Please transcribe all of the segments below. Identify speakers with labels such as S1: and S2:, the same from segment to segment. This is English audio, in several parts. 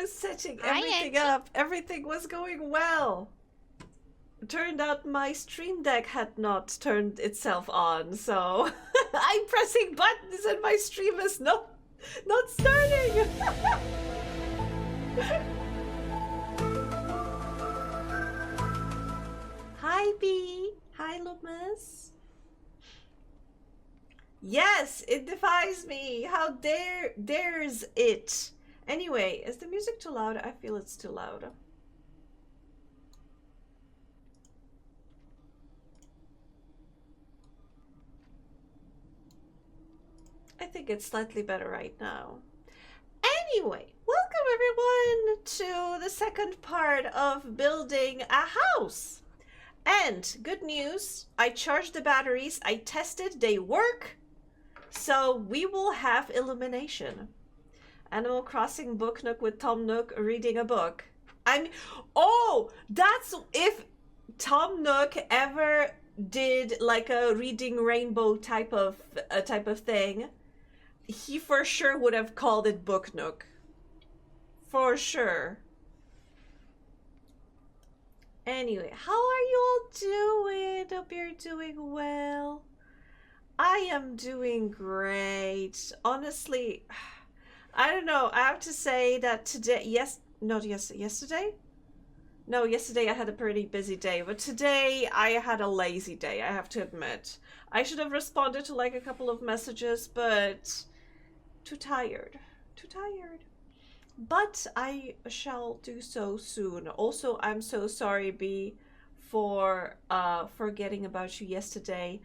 S1: was setting
S2: Hi,
S1: everything
S2: Angie.
S1: up. Everything was going well. It turned out my stream deck had not turned itself on, so I'm pressing buttons and my stream is not starting. Hi, B. Hi, Loomis. Yes, it defies me. How dares it? Anyway, is the music too loud? I feel it's too loud. I think it's slightly better right now. Anyway, welcome everyone to the second part of building a house. And good news, I charged the batteries, I tested, they work. So we will have illumination. Animal Crossing Book Nook with Tom Nook reading a book. Oh, that's if Tom Nook ever did like a reading rainbow type of thing. He for sure would have called it Book Nook. For sure. Anyway, how are you all doing? Hope you're doing well. I am doing great. Honestly, I don't know. I have to say that today, yesterday? No, yesterday I had a pretty busy day, but today I had a lazy day, I have to admit. I should have responded to like a couple of messages, but too tired. But I shall do so soon. Also, I'm so sorry, B, for forgetting about you yesterday.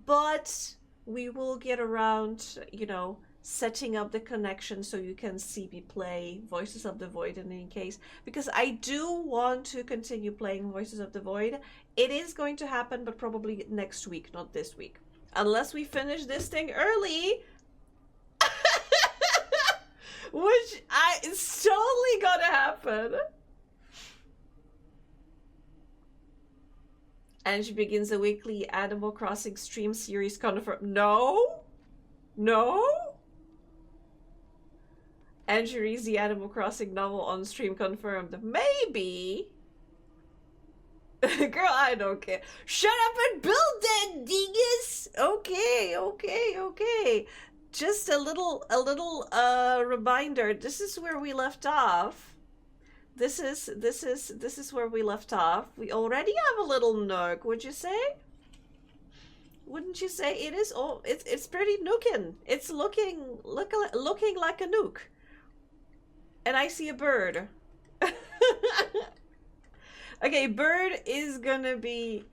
S1: But we will get around, you know, setting up the connection so you can see me play Voices of the Void in any case. Because I do want to continue playing Voices of the Void. It is going to happen, but probably next week, not this week. Unless we finish this thing early. Which it's totally gonna happen. And she begins a weekly Animal Crossing stream series confirmed. No? And she reads the Animal Crossing novel on stream confirmed. Maybe. Girl, I don't care. Shut up and build then, dingus! Okay. Just a little reminder. This is where we left off. This is where we left off. We already have a little nook, would you say? Wouldn't you say it is? Oh, it's pretty nookin. It's looking like a nook. And I see a bird. Okay, bird is gonna be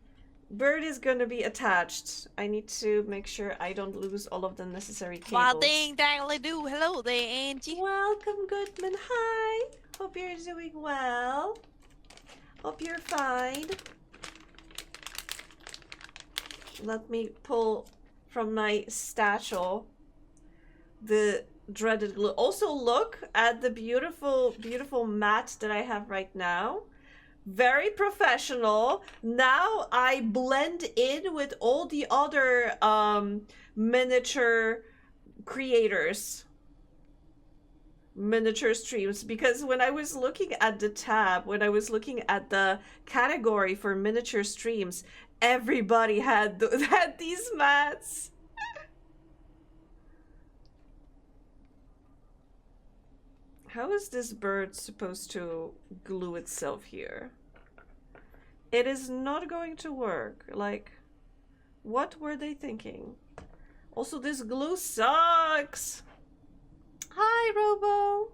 S1: attached. I need to make sure I don't lose all of the necessary cables.
S2: Well, ding, dangly do. Hello there, Angie.
S1: Welcome, Goodman. Hi. Hope you're doing well. Hope you're fine. Let me pull from my satchel the dreaded glue. Also, look at the beautiful, beautiful mat that I have right now. Very professional. Now I blend in with all the other miniature creators, miniature streams, because when I was looking at the tab, when I was looking at the category for miniature streams, everybody had these mats. How is this bird supposed to glue itself here? It is not going to work. Like, what were they thinking? Also, this glue sucks. Hi, Robo.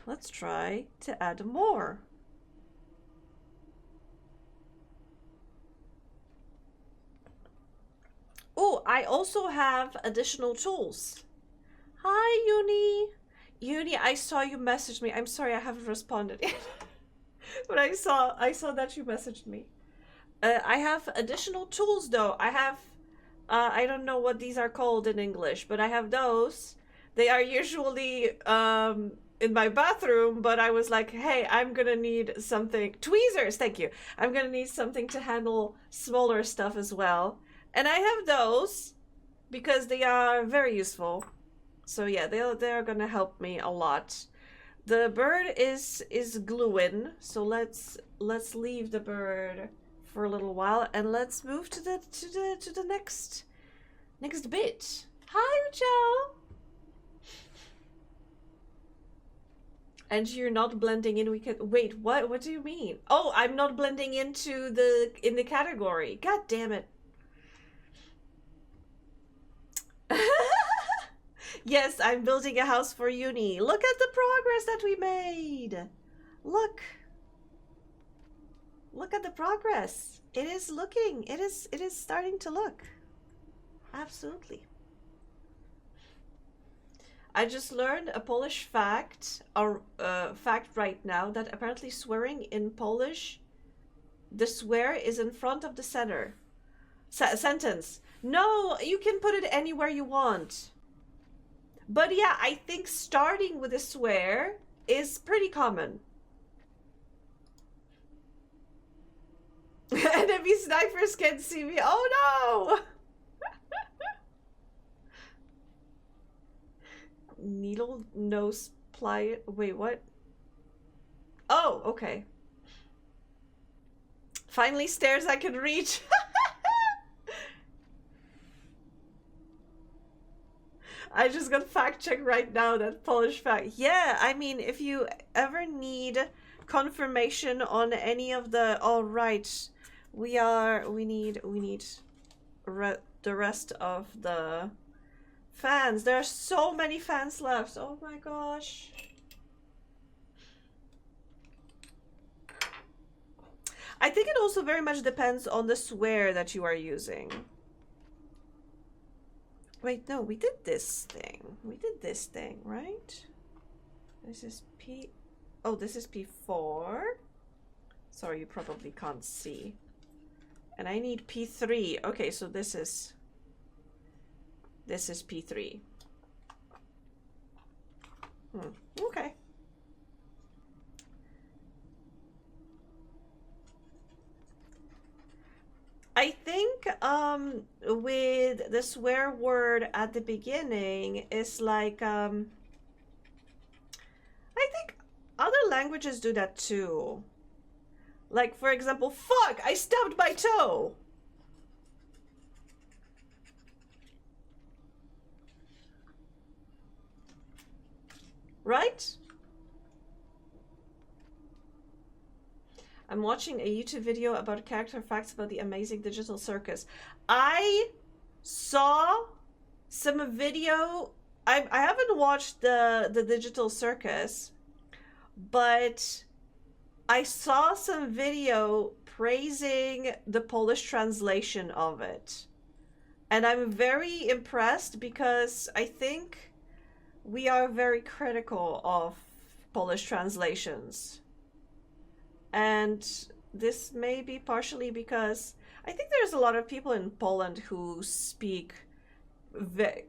S1: Let's try to add more. Oh, I also have additional tools. Hi, Uni, I saw you message me. I'm sorry I haven't responded yet. But I saw that you messaged me. I have additional tools though. I have, I don't know what these are called in English, but I have those. They are usually in my bathroom, but I was like, hey, I'm gonna need something. Tweezers, thank you. I'm gonna need something to handle smaller stuff as well. And I have those because they are very useful. So yeah, they're gonna help me a lot. The bird is gluing, so let's leave the bird for a little while and let's move to the next bit. Hi, Joe. And you're not blending in. We can wait. What do you mean? Oh, I'm not blending into in the category. God damn it. Yes, I'm building a house for uni. Look at the progress that we made. Look. Look at the progress. It is looking. It is starting to look. Absolutely. I just learned a Polish fact, fact right now, that apparently swearing in Polish, the swear is in front of the center. Sentence. No, you can put it anywhere you want. But yeah, I think starting with a swear is pretty common. Enemy snipers can see me. Oh no! Needle nose plier. Wait, what? Oh, okay. Finally, stairs I can reach. I just got fact check right now, that Polish fact. Yeah, I mean, if you ever need confirmation on any of the, all right, we need the rest of the fans. There are so many fans left. Oh my gosh. I think it also very much depends on the swear that you are using. Wait, no, we did this thing. We did this thing, right? This is P... Oh, this is P4. Sorry, you probably can't see. And I need P3. Okay, so this is P3. Okay. I think with the swear word at the beginning is like I think other languages do that too. Like, for example, fuck, I stubbed my toe. Right? I'm watching a YouTube video about character facts about the amazing digital circus. I saw some video. I haven't watched the digital circus, but I saw some video praising the Polish translation of it. And I'm very impressed because I think we are very critical of Polish translations. And this may be partially because I think there's a lot of people in Poland who speak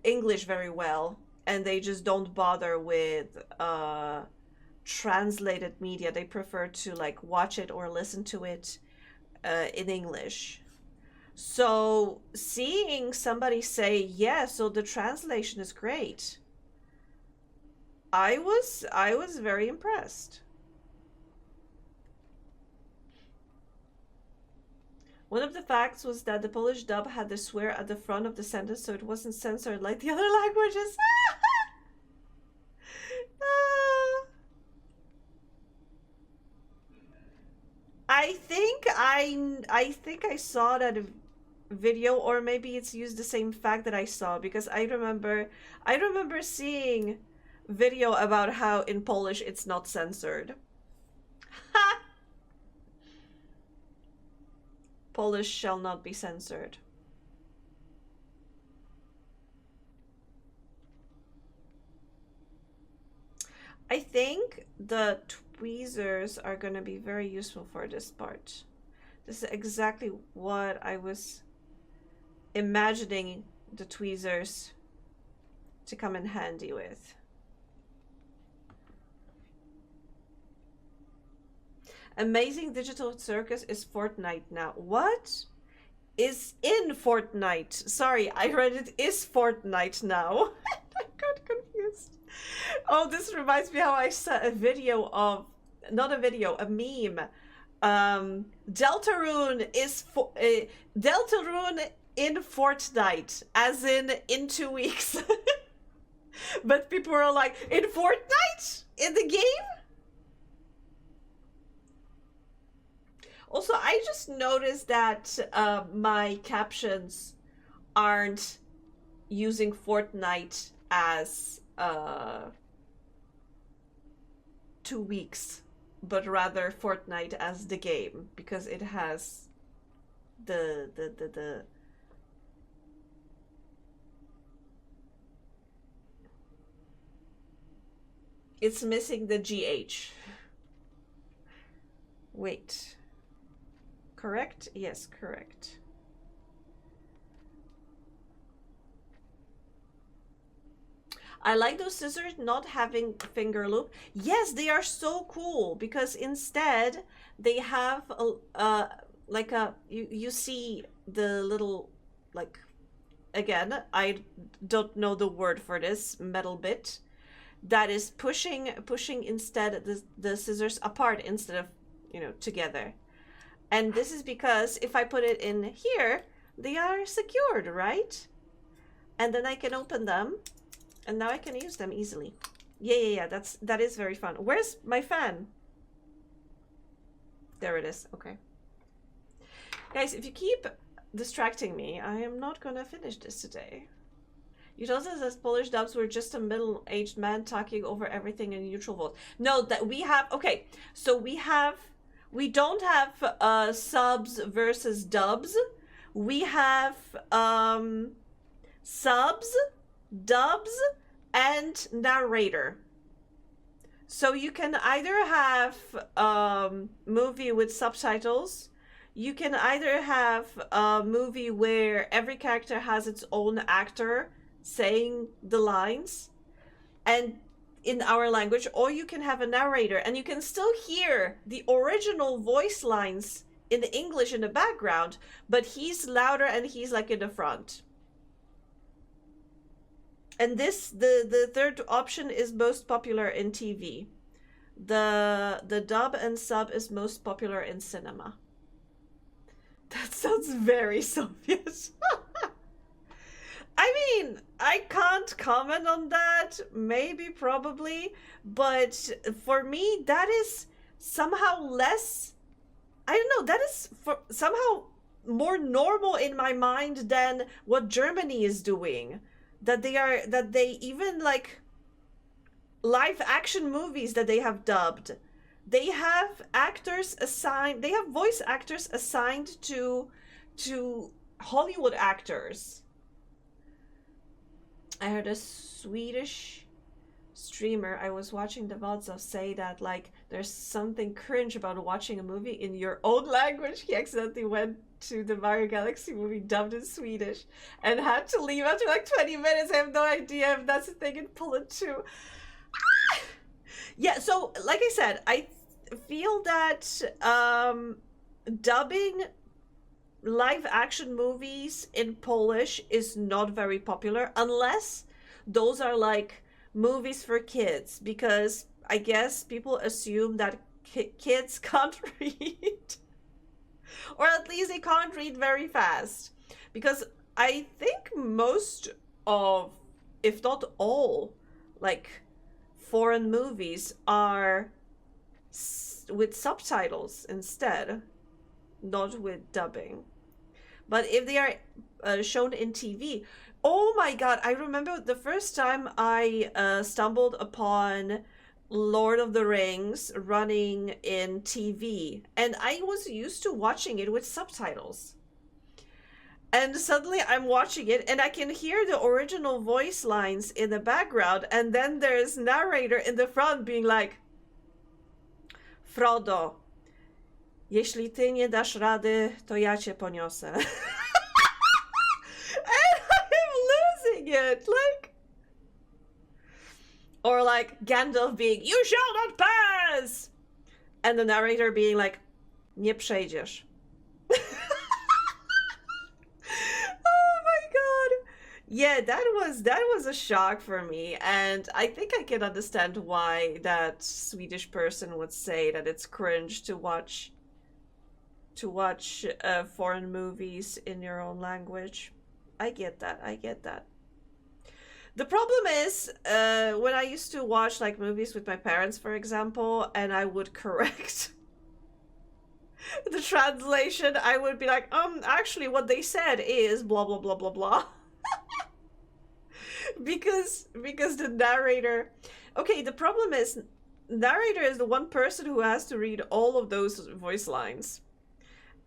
S1: English very well, and they just don't bother with translated media. They prefer to like watch it or listen to it in English. So seeing somebody say, yeah, so the translation is great, I was very impressed. One of the facts was that the Polish dub had the swear at the front of the sentence, so it wasn't censored like the other languages. I think I saw that video, or maybe it's used the same fact that I saw, because I remember seeing video about how in Polish it's not censored. Ha! Polish shall not be censored. I think the tweezers are going to be very useful for this part. This is exactly what I was imagining the tweezers to come in handy with. Amazing Digital Circus is Fortnite now. What? Is in Fortnite. Sorry, I read it is Fortnite now. I got confused. Oh, this reminds me how I saw a video of, not a video, a meme. Deltarune Deltarune in Fortnite, as in 2 weeks. But people are like, in Fortnite? In the game? Also, I just noticed that my captions aren't using Fortnite as 2 weeks, but rather Fortnite as the game, because it has the it's missing the GH. Wait. Correct? Yes, correct. I like those scissors not having finger loop. Yes, they are so cool because instead they have a like a you see the little, like, again, I don't know the word for this, metal bit that is pushing instead the scissors apart instead of, you know, together. And this is because if I put it in here, they are secured, right? And then I can open them, and now I can use them easily. Yeah, that is very fun. Where's my fan? There it is. Okay. Guys, if you keep distracting me, I am not gonna finish this today. You told us that Polish dubs were just a middle-aged man talking over everything in neutral voice. No, that we have, okay, so we don't have subs versus dubs. We have subs, dubs, and narrator. So you can either have movie with subtitles. You can either have a movie where every character has its own actor saying the lines and in our language, or you can have a narrator and you can still hear the original voice lines in English in the background, but he's louder and he's like in the front. And this, the third option is most popular in TV. The dub and sub is most popular in cinema. That sounds very Soviet. I mean, I can't comment on that. Maybe, probably. But for me, that is somehow less... I don't know, that is somehow more normal in my mind than what Germany is doing. That they even, like, live action movies that they have dubbed. They have actors assigned... They have voice actors assigned to Hollywood actors. I heard a Swedish streamer I was watching the VODs of say that, like, there's something cringe about watching a movie in your own language. He accidentally went to the Mario Galaxy movie dubbed in Swedish and had to leave after like 20 minutes. I have no idea if that's a thing in Poland too. Yeah, so like I said, I feel that dubbing live action movies in Polish is not very popular unless those are like movies for kids, because I guess people assume that kids can't read, or at least they can't read very fast, because I think most of, if not all, like foreign movies are with subtitles instead, not with dubbing. But if they are shown in TV, oh my god, I remember the first time I stumbled upon Lord of the Rings running in TV, and I was used to watching it with subtitles. And suddenly I'm watching it and I can hear the original voice lines in the background, and then there's narrator in the front being like, Frodo, jeśli ty nie dasz rady, to ja cię poniosę. And I'm losing it, like... Or like Gandalf being, you shall not pass! And the narrator being like, nie przejdziesz. Oh my god. Yeah, that was a shock for me, and I think I can understand why that Swedish person would say that it's cringe to watch foreign movies in your own language. I get that. I get that. The problem is, when I used to watch like movies with my parents, for example, and I would correct the translation, I would be like, actually, what they said is blah blah blah blah blah, because the narrator. Okay, the problem is, narrator is the one person who has to read all of those voice lines,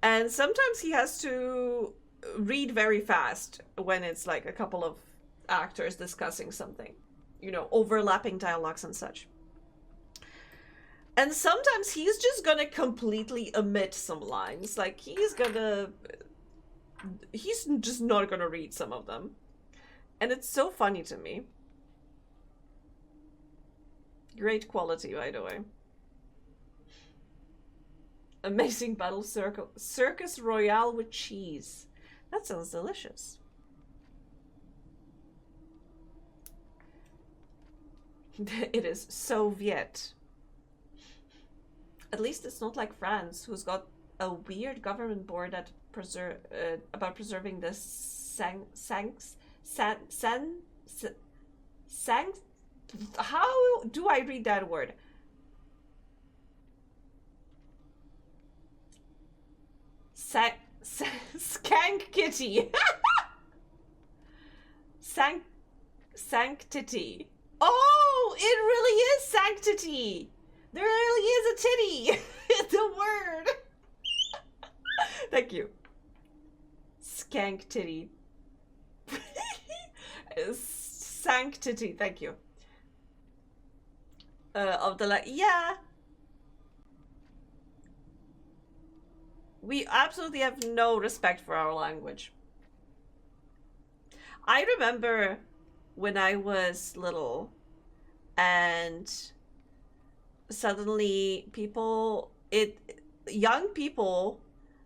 S1: and sometimes he has to read very fast when it's like a couple of actors discussing something, overlapping dialogues and such. And sometimes he's just gonna completely omit some lines. Like, he's just not gonna read some of them. And it's so funny to me. Great quality, by the way. Amazing battle circus royale with cheese. That sounds delicious. It is Soviet. At least it's not like France, who's got a weird government board that about preserving the how do I read that word? Skank kitty. Sanctity. Oh, it really is sanctity. There really is a titty in the word. Thank you. Skank titty. Sanctity. Thank you. Of the yeah. We absolutely have no respect for our language. I remember when I was little and suddenly young people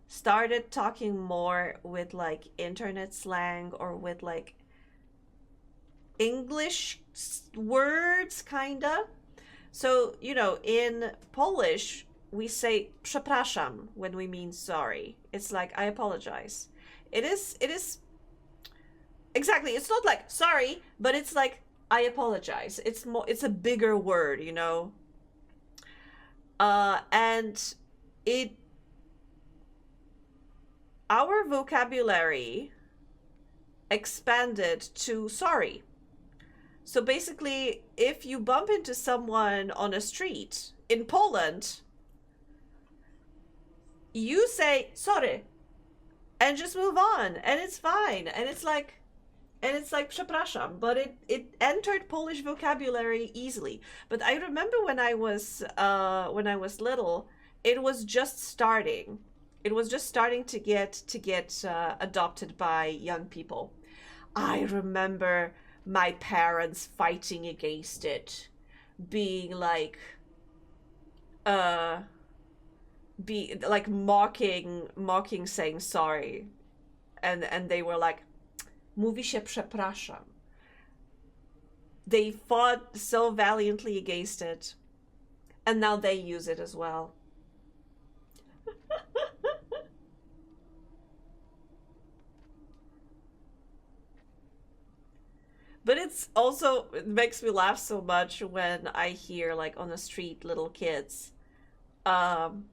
S1: started talking more with like internet slang or with like English words, kinda. So, in Polish, we say przepraszam when we mean sorry. It's like, I apologize. It is exactly, it's not like sorry, but it's like, I apologize. It's a bigger word, and our vocabulary expanded to sorry. So basically, if you bump into someone on a street in Poland, you say sorry and just move on, and it's fine, and it's like przepraszam, but it entered Polish vocabulary easily. But I remember when I was little, it was just starting. It was just starting to get adopted by young people. I remember my parents fighting against it, being like, mocking saying sorry, and they were like, mówi się przepraszam. They fought so valiantly against it, and now they use it as well. But it makes me laugh so much when I hear, like, on the street, little kids, um,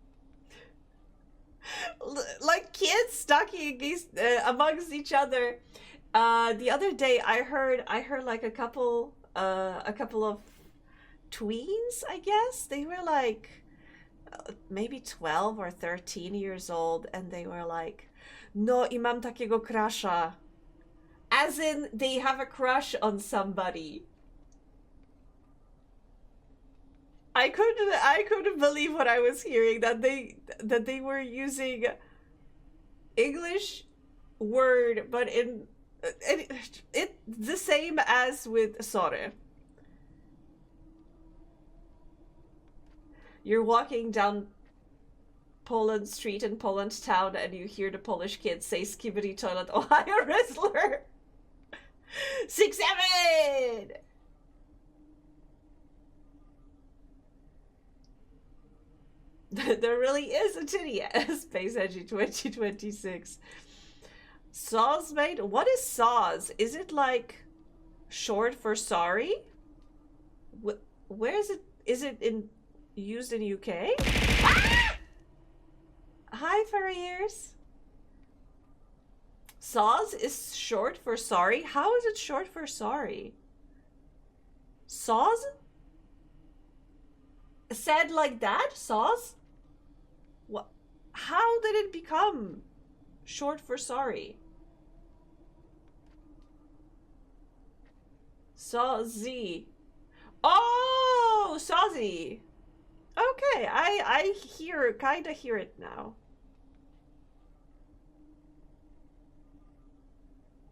S1: like kids talking amongst each other. The other day, I heard like a couple of tweens, I guess. They were like maybe 12 or 13 years old, and they were like, no, i mam takiego crusha. As in, they have a crush on somebody. I couldn't believe what I was hearing, that they were using English word, but it the same as with sorry. You're walking down Poland street in Poland town, and you hear the Polish kids say "skibidi toilet Ohio wrestler." 6, 7! There really is a titty Space Edgy 2026. Saws mate? What is saws? Is it like short for sorry? Where is it? Is it used in UK? Ah! Hi, furry ears. Saws is short for sorry? How is it short for sorry? Saws? Said like that? Saws? What? How did it become short for sorry? Sawzy. Oh, Sawzy. Okay, I kinda hear it now.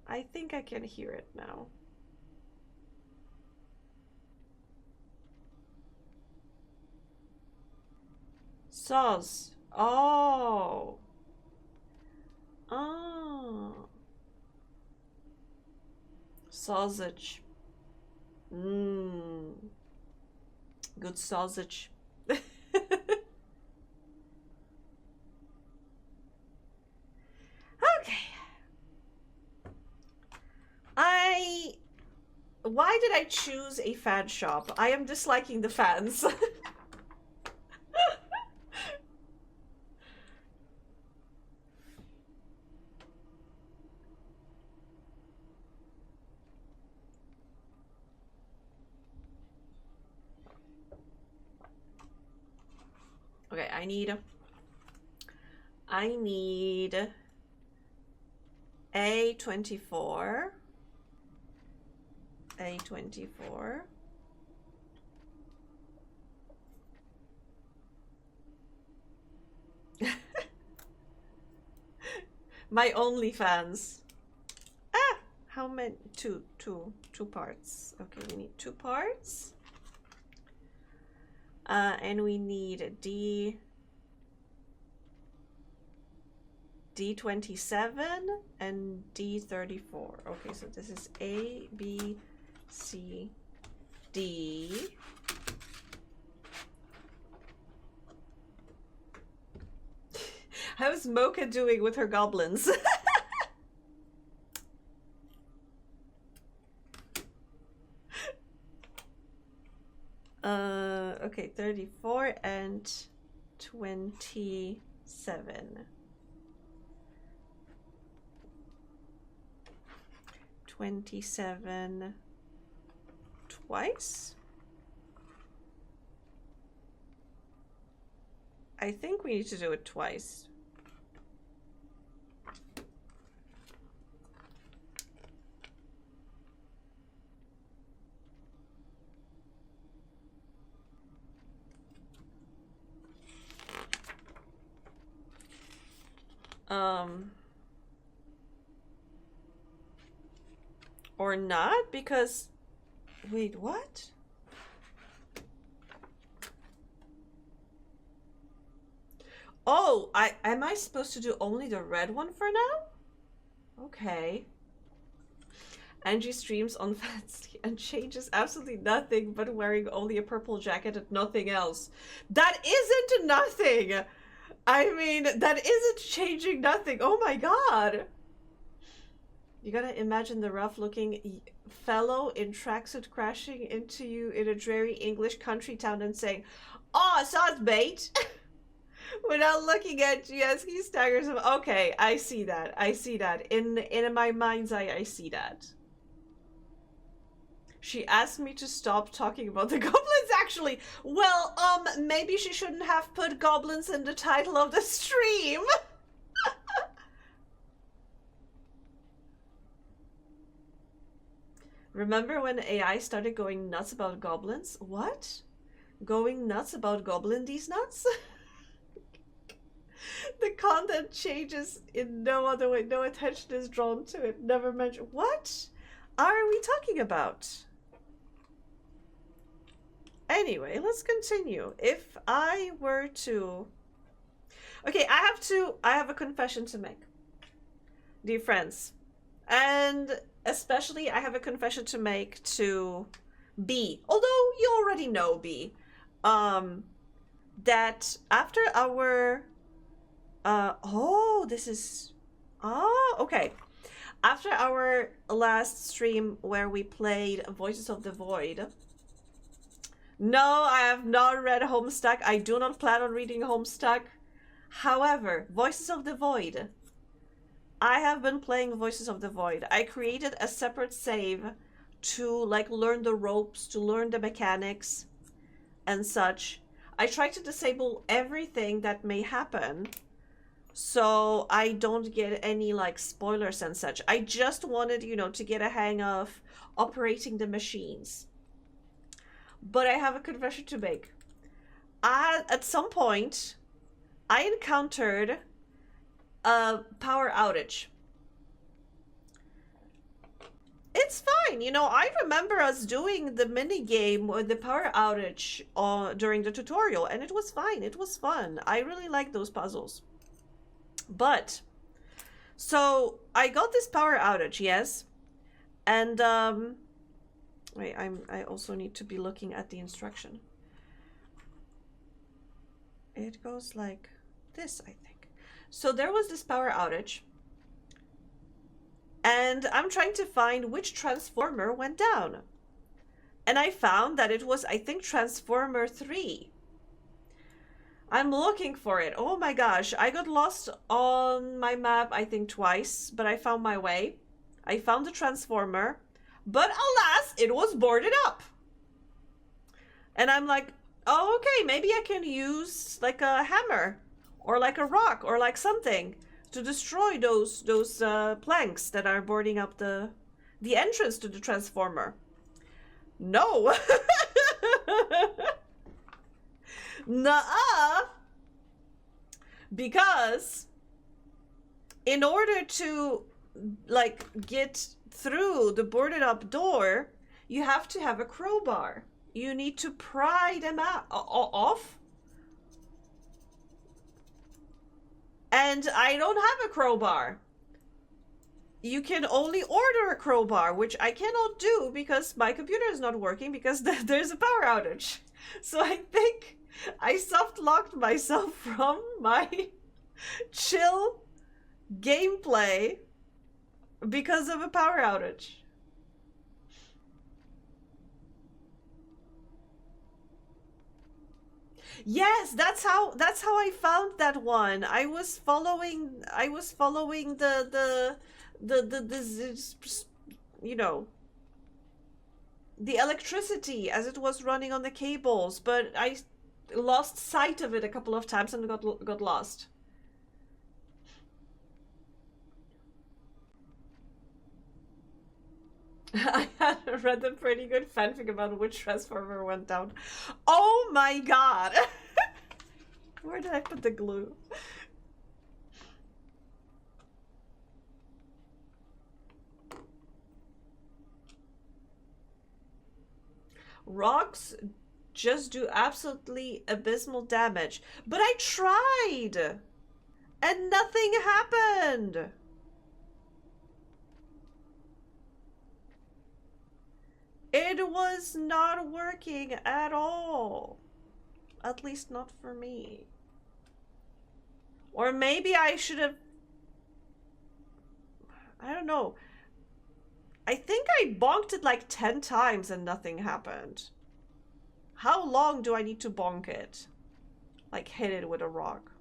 S1: I think I can hear it now. Saws. Oh. Oh. Sausage. Mmm. Good sausage. Okay. Why did I choose a fan shop? I am disliking the fans. Okay, I need A24. A24. My OnlyFans. Ah! How many? Two parts. Okay, we need 2 parts. And we need D27 and D34. Okay, so this is A, B, C, D. How's Mocha doing with her goblins? Okay, 34 and 27. 27 twice? I think we need to do it twice. Or not, because wait, what? Oh, am I supposed to do only the red one for now? Okay. Angie streams on Fancy and changes absolutely nothing but wearing only a purple jacket and nothing else. That isn't nothing! I mean, that isn't changing nothing. Oh my god! You gotta imagine the rough-looking fellow in tracksuit crashing into you in a dreary English country town and saying, "Aw, sauce bait!" Without looking at you as he staggers him. Okay, I see that. I see that. In my mind's eye, I see that. She asked me to stop talking about the goblins, actually. Well, maybe she shouldn't have put goblins in the title of the stream. Remember when AI started going nuts about goblins? What? Going nuts about goblin these nuts? The content changes in no other way. No attention is drawn to it. Never mentioned. What are we talking about? Anyway, let's continue. If I were to... Okay, I have a confession to make. Dear friends. And especially I have a confession to make to B, although you already know B, that after our, okay. After our last stream where we played Voices of the Void, no, I have not read Homestuck. I do not plan on reading Homestuck. However, Voices of the Void, I have been playing Voices of the Void. I created a separate save to like learn the ropes, to learn the mechanics and such. I try to disable everything that may happen so I don't get any like spoilers and such. I just wanted, you know, to get a hang of operating the machines. But I have a confession to make. At some point, I encountered a power outage. It's fine, you know, I remember us doing the mini game with the power outage during the tutorial, and it was fine, it was fun. I really like those puzzles. But, so, I got this power outage, yes, and, wait, I also need to be looking at the instruction. It goes like this, I think. So there was this power outage, and I'm trying to find which transformer went down. And I found that it was, I think, Transformer 3. I'm looking for it. Oh my gosh, I got lost on my map, I think, twice, but I found my way. I found the transformer, but alas, it was boarded up. And I'm like, oh, okay, maybe I can use like a hammer or like a rock or like something to destroy those planks that are boarding up the entrance to the transformer. No. Nuh-uh. Because in order to like get through the boarded up door, you have to have a crowbar. You need to pry them off. And I don't have a crowbar. You can only order a crowbar, which I cannot do because my computer is not working because there's a power outage. So I think I soft locked myself from my chill gameplay because of a power outage. Yes, that's how I found that one. I was following the you know, the electricity as it was running on the cables, but I lost sight of it a couple of times and got lost. I had read a pretty good fanfic about which transformer went down. Oh my god! Where did I put the glue? Rocks just do absolutely abysmal damage. But I tried! And nothing happened! It was not working at all. At least not for me. Or maybe I should have... I don't know. I think I bonked it like 10 times and nothing happened. How long do I need to bonk it? Like hit it with a rock.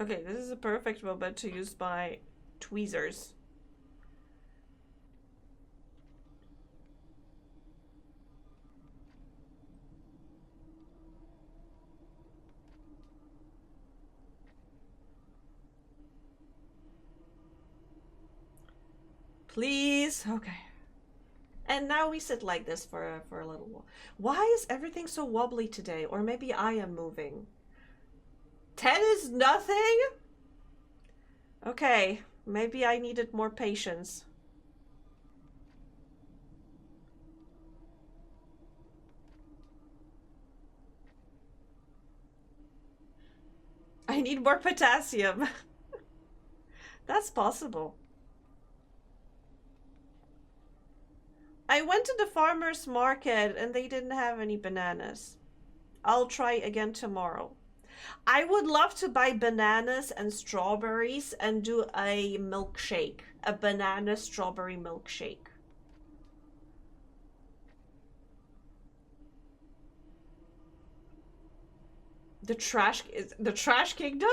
S1: Okay, this is a perfect moment to use my tweezers. Please? Okay. And now we sit like this for a little while. Why is everything so wobbly today? Or maybe I am moving. 10 is nothing? Okay, maybe I needed more patience. need more potassium. That's possible. I went to the farmer's market and they didn't have any bananas. I'll try again tomorrow. I would love to buy bananas and strawberries and do a milkshake. A banana strawberry milkshake. The trash kingdom?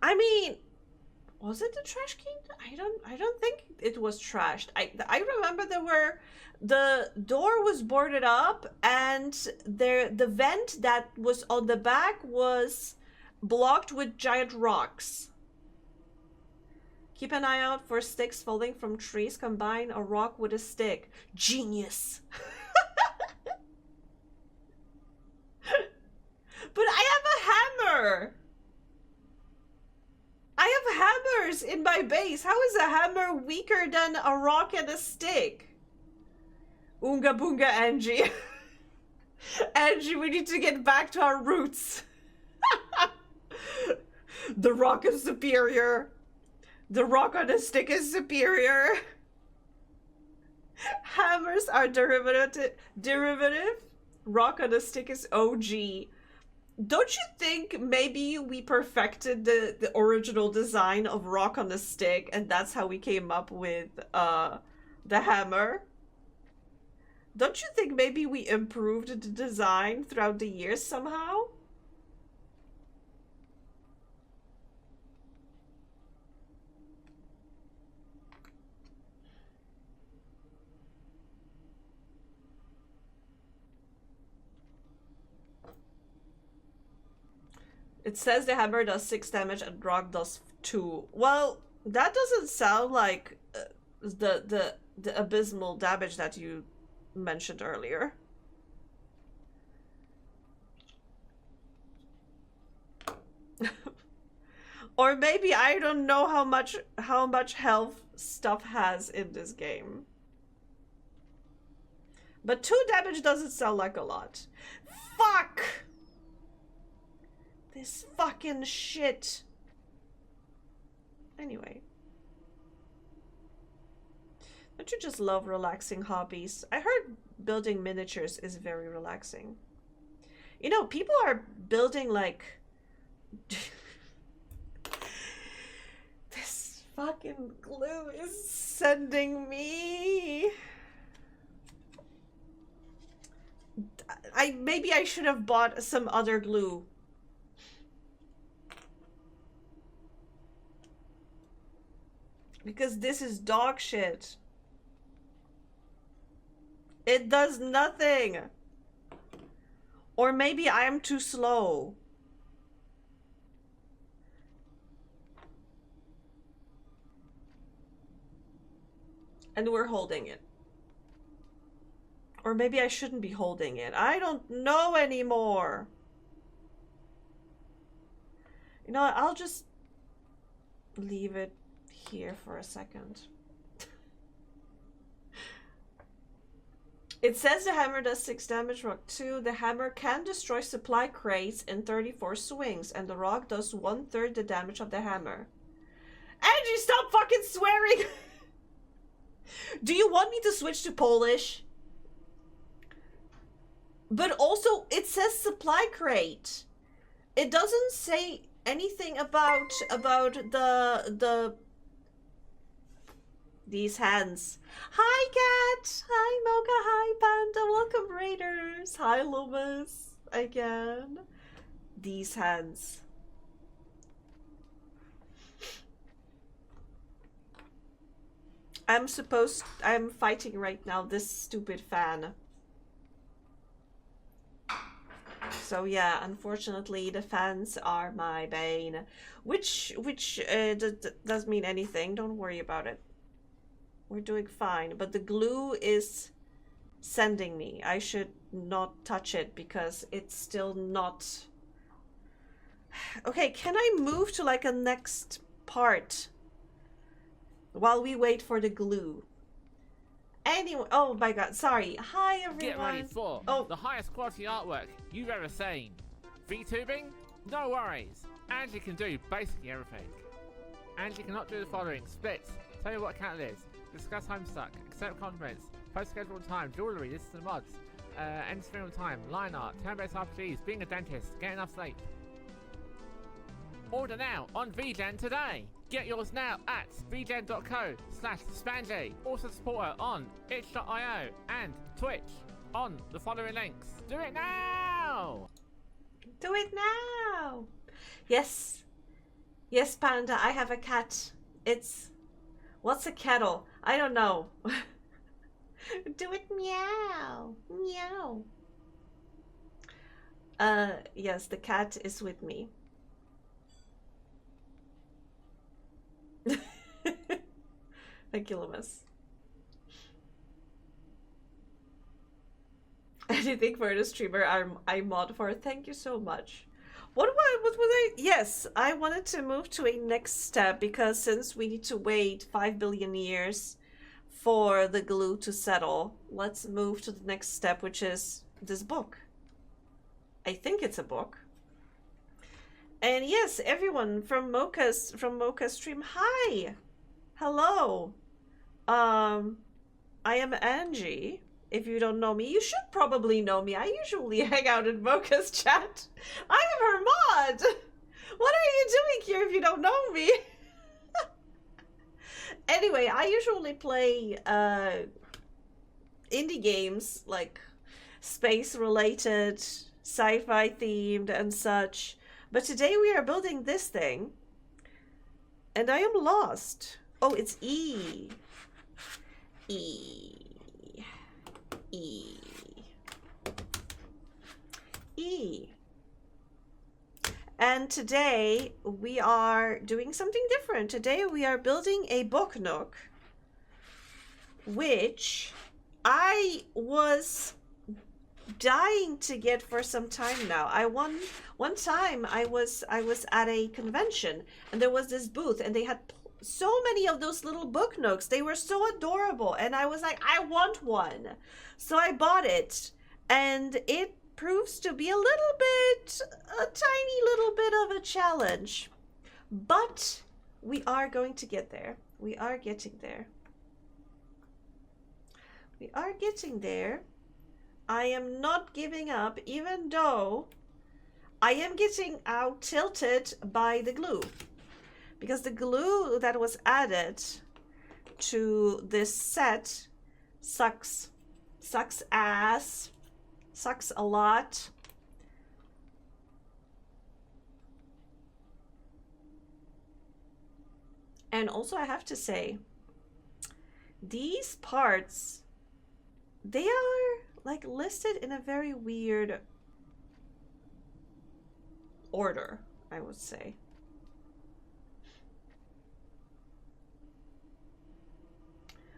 S1: I mean, was it the trash kingdom? I don't think it was trashed. I remember the door was boarded up and the vent that was on the back was blocked with giant rocks. Keep an eye out for sticks falling from trees. Combine a rock with a stick. Genius. But I have a hammer. I have hammers in my base. How is a hammer weaker than a rock and a stick? Oonga boonga Angie. Angie, we need to get back to our roots. The rock is superior. The rock on a stick is superior. Hammers are derivative. Rock on a stick is OG. Don't you think maybe we perfected the original design of rock on a stick and that's how we came up with the hammer? Don't you think maybe we improved the design throughout the years somehow? It says the hammer does 6 damage and rock does 2. Well, that doesn't sound like the abysmal damage that you mentioned earlier. Or maybe I don't know how much health stuff has in this game. But 2 damage doesn't sound like a lot. Fuck! This fucking shit. Anyway. Don't you just love relaxing hobbies? I heard building miniatures is very relaxing. You know, people are building like... This fucking glue is sending me... Maybe I should have bought some other glue. Because this is dog shit. It does nothing. Or maybe I'm too slow. And we're holding it. Or maybe I shouldn't be holding it. I don't know anymore. You know what? I'll just leave it here for a second. It says the hammer does 6 damage, rock 2. The hammer can destroy supply crates in 34 swings, and the rock does 1/3 the damage of the hammer. Angie, stop fucking swearing! Do you want me to switch to Polish? But also, it says supply crate. It doesn't say anything about the these hands. Hi, Cat. Hi, Mocha. Hi, Panda. Welcome, Raiders. Hi, Loomis. Again. These hands. I'm fighting right now this stupid fan. So yeah, unfortunately, the fans are my bane, which doesn't mean anything. Don't worry about it. We're doing fine, but the glue is sending me. I should not touch it because it's still not... Okay, can I move to like a next part while we wait for the glue? Anyway, oh my god, sorry. Hi everyone.
S3: Get ready for
S1: Oh.
S3: the highest quality artwork you've ever seen. VTubing? No worries. Angie can do basically everything. Angie cannot do the following: splits, tell you what account it is, discuss Homestuck, accept compliments, post schedule on time, jewellery, listen to mods, end stream on time, line art, turn-based RPGs, being a dentist, get enough sleep. Order now on VGen today. Get yours now at vgen.co/Spanjay. Also support her on itch.io and Twitch on the following links. Do it now!
S1: Do it now! Yes. Yes, Panda, I have a cat. It's... What's a kettle? I don't know. Do it meow. Meow. Yes, the cat is with me. Thank you, Loomis. Anything for the streamer I mod for. Thank you so much. What was I? Yes, I wanted to move to a next step because since we need to wait 5 billion years for the glue to settle, let's move to the next step, which is this book. I think it's a book. And yes, everyone from Mocha's stream, hi, hello. I am Angie. If you don't know me, you should probably know me. I usually hang out in Mocha's chat. I am her mod. What are you doing here if you don't know me? Anyway, I usually play indie games like space-related, sci-fi themed and such. But today we are building this thing. And I am lost. Oh, it's E. E. E. E. And today we are doing something different. Today we are building a Book Nook, which I was dying to get for some time now. One time I was at a convention and there was this booth and they had so many of those little Book Nooks. They were so adorable and I was like, I want one. So I bought it and it proves to be a tiny little bit of a challenge. But we are going to get there. We are getting there. We are getting there. I am not giving up, even though I am getting out tilted by the glue. Because the glue that was added to this set sucks. Sucks ass. Sucks a lot. And also I have to say, these parts, they are like listed in a very weird order, I would say.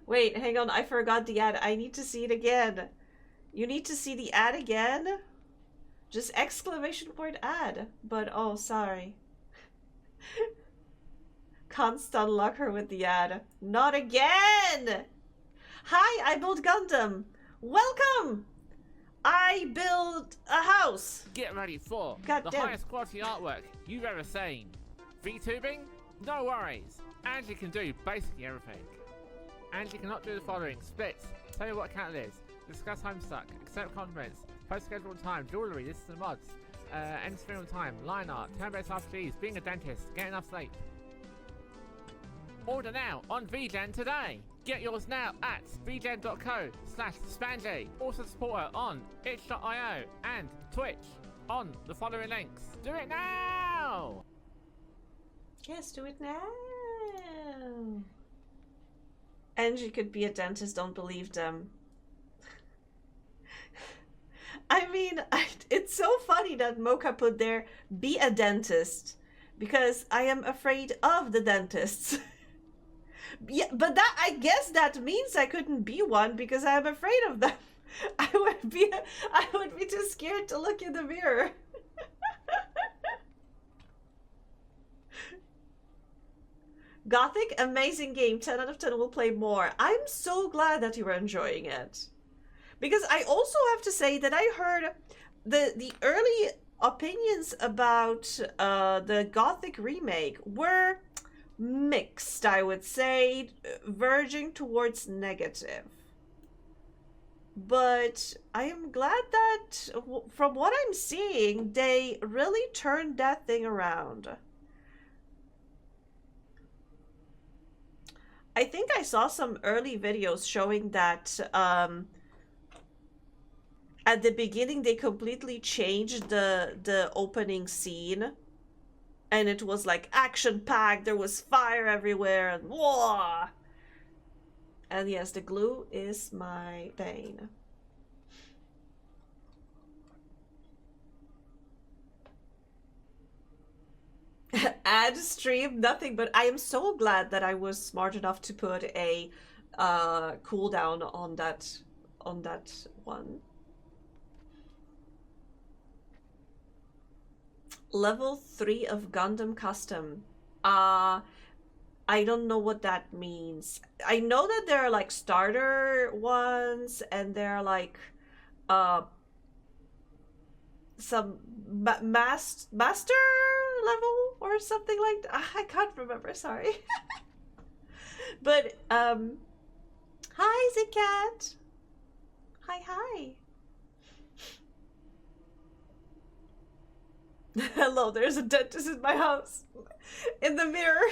S1: Wait, hang on, I forgot the ad. I need to see it again. You need to see the ad again? Just exclamation point ad. But, oh, sorry. Can't unlock her with the ad. Not again! Hi, I build Gundam. Welcome! I build a house.
S3: Get ready for
S1: God
S3: the
S1: damn.
S3: highest quality artwork you've ever seen. VTubing? No worries. Angie can do basically everything. Angie cannot do the following: splits, tell you what account it is, discuss Homestuck, accept compliments, post schedule on time, jewellery, listen to mods, end stream on time, line art, turn-based RPGs, being a dentist, get enough sleep. Order now on VGen today. Get yours now at vgen.co/Spanjay. Also support her on itch.io and Twitch on the following links. Do it now!
S1: Yes, do it now. Angie could be a dentist, don't believe them. I mean, it's so funny that Mocha put there, be a dentist, because I am afraid of the dentists. Yeah, but that, I guess that means I couldn't be one because I'm afraid of them. I would be too scared to look in the mirror. Gothic, amazing game. 10 out of 10 will play more. I'm so glad that you were enjoying it. Because I also have to say that I heard the early opinions about the Gothic remake were mixed, I would say, verging towards negative. But I am glad that, from what I'm seeing, they really turned that thing around. I think I saw some early videos showing that at the beginning they completely changed the opening scene, and it was like action-packed, there was fire everywhere, and whoa! And yes, the glue is my bane. Ad stream, nothing, but I am so glad that I was smart enough to put a cooldown on that one. Level 3 of Gundam Custom. I don't know what that means. I know that there are like starter ones, and there are like some master level or something like that. I can't remember, sorry. But hi Zicat. Hi. Hello, there's a dentist in my house. In the mirror.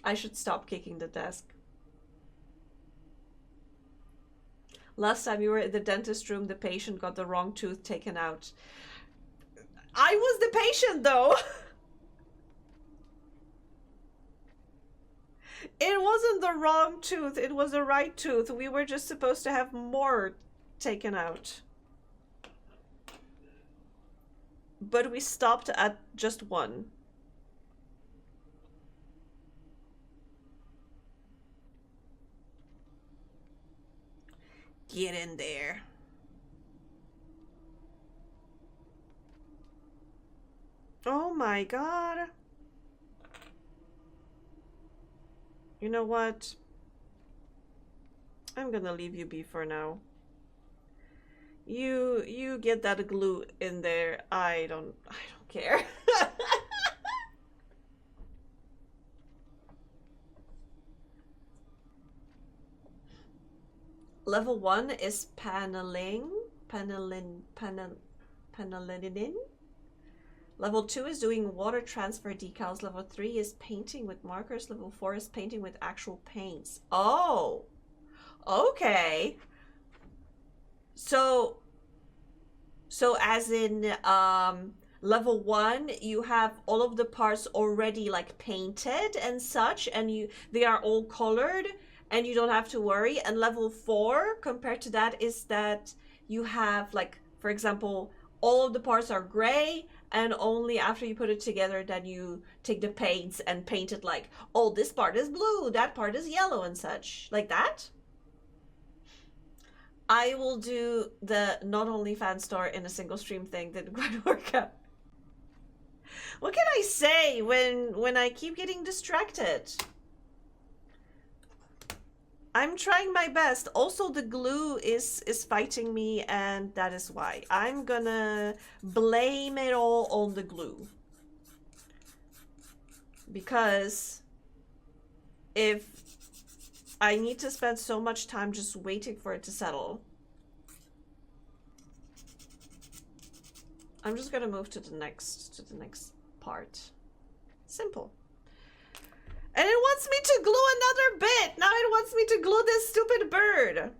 S1: I should stop kicking the desk. Last time you were in the dentist room, the patient got the wrong tooth taken out. I was the patient, though. It wasn't the wrong tooth, it was the right tooth. We were just supposed to have more taken out. But we stopped at just one. Get in there. Oh my god. You know what? I'm gonna leave you be for now. You get that glue in there. I don't care. Level 1 is paneling. Level 2 is doing water transfer decals. Level 3 is painting with markers. Level 4 is painting with actual paints. Oh, okay. So as in level 1, you have all of the parts already like painted and such, and they are all colored, and you don't have to worry. And level 4, compared to that, is that you have, like, for example, all of the parts are gray, and only after you put it together then you take the paints and paint it like, oh, this part is blue, that part is yellow, and such. Like that. I will do the not only fan store in a single stream thing. Didn't quite work out. What can I say when I keep getting distracted? I'm trying my best. Also, the glue is fighting me, and that is why. I'm gonna blame it all on the glue. Because if I need to spend so much time just waiting for it to settle, I'm just gonna move to the next part. Simple. And it wants me to glue another bit. Now it wants me to glue this stupid bird.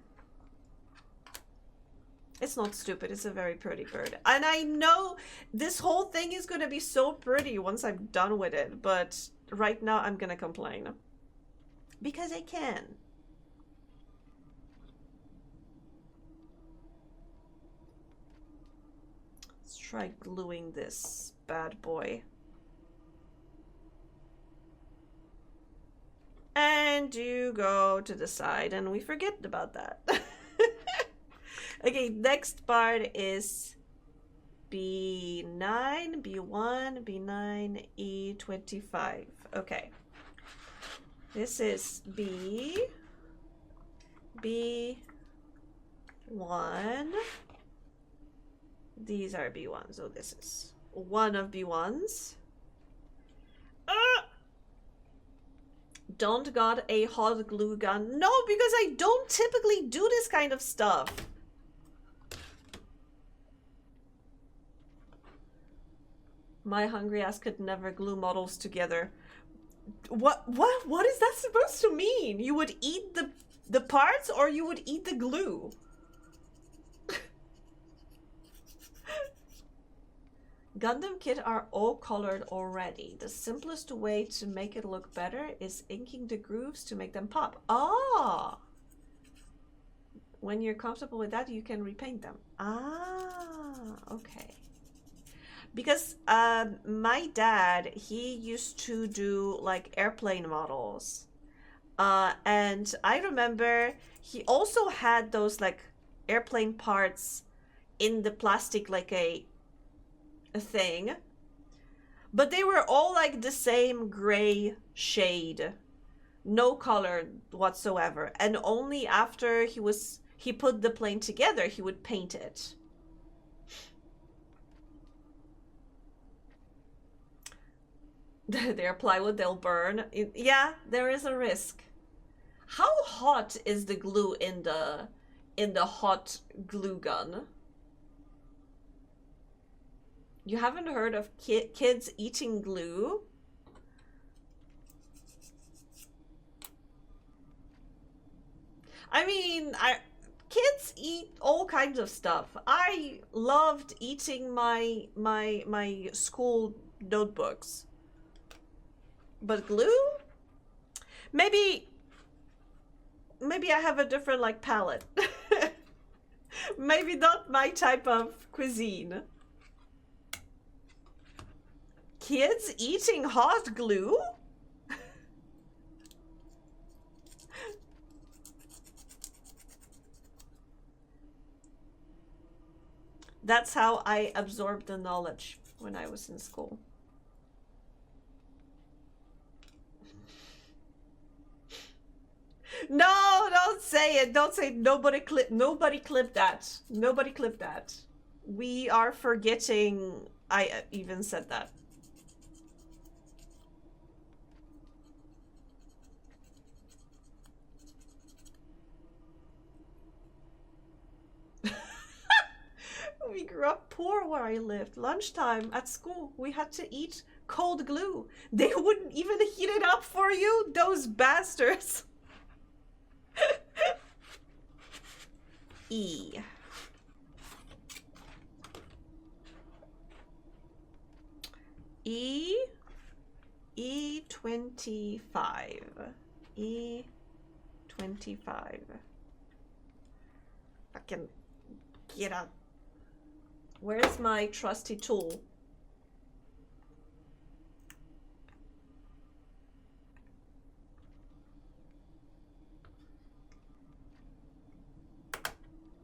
S1: It's not stupid. It's a very pretty bird. And I know this whole thing is going to be so pretty once I'm done with it. But right now I'm going to complain. Because I can. Let's try gluing this bad boy. And you go to the side, and we forget about that. Okay, next part is B9, B1, B9, E25. Okay. This is B, B1. These are B1s, so this is one of B1s. Don't got a hot glue gun. No, because I don't typically do this kind of stuff. My hungry ass could never glue models together. What is that supposed to mean? You would eat the parts or you would eat the glue? Gundam kit are all colored already. The simplest way to make it look better is inking the grooves to make them pop. Ah! When you're comfortable with that, you can repaint them. Ah, okay. Because my dad, he used to do like airplane models. And I remember he also had those like airplane parts in the plastic, like a thing, but they were all like the same gray shade, no color whatsoever, and only after he put the plane together he would paint it. They're plywood, they'll burn. Yeah, there is a risk. How hot is the glue in the hot glue gun? You haven't heard of kids eating glue? I mean, kids eat all kinds of stuff. I loved eating my school notebooks. But glue? Maybe I have a different like palate. Maybe not my type of cuisine. Kids eating hot glue? That's how I absorbed the knowledge when I was in school. No, don't say it. Don't say it. Nobody clip that. Nobody clip that. We are forgetting I even said that. We grew up poor where I lived. Lunchtime at school, we had to eat cold glue. They wouldn't even heat it up for you, those bastards. E. E25. E25. Fucking get up. Where's my trusty tool?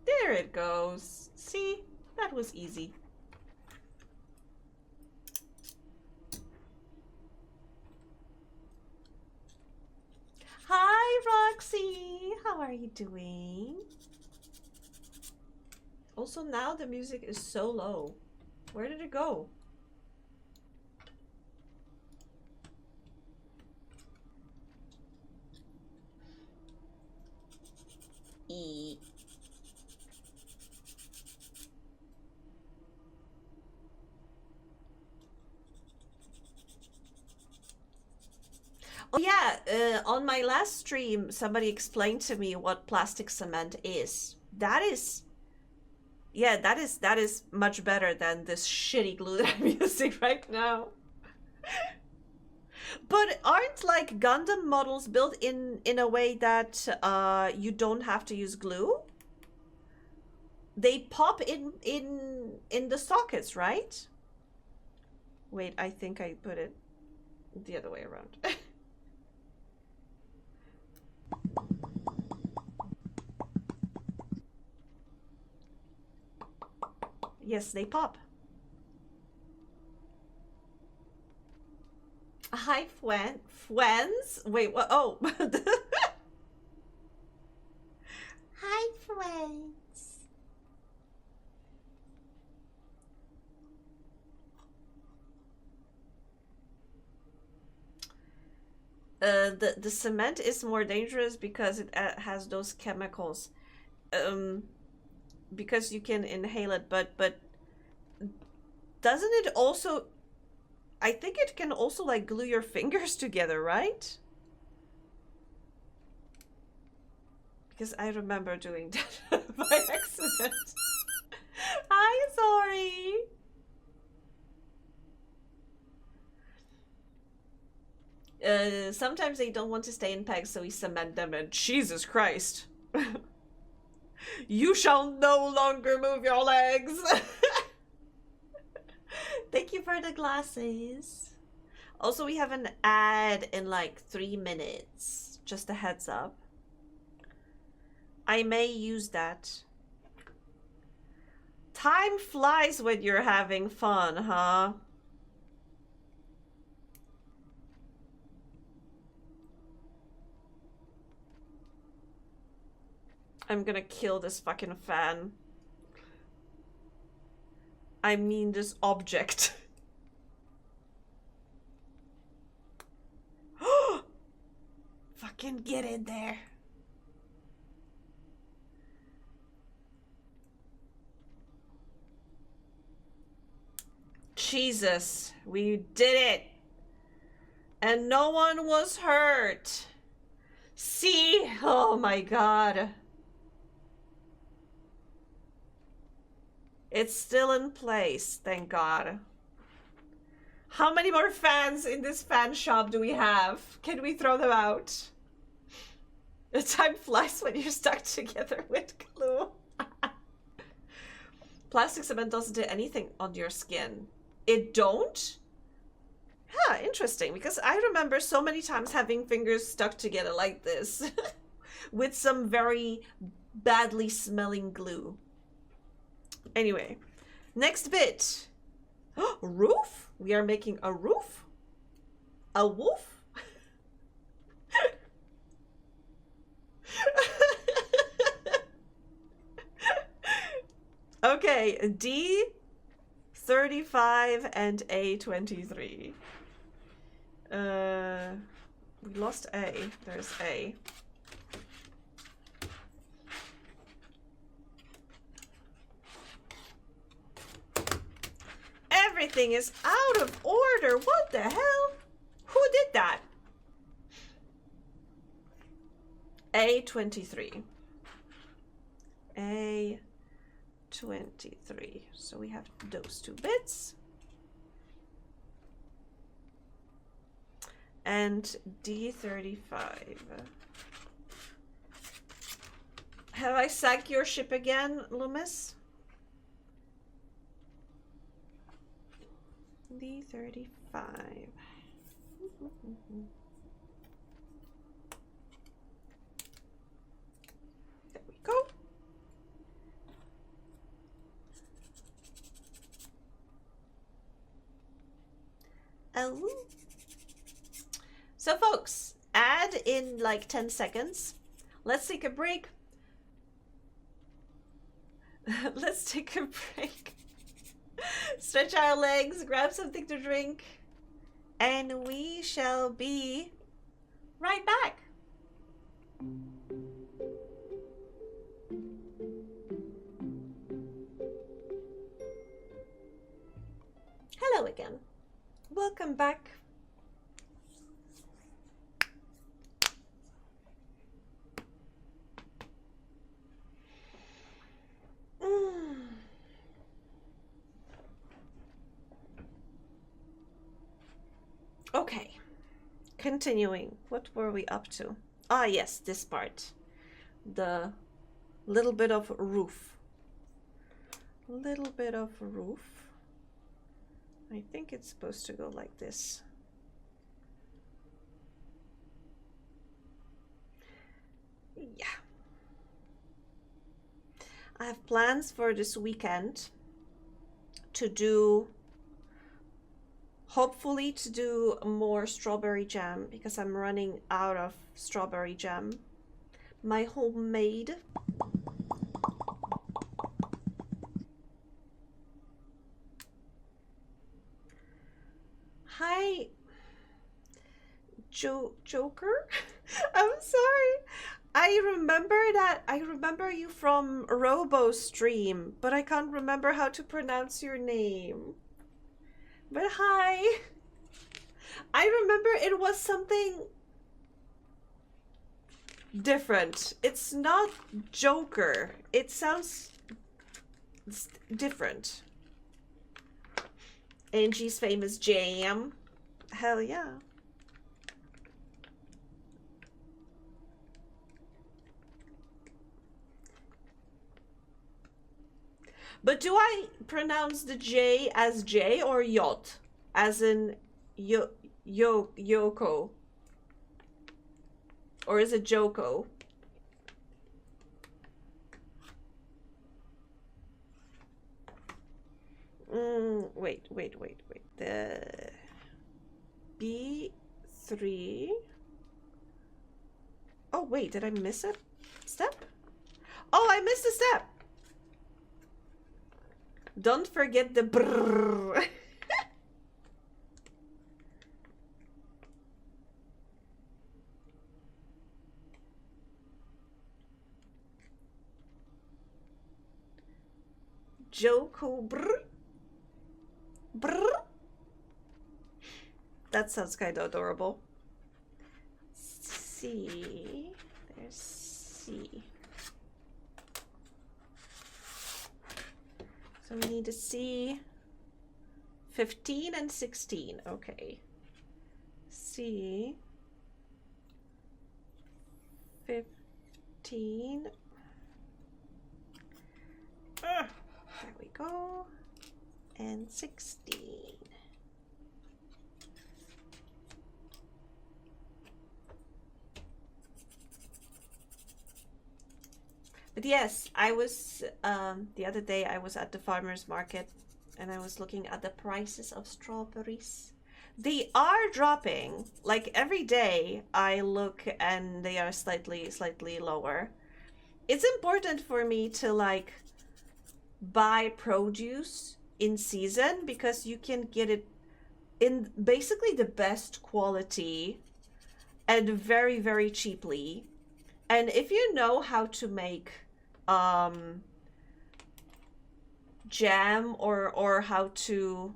S1: There it goes. See? That was easy. Hi, Roxy. How are you doing? Also, now the music is so low. Where did it go? E. Oh yeah, on my last stream, somebody explained to me what plastic cement is. That is much better than this shitty glue that I'm using right now. But aren't like Gundam models built in a way that you don't have to use glue? They pop in the sockets, right? Wait, I think I put it the other way around. Yes, they pop. Hi, friends. Wait, what? Oh. Hi, friends. The cement is more dangerous because it has those chemicals. Because you can inhale it, but doesn't it also? I think it can also like glue your fingers together, right? Because I remember doing that by accident. I'm sorry. Sometimes they don't want to stay in pegs, so we cement them in. Jesus Christ. You shall no longer move your legs. Thank you for the glasses. Also, we have an ad in like 3 minutes. Just a heads up. I may use that. Time flies when you're having fun, huh? I'm gonna kill this fucking fan. I mean this object. Fucking get in there. Jesus, we did it. And no one was hurt. See? Oh my god. It's still in place, thank God. How many more fans in this fan shop do we have? Can we throw them out? The time flies when you're stuck together with glue. Plastic cement doesn't do anything on your skin. It don't? Huh, interesting, because I remember so many times having fingers stuck together like this with some very badly smelling glue. Anyway, next bit. Roof? We are making a roof? A woof? Okay, D35 and A23. We lost A. There's A. Everything is out of order. What the hell? Who did that? A23. A23. So we have those 2 bits. And D35. Have I sank your ship again, Loomis? D35. There we go. Oh. So folks, add in like 10 seconds. Let's take a break. Let's take a break. Stretch our legs, grab something to drink, and we shall be right back. Hello again. Welcome back. Okay, continuing. What were we up to? Ah, yes, this part. The little bit of roof. Little bit of roof. I think it's supposed to go like this. Yeah. I have plans for this weekend to do hopefully to do more strawberry jam because I'm running out of strawberry jam. My homemade. Hi, Joker? I'm sorry. I remember you from Robo Stream, but I can't remember how to pronounce your name. But hi. I remember it was something different. It's not Joker. It sounds different. Angie's famous jam. Hell yeah. But do I pronounce the J as J or Yot? As in Yoko? Or is it Joko? Wait. The B3. Oh, wait, did I miss a step? Oh, I missed a step. Don't forget the brrr. Joko brr. Brr. That sounds kind of adorable. C. There's C. So we need to see 15 and 16. Okay. C. 15. There we go. And 16. But yes, I was, the other day I was at the farmer's market and I was looking at the prices of strawberries. They are dropping. Like every day I look and they are slightly lower. It's important for me to like buy produce in season because you can get it in basically the best quality and very, very cheaply. And if you know how to make jam or how to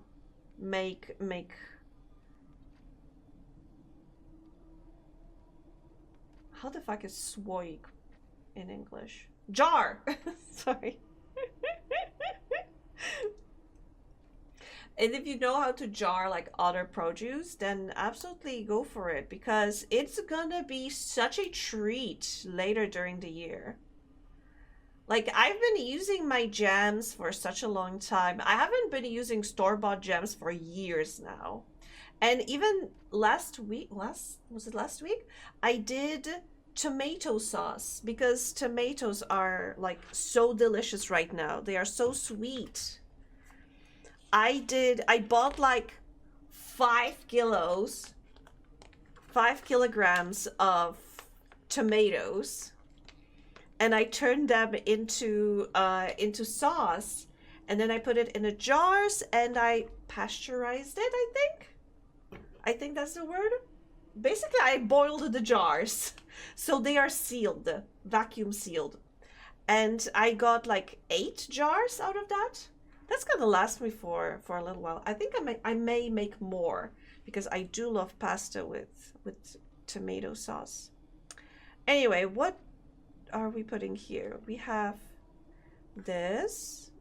S1: make how the fuck is swoig in English? Jar. Sorry. And if you know how to jar like other produce, then absolutely go for it because it's gonna be such a treat later during the year. Like, I've been using my jams for such a long time. I haven't been using store-bought jams for years now. And even last week, was it last week? I did tomato sauce because tomatoes are like so delicious right now. They are so sweet. I bought like 5 kilograms of tomatoes and I turned them into sauce and then I put it in the jars and I pasteurized it, I think that's the word. Basically, I boiled the jars so they are sealed, vacuum sealed. And I got like 8 jars out of that. That's gonna last me for a little while. I think I may make more because I do love pasta with tomato sauce. Anyway, what are we putting here? We have this.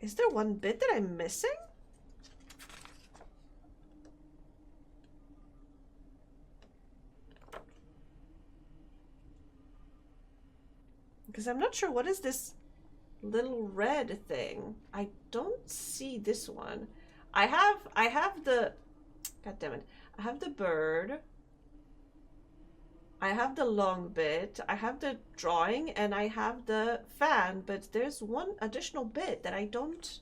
S1: Is there one bit that I'm missing? Because I'm not sure what is this little red thing. I don't see this one. I have the, god damn it. I have the bird. I have the long bit, I have the drawing, and I have the fan, but there's one additional bit that I don't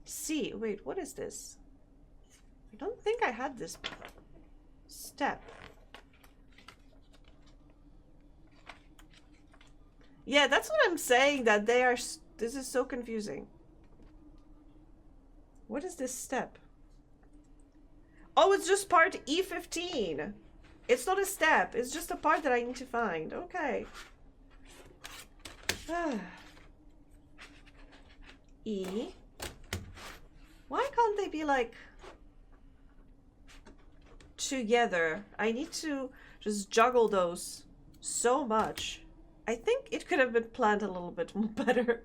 S1: see. Wait, what is this? I don't think I had this step. Yeah, that's what I'm saying, that they are... This is so confusing. What is this step? Oh, it's just part E15. It's not a step. It's just a part that I need to find. Okay. E. Why can't they be like together? I need to just juggle those so much. I think it could have been planned a little bit better.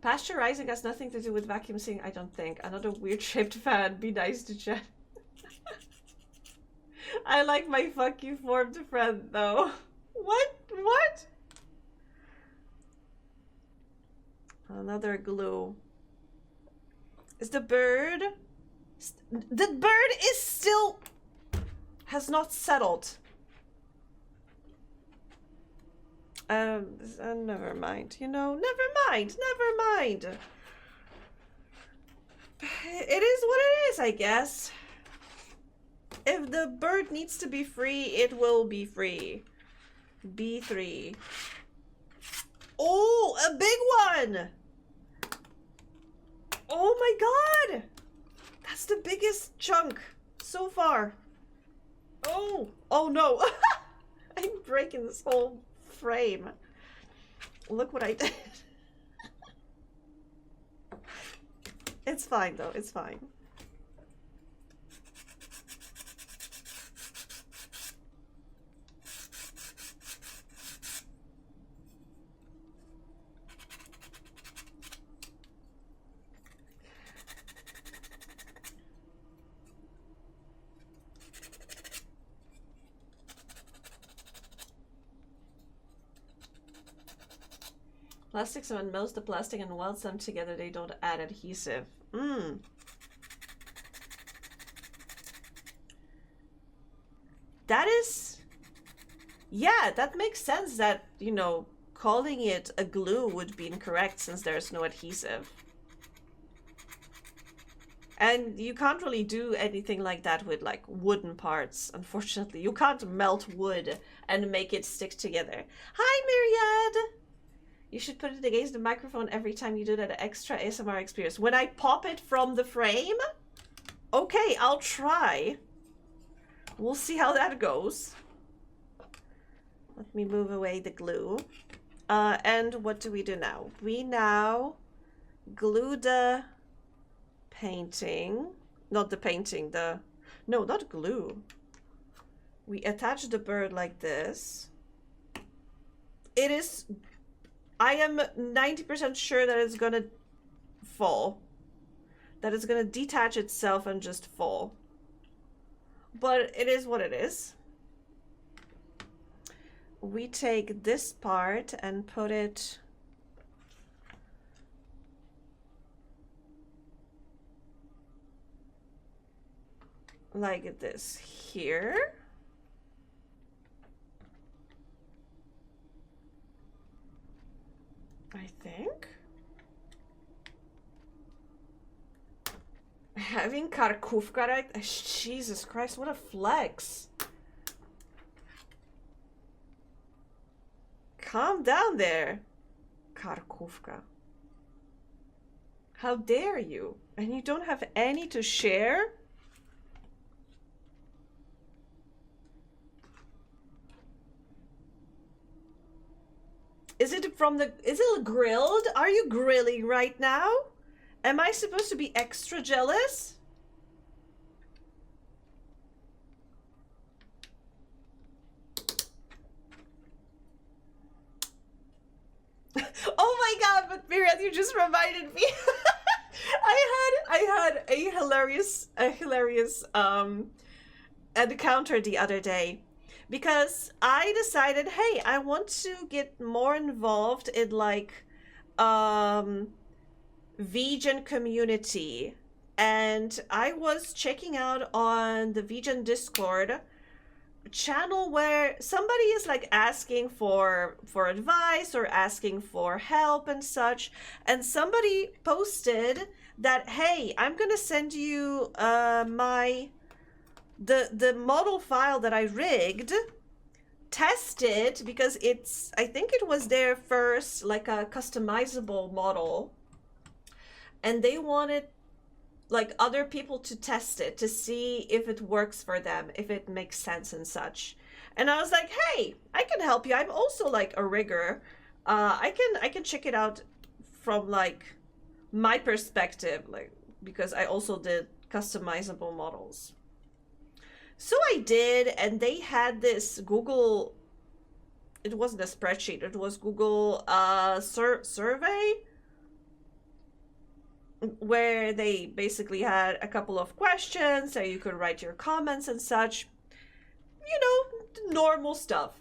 S1: Pasteurizing has nothing to do with vacuum sealing, I don't think. Another weird shaped fan. Be nice to chat. I like my fuck you formed friend though. What? What? Another glue. Is the bird... The bird is still... has not settled. Never mind. You know, never mind. Never mind. It is what it is, I guess. If the bird needs to be free, it will be free. B3. Oh, a big one! Oh my god! That's the biggest chunk so far. Oh! Oh no! I'm breaking this whole frame. Look what I did. It's fine though, it's fine. Plastic, someone melts the plastic and welds them together, they don't add adhesive. That is... Yeah, that makes sense that, you know, calling it a glue would be incorrect since there's no adhesive. And you can't really do anything like that with, like, wooden parts, unfortunately. You can't melt wood and make it stick together. Hi, Myriad! You should put it against the microphone every time you do that extra ASMR experience. When I pop it from the frame? Okay, I'll try. We'll see how that goes. Let me move away the glue. And what do we do now? We now glue the painting. Not the painting, the... No, not glue. We attach the bird like this. It is... I am 90% sure that it's gonna fall. That it's gonna detach itself and just fall. But it is what it is. We take this part and put it like this here. I think. Having karkówka right? Jesus Christ, what a flex. Calm down there, karkówka. How dare you? And you don't have any to share? Is it from the... Is it grilled? Are you grilling right now? Am I supposed to be extra jealous? Oh my god, but Miriam, you just reminded me. I had a hilarious encounter the other day. Because I decided, hey, I want to get more involved in like vegan community and I was checking out on the Vegan Discord channel where somebody is like asking for advice or asking for help and such, and somebody posted that, hey, I'm gonna send you the model file that I rigged, test it, because it's, I think it was their first like a customizable model, and they wanted like other people to test it to see if it works for them, if it makes sense and such. And I was like, hey, I can help you. I'm also like a rigger. I can check it out from like my perspective, like, because I also did customizable models. So I did, and they had this Google, it wasn't a spreadsheet, it was Google survey, where they basically had a couple of questions so you could write your comments and such. You know, normal stuff.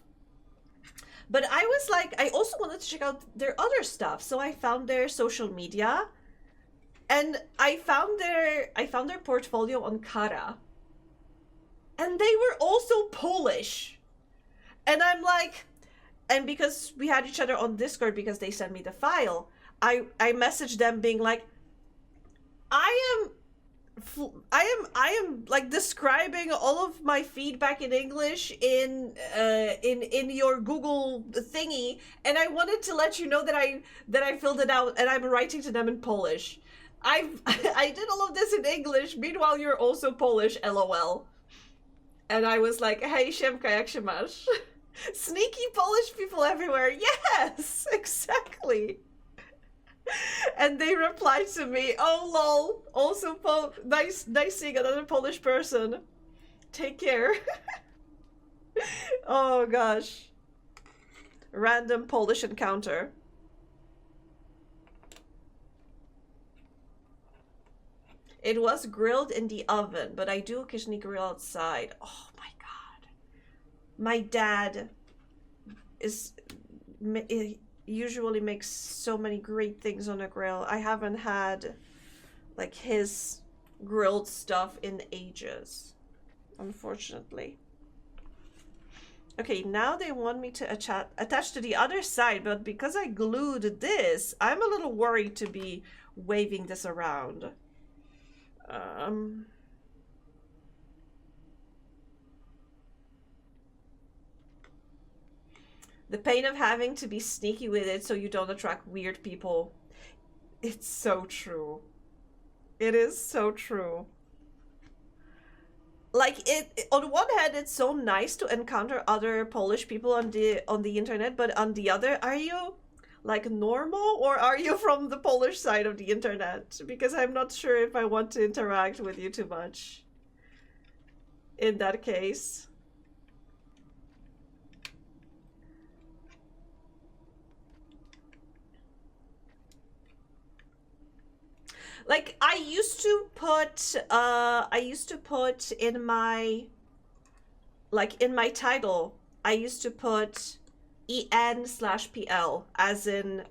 S1: But I was like, I also wanted to check out their other stuff. So I found their social media, and I found their portfolio on Kara. And they were also Polish. And I'm like, and because we had each other on Discord because they sent me the file, I messaged them being like, I am like describing all of my feedback in English in your Google thingy, and I wanted to let you know that I filled it out, and I'm writing to them in Polish. I did all of this in English. Meanwhile, you're also Polish, LOL. And I was like, hey, Siemka, jak się masz? Sneaky Polish people everywhere. Yes, exactly. And they replied to me, oh lol, also nice seeing another Polish person. Take care. Oh gosh. Random Polish encounter. It was grilled in the oven, but I do occasionally grill outside. Oh my god. My dad usually makes so many great things on a grill. I haven't had like his grilled stuff in ages, unfortunately. Okay, now they want me to attach to the other side, but because I glued this, I'm a little worried to be waving this around. The pain of having to be sneaky with it so you don't attract weird people. It's so true. It is so true. Like, on one hand, it's so nice to encounter other Polish people on the internet, but on the other, are you like normal, or are you from the Polish side of the internet? Because I'm not sure if I want to interact with you too much in that case. Like, I used to put in my, like, in my title, I used to put EN/PL, as in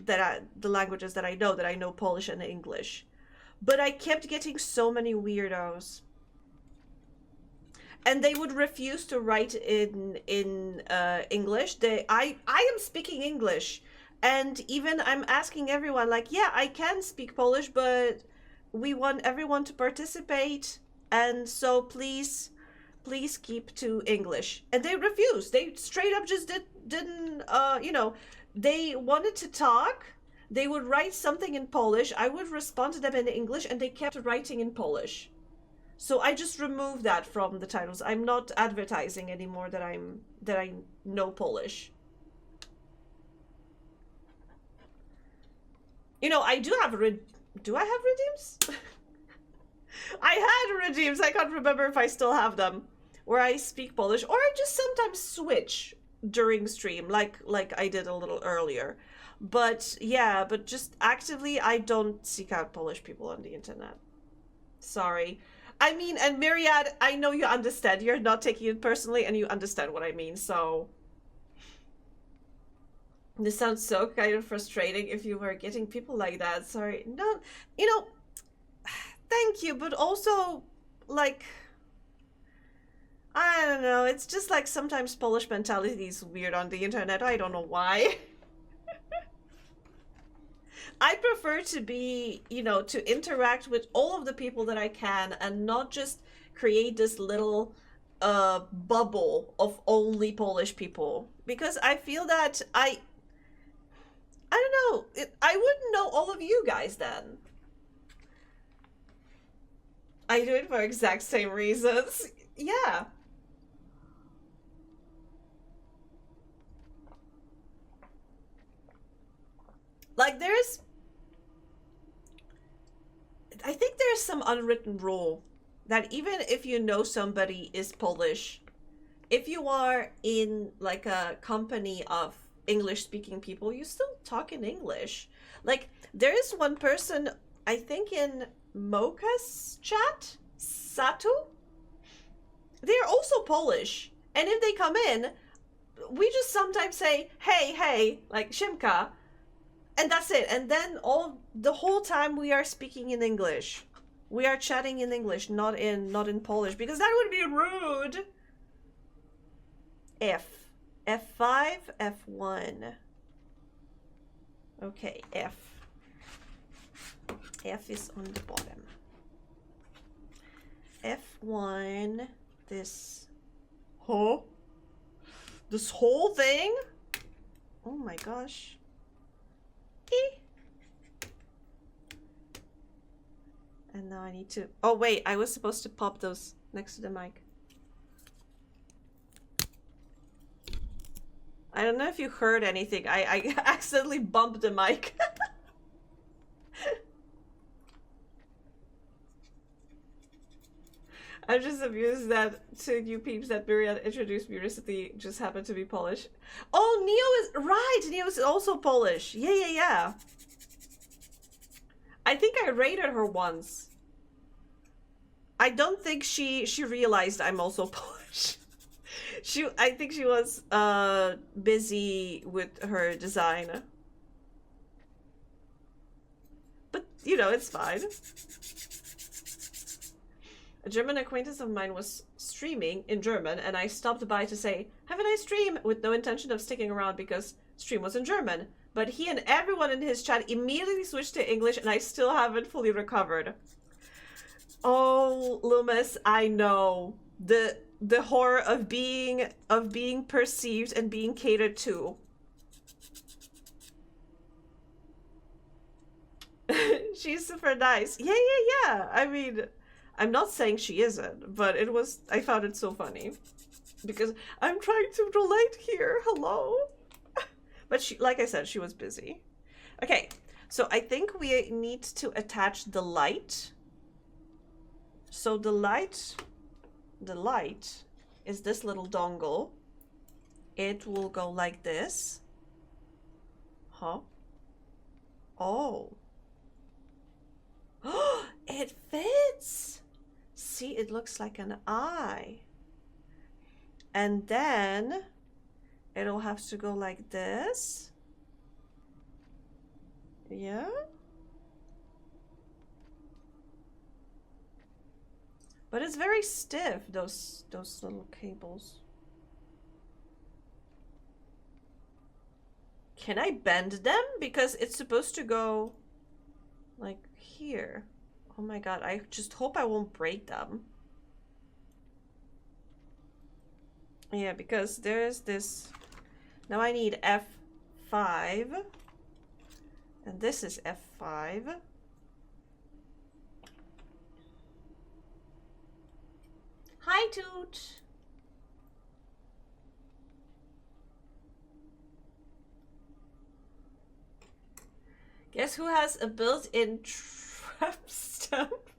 S1: that the languages that I know Polish and English. But I kept getting so many weirdos. And they would refuse to write in English. I am speaking English. And even I'm asking everyone, like, yeah, I can speak Polish, but we want everyone to participate. And so please keep to English. And they refused. They straight up just didn't, you know, they wanted to talk. They would write something in Polish. I would respond to them in English, and they kept writing in Polish. So I just removed that from the titles. I'm not advertising anymore that I know Polish. You know, I do have do I have redeems? I had redeems. I can't remember if I still have them. Where I speak Polish, or I just sometimes switch during stream, like I did a little earlier. But yeah, but just actively, I don't seek out Polish people on the internet. Sorry. I mean, and Myriad, I know you understand. You're not taking it personally, and you understand what I mean, so... This sounds so kind of frustrating if you were getting people like that. Sorry. No, you know, thank you, but also, like, I don't know, it's just like sometimes Polish mentality is weird on the internet. I don't know why. I prefer to be, you know, to interact with all of the people that I can and not just create this little bubble of only Polish people. Because I feel that I don't know, I wouldn't know all of you guys then. I do it for exact same reasons. Yeah. Like I think there's some unwritten rule that even if you know somebody is Polish, if you are in like a company of English speaking people, you still talk in English. Like there is one person, I think in Mocha's chat, Satu, they're also Polish. And if they come in, we just sometimes say, hey, like Shimka, and that's it. And then the whole time we are speaking in English. We are chatting in English, not in Polish, because that would be rude. F5, F1. Okay, F is on the bottom. F1, this whole thing? Oh my gosh. And now I need to, oh wait, I was supposed to pop those next to the mic. I don't know if you heard anything. I accidentally bumped the mic. I'm just amused that to you peeps that Miriam introduced me recently just happened to be Polish. Oh, Neo is right. Neo is also Polish. Yeah. I think I rated her once. I don't think she realized I'm also Polish. I think she was busy with her design. But you know, it's fine. A German acquaintance of mine was streaming in German, and I stopped by to say, "Have a nice stream," with no intention of sticking around because stream was in German. But he and everyone in his chat immediately switched to English, and I still haven't fully recovered. Oh, Loomis, I know. The horror of being perceived and being catered to. She's super nice. Yeah. I mean, I'm not saying she isn't, but I found it so funny. Because I'm trying to relate here. Hello? But she, like I said, she was busy. Okay, so I think we need to attach the light. So the light is this little dongle. It will go like this. Huh? Oh. It fits! See, it looks like an eye. And then it'll have to go like this. Yeah? But it's very stiff, those little cables. Can I bend them? Because it's supposed to go like here. Oh my god, I just hope I won't break them. Yeah, because there's this. Now I need F5. And this is F5. Hi, Toot. Guess who has a built-in trap stamp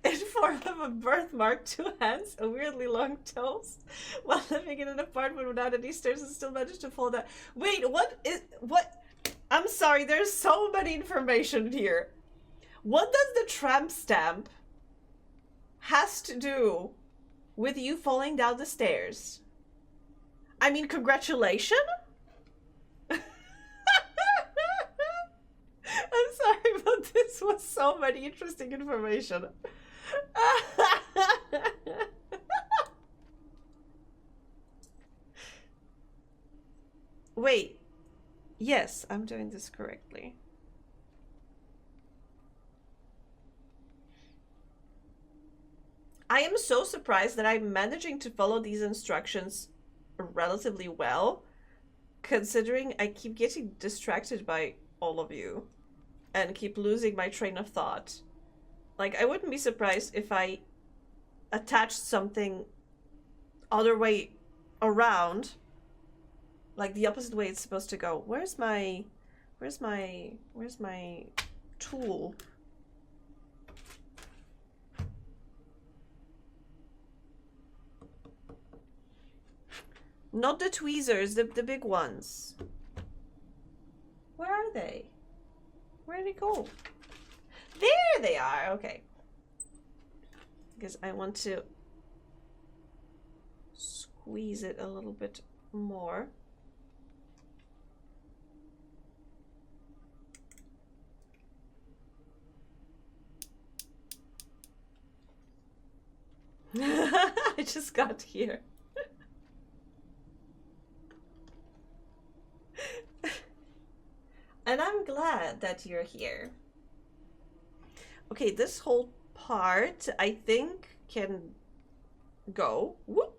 S1: in form of a birthmark, 2 hands, a weirdly long toes, while living in an apartment without any stairs and still managed to fold out. Wait, what? I'm sorry, there's so many information here. What does the tramp stamp has to do with you falling down the stairs? I mean, congratulations? I'm sorry, but this was so many interesting information. Wait. Yes, I'm doing this correctly. I am so surprised that I'm managing to follow these instructions relatively well, considering I keep getting distracted by all of you and keep losing my train of thought. Like, I wouldn't be surprised if I attached something other way around, like the opposite way it's supposed to go. Where's my tool? Not the tweezers, the big ones. Where are they? Where did they go? There they are, okay. Because I want to squeeze it a little bit more. I just got here. And I'm glad that you're here. Okay, this whole part, I think, can go. Whoop.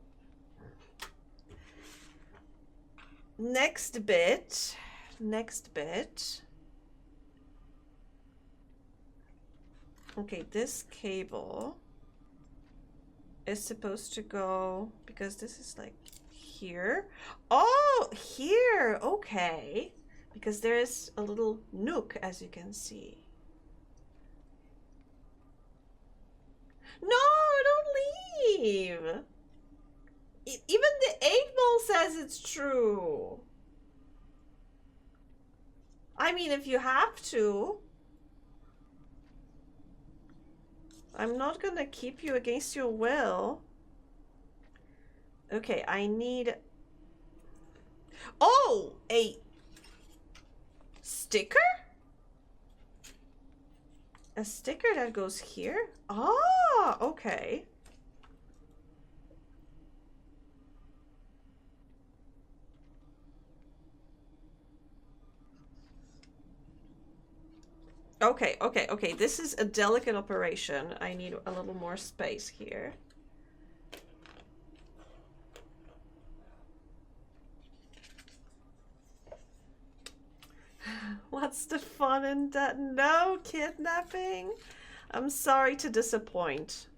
S1: Next bit. Okay, this cable is supposed to go, because this is like here. Oh, here, okay. Because there is a little nook, as you can see. No, don't leave. Even the 8-ball says it's true. I mean, if you have to. I'm not gonna keep you against your will. Okay, I need... Oh, a sticker? A sticker that goes here? Ah, okay. Okay. This is a delicate operation. I need a little more space here. What's the fun in that? No kidnapping? I'm sorry to disappoint.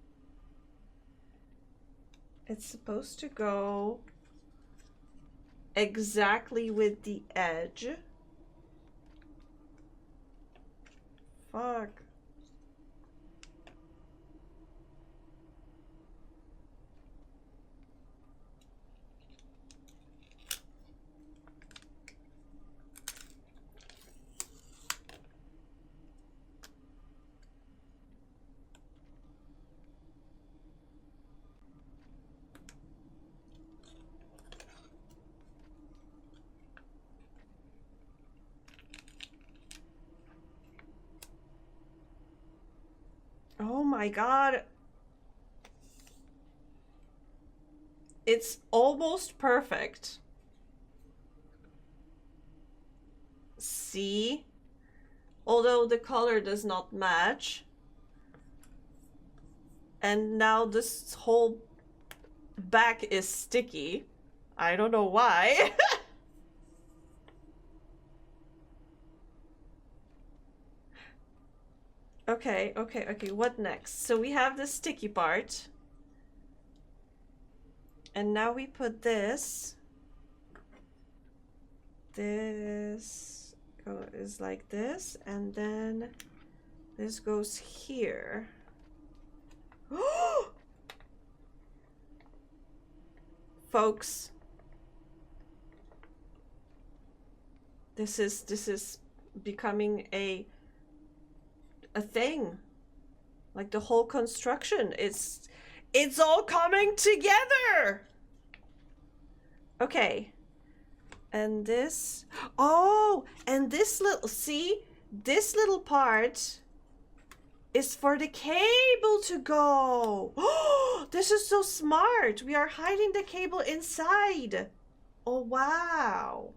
S1: It's supposed to go exactly with the edge. Fuck. Oh my god. It's almost perfect. See? Although the color does not match. And now this whole back is sticky. I don't know why. Okay, what next? So we have the sticky part. And now we put this. This is like this, and then this goes here. Folks, this is becoming a thing. Like the whole construction, it's all coming together. Okay. And this, oh, and this little, see, this little part is for the cable to go. Oh, this is so smart. We are hiding the cable inside. Oh, wow.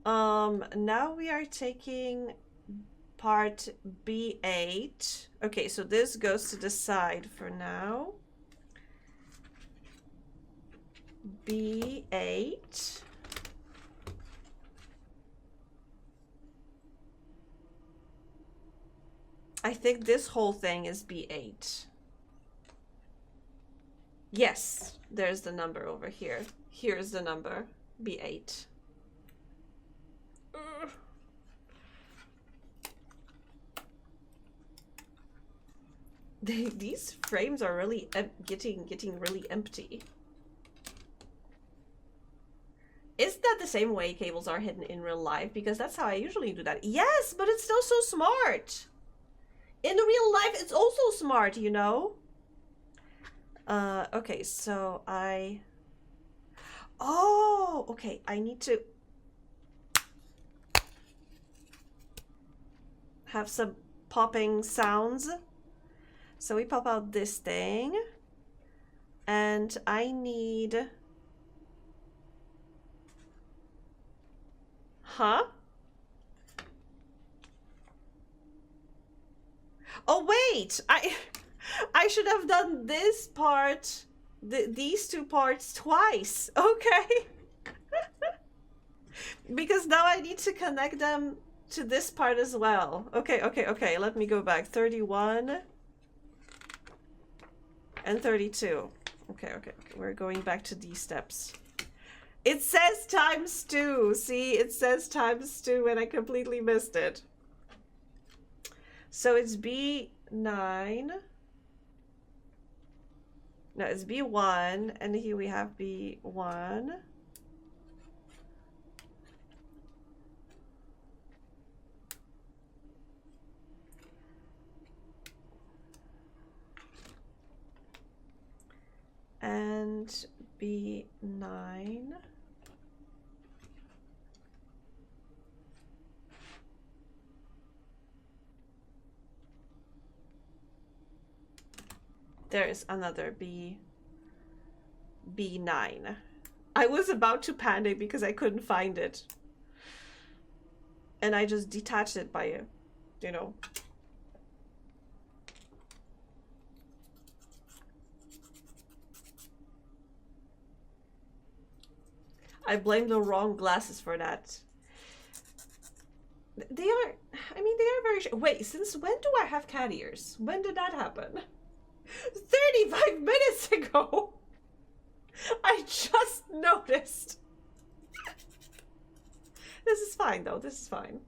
S1: Now we are taking part B8. Okay, so this goes to the side for now. B8. I think this whole thing is B8. Yes, there's the number over here. Here's the number, B8. These frames are really getting really empty. Is that the same way cables are hidden in real life? Because that's how I usually do that. Yes, but it's still so smart. In real life, it's also smart, you know? Okay, so oh, okay, I need to have some popping sounds. So we pop out this thing. And I need... Huh? Oh wait, I should have done this part, these two parts twice. Okay. Because now I need to connect them to this part as well. Okay. Let me go back. 31 and 32. Okay. We're going back to these steps. It says ×2. See, it says ×2 and I completely missed it. So it's B9. No, it's B1. And here we have B1. And B9. There's another B9. I was about to panic because I couldn't find it. And I just detached it by, you know. I blame the wrong glasses for that. They are, I mean, they are very... Wait, since when do I have cat ears? When did that happen? 35 minutes ago! I just noticed. This is fine, though. This is fine.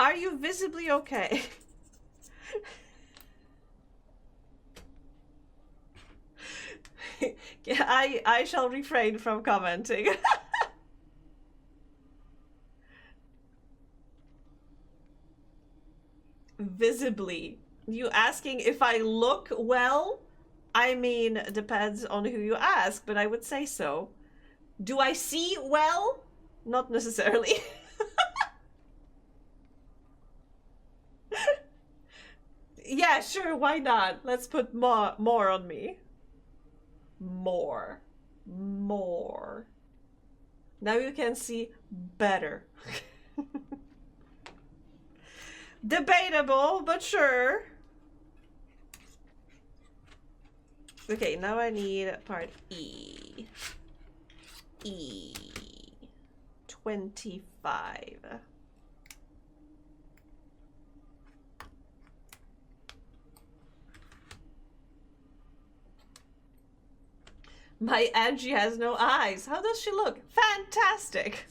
S1: Are you visibly okay? I shall refrain from commenting. Visibly. You asking if I look well? I mean, depends on who you ask, but I would say so. Do I see well? Not necessarily. Yeah, sure, why not? Let's put more on me. More. Now you can see better. Debatable, but sure. Okay, now I need part E. 25. My Angie has no eyes. How does she look? Fantastic.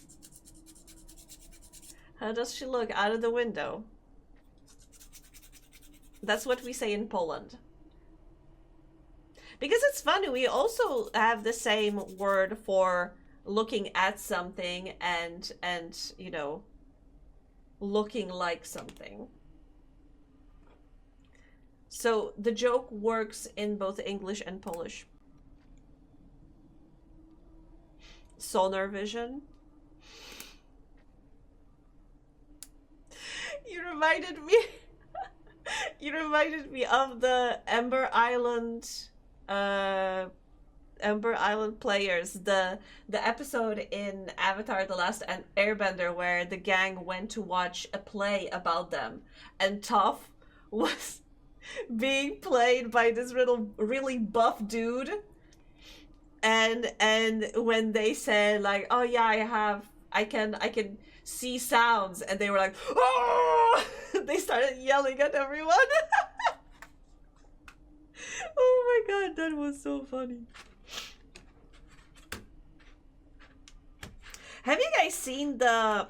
S1: How does she look out of the window? That's what we say in Poland. Because it's funny, we also have the same word for looking at something and you know, looking like something. So the joke works in both English and Polish. Sonar vision. You reminded me you reminded me of the Ember Island players, the episode in Avatar: The Last Airbender where the gang went to watch a play about them, and Toph was being played by this really buff dude, and when they said like, oh yeah, I can see sounds, and they were like, oh, they started yelling at everyone. Oh my god, that was so funny. Have you guys seen the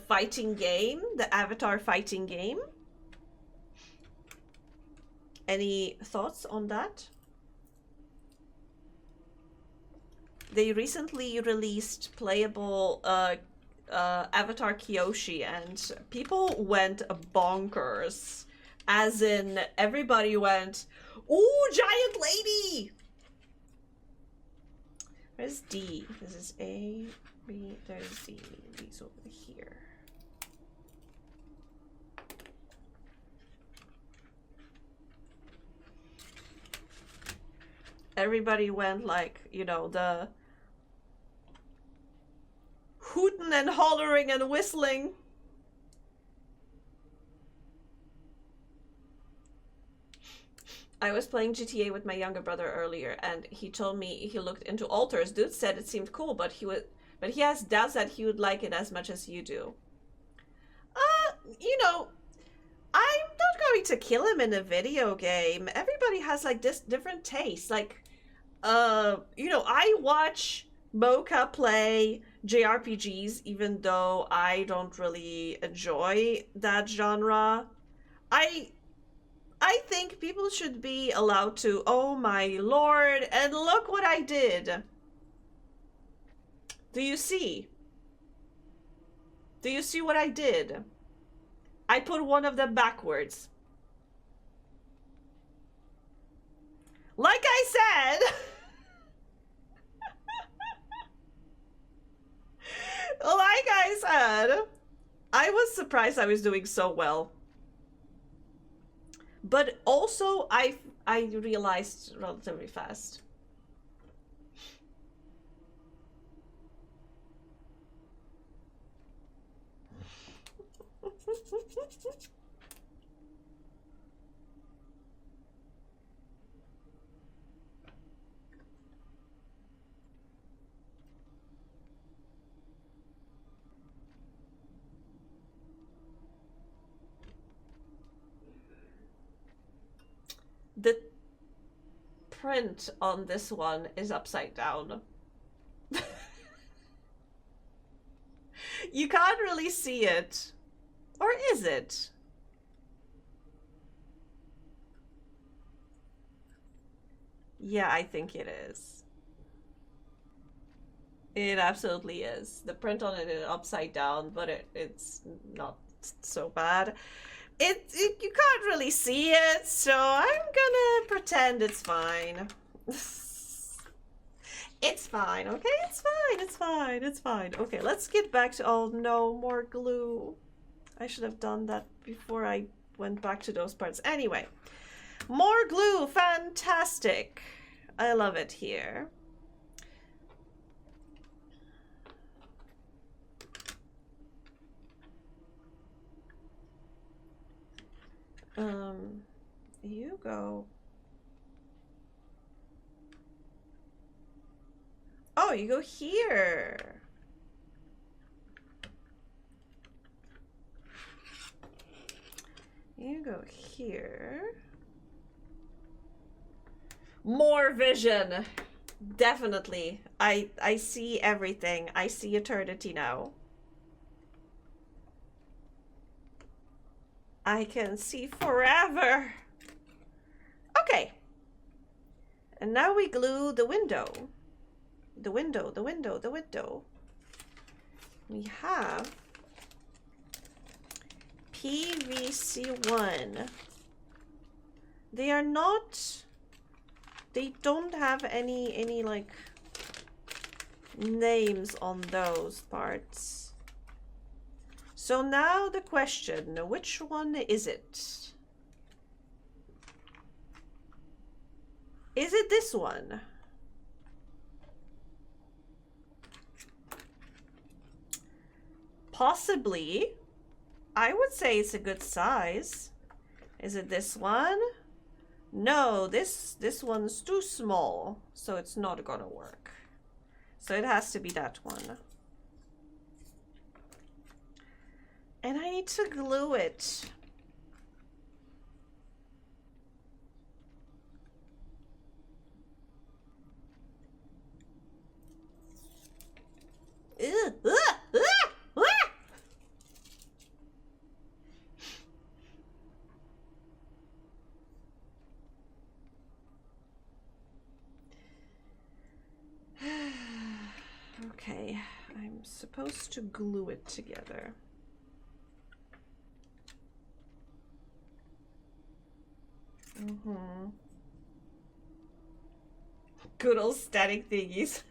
S1: fighting game, the Avatar fighting game? Any thoughts on that? They recently released playable Avatar Kyoshi, and people went bonkers. As in, everybody went, ooh, giant lady! Where's D? This is A, B, there's D. D's over here. Everybody went like, you know, the hooting and hollering and whistling. I was playing GTA with my younger brother earlier, and he told me he looked into altars. Dude said it seemed cool, but he has doubts that he would like it as much as you do. You know, I'm not going to kill him in a video game. Everybody has like this different taste. Like, you know, I watch Mocha play JRPGs, even though I don't really enjoy that genre. I think people should be allowed to, oh my lord, and look what I did. Do you see? Do you see what I did? I put one of them backwards. Like I said, like I said, I was surprised I was doing so well. But also, I realized relatively fast. The print on this one is upside down. You can't really see it. Or is it? Yeah, I think it is. It absolutely is. The print on it is upside down, but it's not so bad. You can't really see it, so I'm gonna pretend it's fine. It's fine, okay? It's fine, it's fine, it's fine. Okay, let's get back to, oh no, more glue. I should have done that before I went back to those parts. Anyway, more glue, fantastic. I love it here. You go. Oh, you go here. You go here. More vision. Definitely. I see everything. I see eternity now. I can see forever. Okay. And now we glue the window. The window, the window, the window. We have PVC1. They are not, they don't have any like names on those parts. So now the question, which one is it? Is it this one? Possibly. I would say it's a good size. Is it this one? No, this one's too small, so it's not gonna work. So it has to be that one. And I need to glue it. Ugh, Okay, I'm supposed to glue it together. Good old static thingies.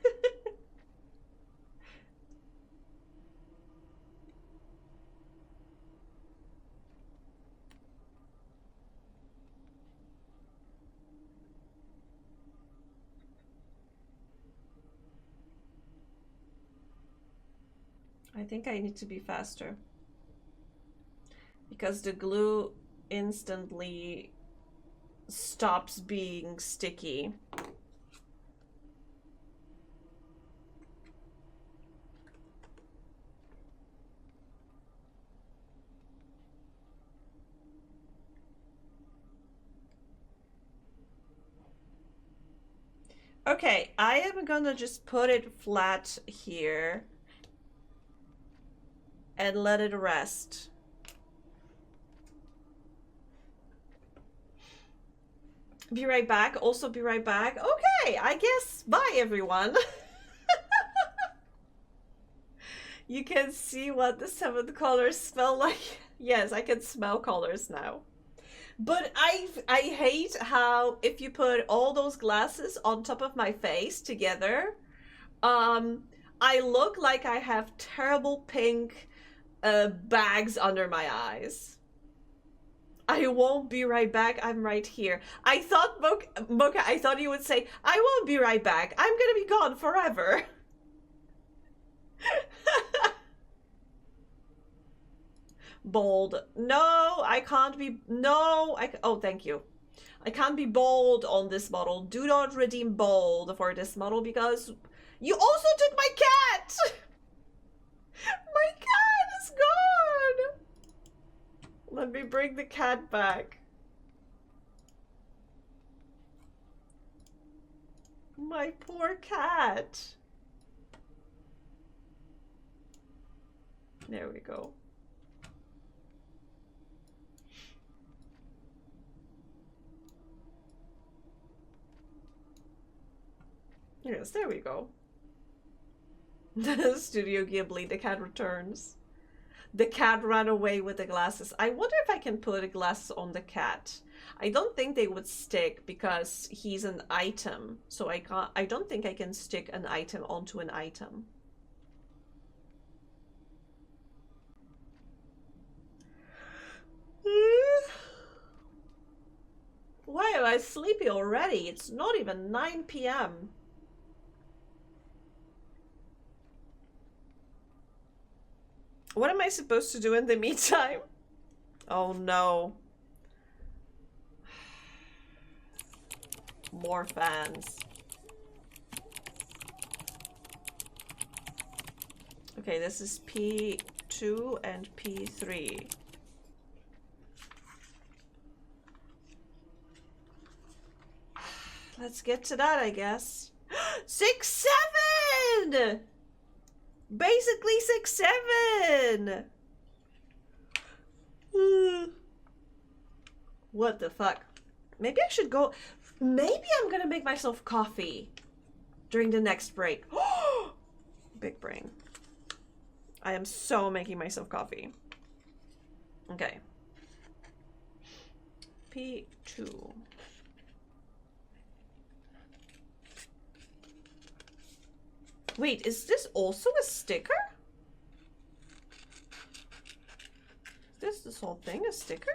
S1: I think I need to be faster because the glue instantly stops being sticky. Okay, I am gonna just put it flat here and let it rest. Be right back. Also be right back. Okay, I guess bye everyone. You can see what the 7 colors smell like. Yes, I can smell colors now. But I hate how if you put all those glasses on top of my face together, I look like I have terrible pink bags under my eyes. I won't be right back. I'm right here. I thought, Mocha, I thought you would say, I won't be right back. I'm gonna be gone forever. Bold. No, I can't be. No, oh, thank you. I can't be bold on this model. Do not redeem bold for this model because you also took my cat. My cat is gone. Let me bring the cat back. My poor cat. There we go. Yes, there we go. Studio Ghibli, the cat returns. The cat ran away with the glasses. I wonder if I can put glasses on the cat. I don't think they would stick because he's an item. So I don't think I can stick an item onto an item. Why am I sleepy already? It's not even 9 p.m. What am I supposed to do in the meantime? Oh no. More fans. Okay, this is P2 and P3. Let's get to that, I guess. 6, 7! Basically 6, 7! What the fuck? Maybe I should go... Maybe I'm gonna make myself coffee during the next break. Big brain. I am so making myself coffee. Okay. P2. Wait, is this also a sticker? Is this whole thing a sticker?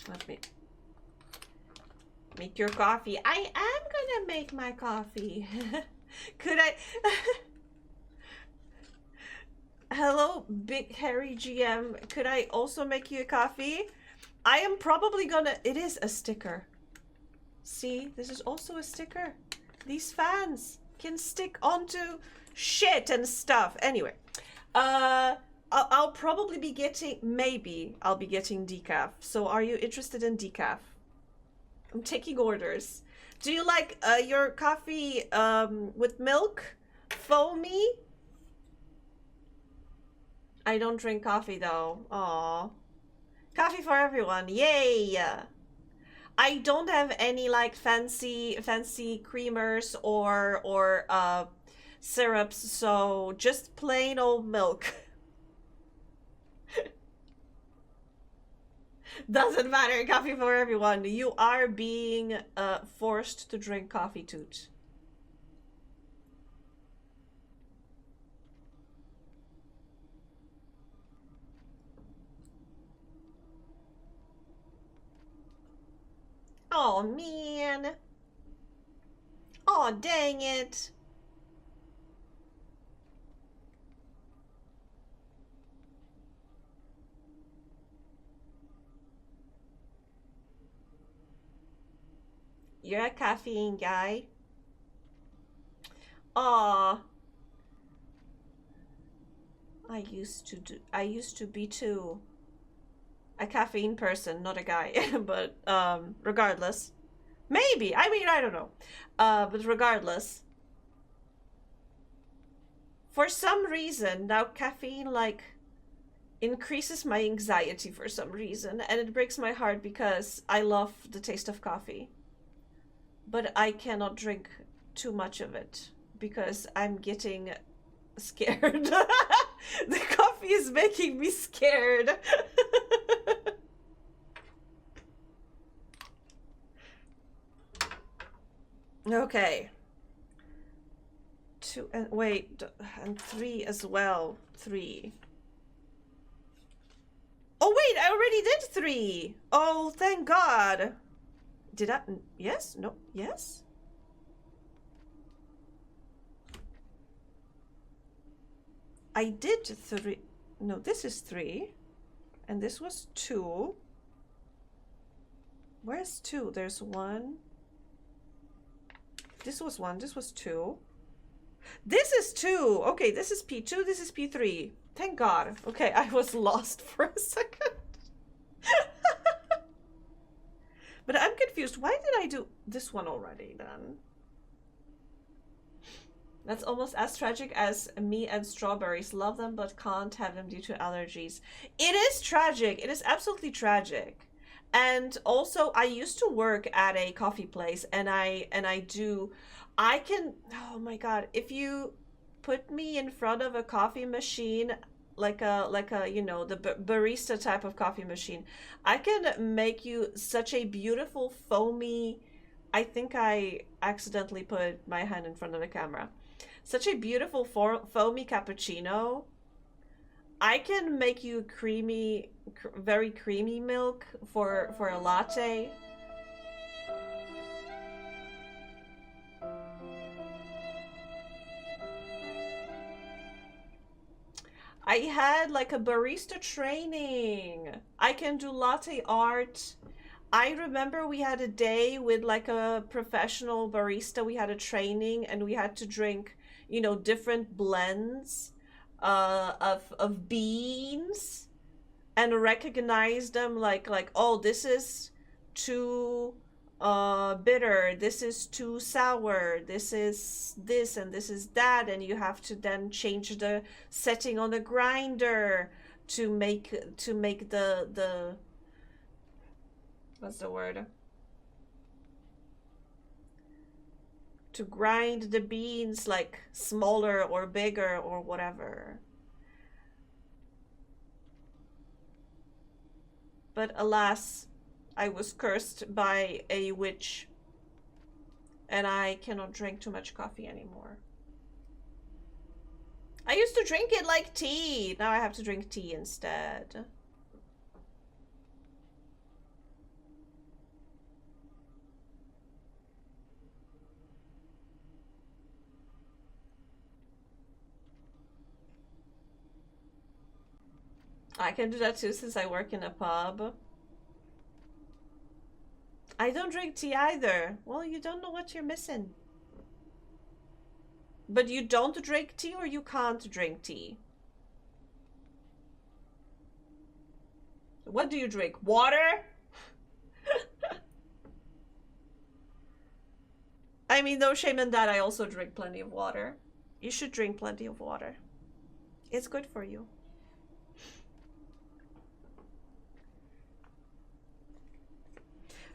S1: Let me make your coffee. I am gonna make my coffee. Could I? Hello, big hairy GM. Could I also make you a coffee? I am probably gonna. It is a sticker. See, this is also a sticker. These fans can stick onto shit and stuff. Anyway, I'll probably be getting, maybe I'll be getting decaf. So are you interested in decaf? I'm taking orders. Do you like your coffee with milk? Foamy? I don't drink coffee though. Aw. Coffee for everyone. Yay! I don't have any like fancy creamers or syrups, so just plain old milk. Doesn't matter, coffee for everyone. You are being forced to drink coffee, Toot. Oh man. Oh dang it. You're a caffeine guy. Aw. I used to be too. A caffeine person, not a guy. But regardless. Maybe. I mean, I don't know. But regardless. For some reason, now caffeine like increases my anxiety for some reason, and it breaks my heart because I love the taste of coffee. But I cannot drink too much of it because I'm getting scared. The coffee is making me scared. Okay. 2 and wait, and 3 as well. 3. Oh wait, I already did 3. Oh, thank God. Did I? Yes? No? Yes? I did 3. No, this is 3. And this was 2. Where's 2? There's 1. This was 1. This was 2. This is 2. Okay, this is P2. This is P3. Thank God. Okay, I was lost for a second. But I'm confused. Why did I do this one already then? That's almost as tragic as me and strawberries. Love them but can't have them due to allergies. It is tragic. It is absolutely tragic. And also I used to work at a coffee place and I can, oh my God, if you put me in front of a coffee machine, like a you know, the barista type of coffee machine, I can make you such a beautiful foamy, I think I accidentally put my hand in front of the camera, such a beautiful foamy cappuccino. I can make you creamy, very creamy milk for a latte. I had like a barista training. I can do latte art. I remember we had a day with like a professional barista. We had a training and we had to drink, you know, different blends of beans and recognize them like oh, this is too bitter, this is too sour, this is this and this is that, and you have to then change the setting on the grinder to make the what's the word? To grind the beans like smaller or bigger or whatever. But alas, I was cursed by a witch, and I cannot drink too much coffee anymore. I used to drink it like tea. Now I have to drink tea instead. I can do that too since I work in a pub. I don't drink tea either. Well, you don't know what you're missing. But you don't drink tea or you can't drink tea? What do you drink? Water? I mean, no shame in that. I also drink plenty of water. You should drink plenty of water. It's good for you.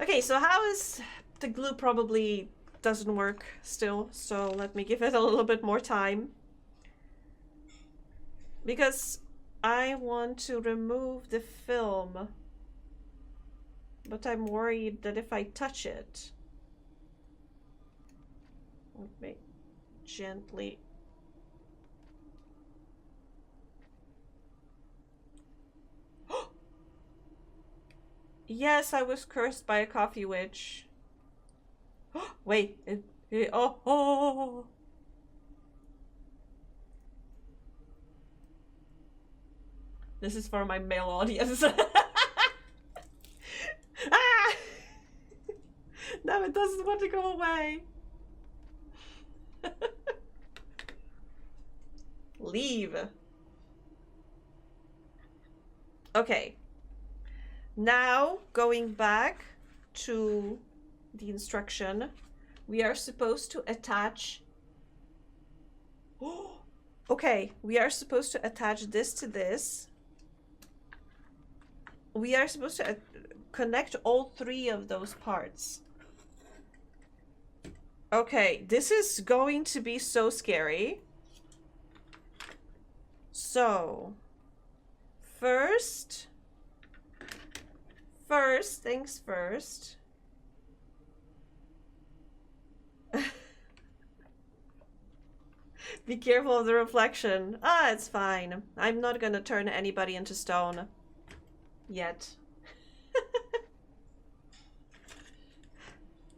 S1: Okay, so how is the glue probably doesn't work still, so let me give it a little bit more time. Because I want to remove the film, but I'm worried that if I touch it, let me gently. Yes, I was cursed by a coffee witch. Wait, oh. This is for my male audience. Ah! No, it doesn't want to go away. Leave. Okay. Now, going back to the instruction, we are supposed to attach... Oh, okay, we are supposed to attach this to this. We are supposed to connect all three of those parts. Okay, this is going to be so scary. So, first things first. Be careful of the reflection. Ah, it's fine. I'm not gonna turn anybody into stone. Yet.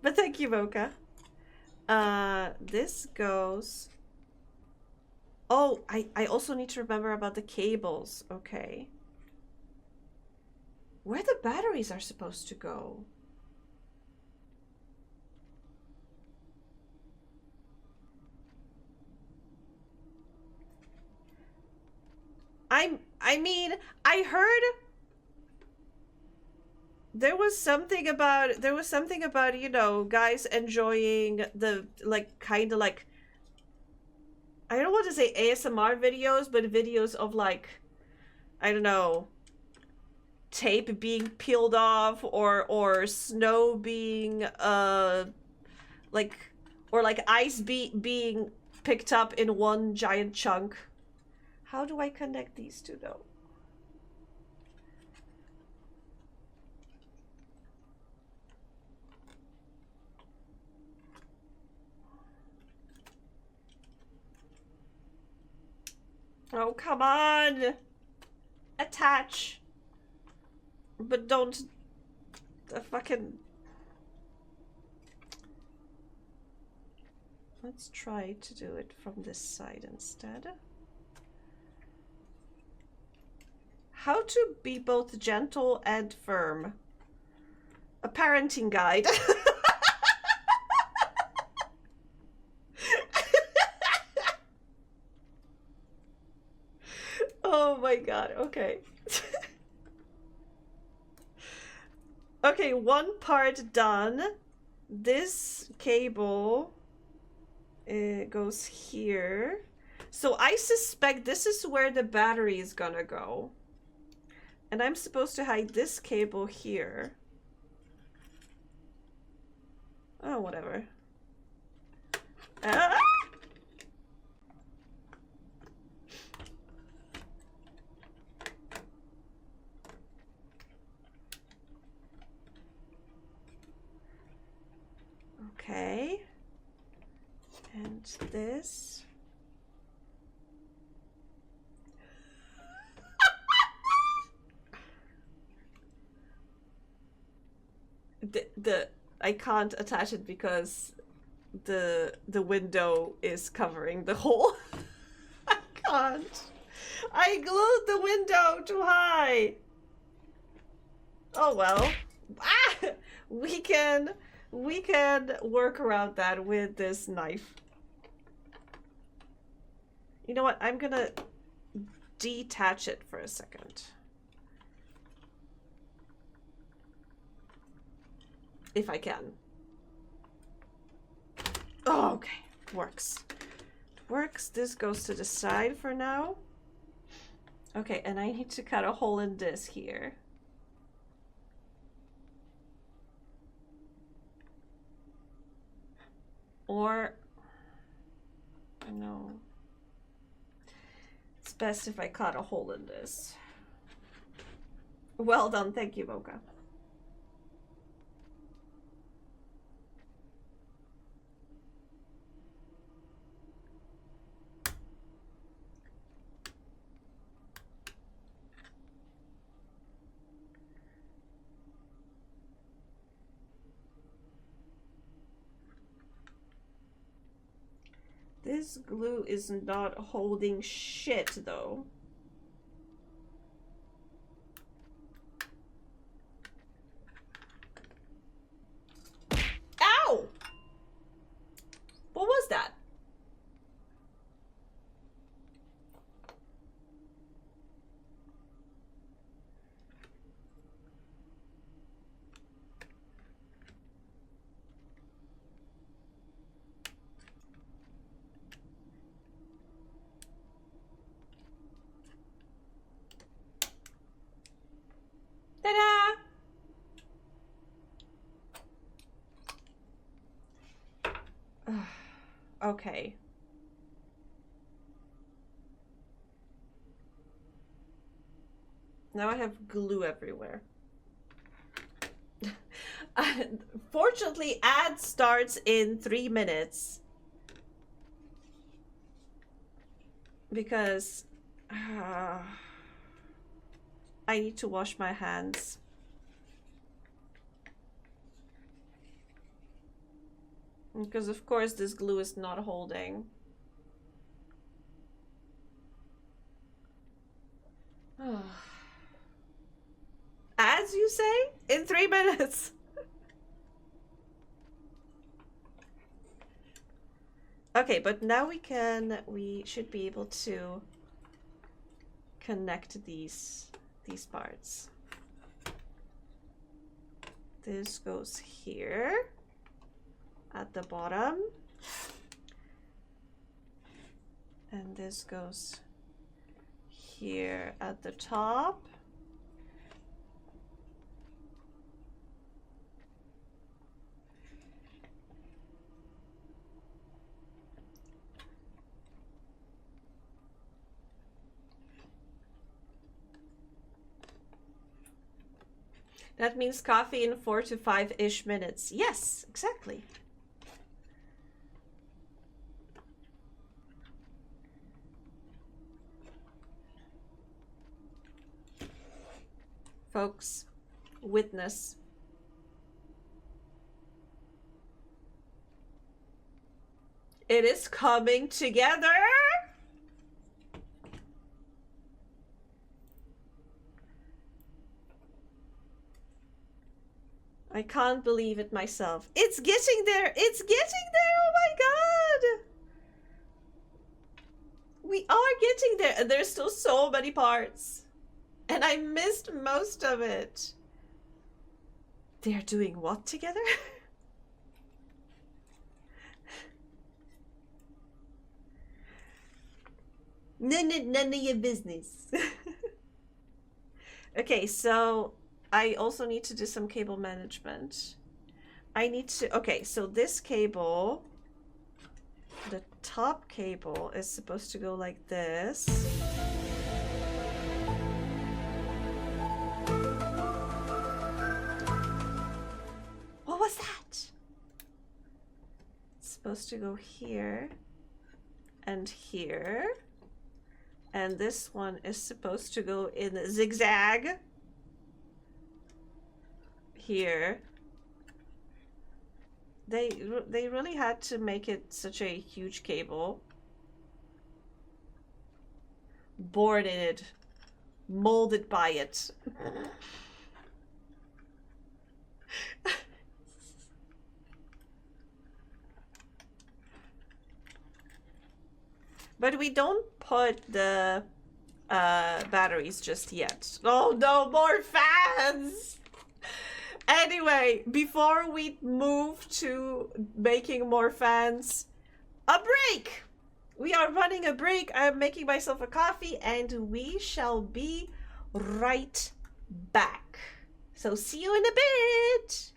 S1: But thank you, Voka. This goes... Oh, I also need to remember about the cables. Okay. Where the batteries are supposed to go? I mean, I heard there was something about, you know, guys enjoying the, like, kind of like, I don't want to say ASMR videos, but videos of, like, I don't know, tape being peeled off, or snow being like, or like ice being picked up in one giant chunk. How do I connect these two though? Oh, come on! Attach! But don't... fucking... Let's try to do it from this side instead. How to be both gentle and firm. A parenting guide. Oh my god, okay. Okay, one part done. this cable goes here. So I suspect this is where the battery is gonna go. And I'm supposed to hide this cable here. Oh, whatever. Ah! Okay. And this. the I can't attach it because the window is covering the hole. I can't. I glued the window too high. Oh well. Ah! We can work around that with this knife. You know what? I'm gonna detach it for a second. If I can. Oh, okay. Works. Works. This goes to the side for now. Okay, and I need to cut a hole in this here. Or... no. It's best if I cut a hole in this. Well done. Thank you, Mocha. This glue is not holding shit, though. Ow! What was that? Ta-da! Okay. Now I have glue everywhere. Fortunately, ad starts in 3 minutes. Because... I need to wash my hands. Because of course this glue is not holding. As you say? In 3 minutes. Okay, but now we should be able to connect these parts. This goes here at the bottom, and this goes here at the top. That means coffee in 4 to 5-ish minutes. Yes, exactly. Folks, witness. It is coming together. I can't believe it myself. It's getting there! It's getting there! Oh my god! We are getting there, and there's still so many parts. And I missed most of it. They're doing what together? None of your business. Okay, so I also need to do some cable management. I need to, okay, so this cable, the top cable is supposed to go like this. What was that? It's supposed to go here and here. And this one is supposed to go in a zigzag here. They really had to make it such a huge cable. Bored in it, molded by it. But we don't put the batteries just yet. Oh no, more fans! Anyway, before we move to making more fans, a break! We are running a break. I'm making myself a coffee and we shall be right back. So see you in a bit!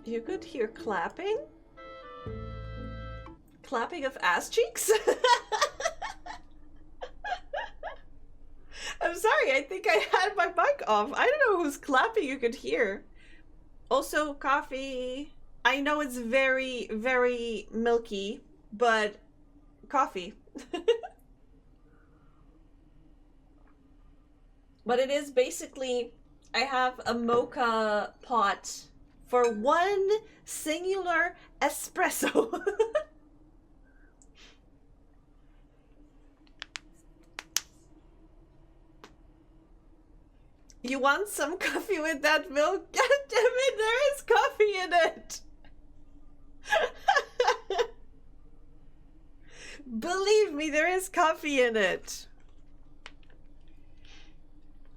S1: You could hear clapping? Clapping of ass cheeks? I'm sorry, I think I had my mic off. I don't know who's clapping you could hear. Also, coffee. I know it's very, very milky, but coffee. But it is basically, I have a mocha pot for one singular espresso. You want some coffee with that milk? God damn it, there is coffee in it! Believe me, there is coffee in it.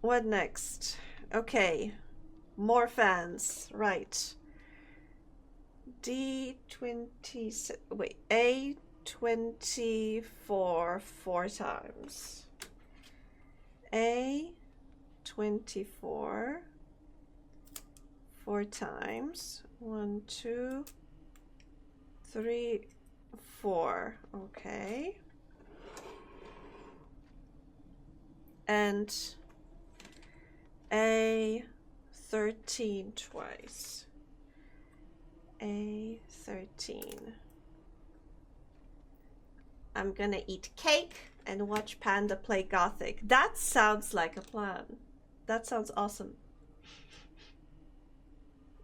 S1: What next? Okay. More fans. Right. D20... Wait. A24 4 times. A24 4 times. 1, 2, 3, 4. Okay. And A13 twice. A13. I'm gonna eat cake and watch Panda play Gothic. That sounds like a plan. That sounds awesome.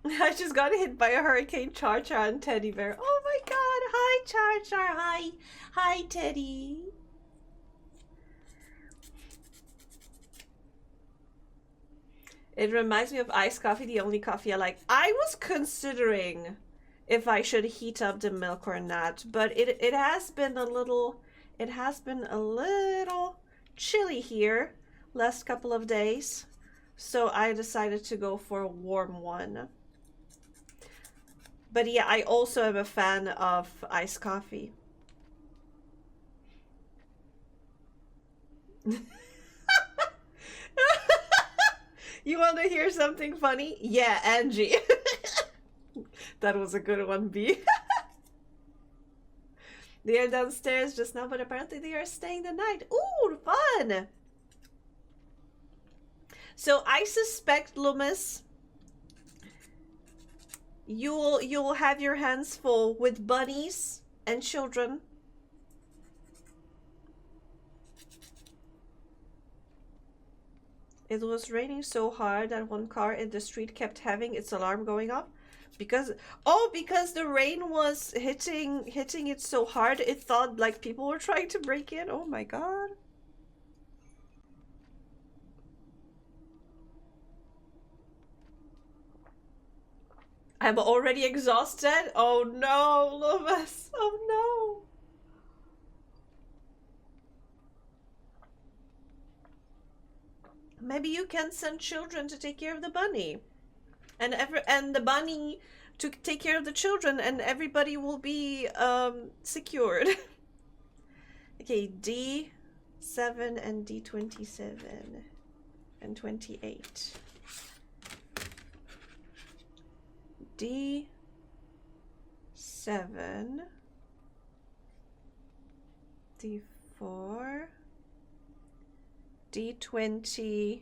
S1: I just got hit by a hurricane. Char Char and Teddy Bear. Oh my god. Hi, Char Char. Hi. Hi, Teddy. It reminds me of iced coffee, the only coffee I like. I was considering if I should heat up the milk or not, but it has been a little chilly here last couple of days, so I decided to go for a warm one. But yeah, I also am a fan of iced coffee. You want to hear something funny? Yeah, Angie. That was a good one, B. They are downstairs just now, but apparently they are staying the night. Ooh, fun! So I suspect, Loomis, you'll have your hands full with bunnies and children. It was raining so hard that one car in the street kept having its alarm going off. Because the rain was hitting it so hard, it thought like people were trying to break in. Oh my god. I'm already exhausted. Oh no, Loomis. Oh no. Maybe you can send children to take care of the bunny. and the bunny to take care of the children, and everybody will be secured. Okay, D7 and D27 and 28. D7, D4, D20,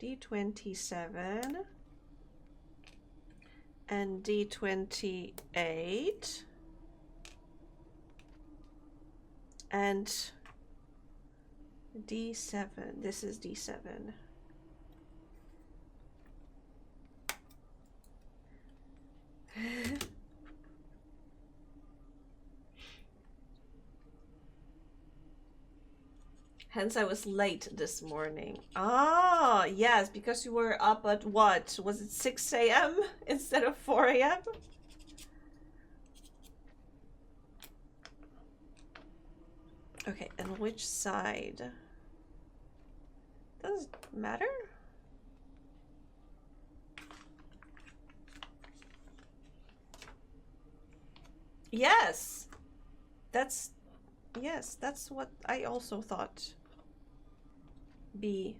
S1: D27, and D28, and D7. This is D7. Hence I was late this morning. Ah, yes, because you were up at what? Was it 6 a.m. instead of 4 a.m.? Okay, and which side? Does it matter? Yes! Yes, that's what I also thought. B.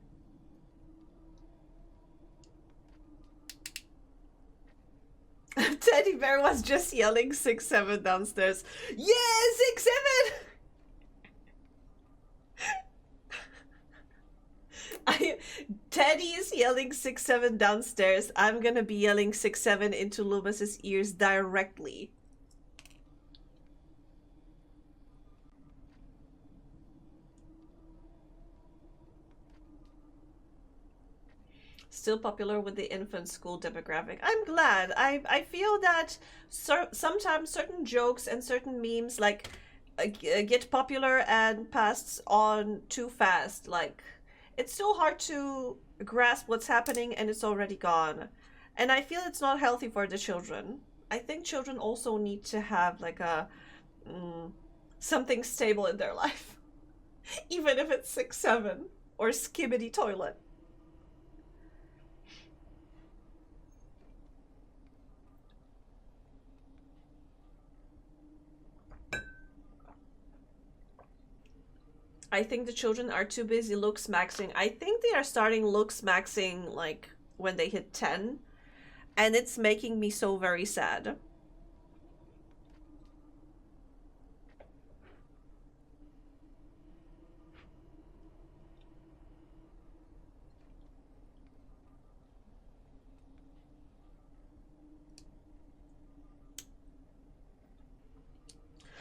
S1: Teddy Bear was just yelling 6-7 downstairs. Yeah, 6-7! Teddy is yelling 6-7 downstairs. I'm gonna be yelling 6-7 into Loomis's ears directly. Still popular with the infant school demographic. I'm glad. I feel that sometimes certain jokes and certain memes like get popular and passed on too fast. Like, it's so hard to grasp what's happening and it's already gone. And I feel it's not healthy for the children. I think children also need to have like a something stable in their life. Even if it's 6-7 or skibbity toilet. I think the children are too busy looks maxing. I think they are starting looks maxing like when they hit 10. And it's making me so very sad.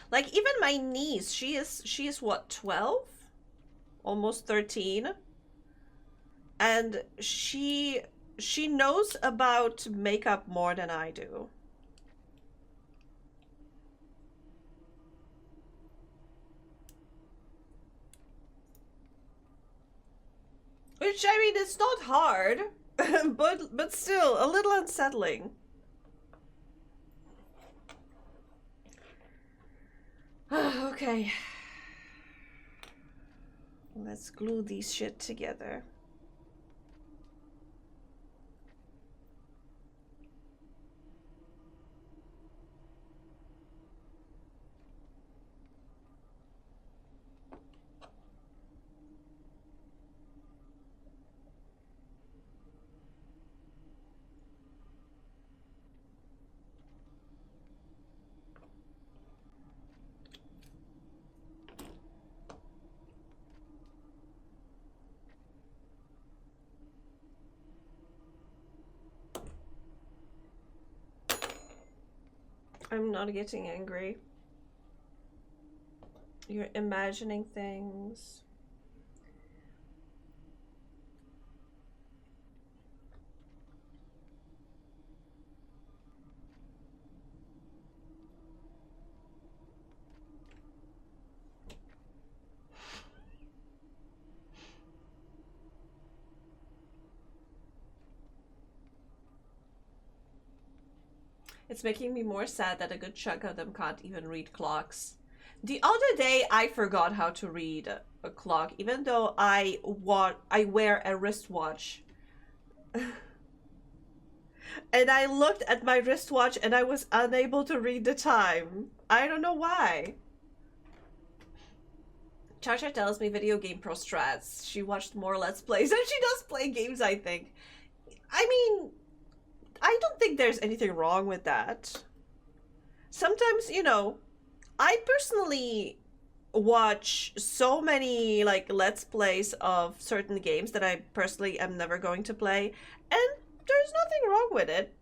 S1: Like, even my niece, she is what, 12? Almost 13. And she knows about makeup more than I do. Which, I mean, it's not hard, but still a little unsettling. Okay. Let's glue these shit together. I'm not getting angry. You're imagining things. It's making me more sad that a good chunk of them can't even read clocks. The other day, I forgot how to read a clock, even though I wear a wristwatch And I looked at my wristwatch and I was unable to read the time. I don't know why. Chacha tells me video game pro strats. She watched more Let's Plays and she does play games, I think. I mean, I don't think there's anything wrong with that. Sometimes, you know, I personally watch so many like Let's Plays of certain games that I personally am never going to play, and there's nothing wrong with it.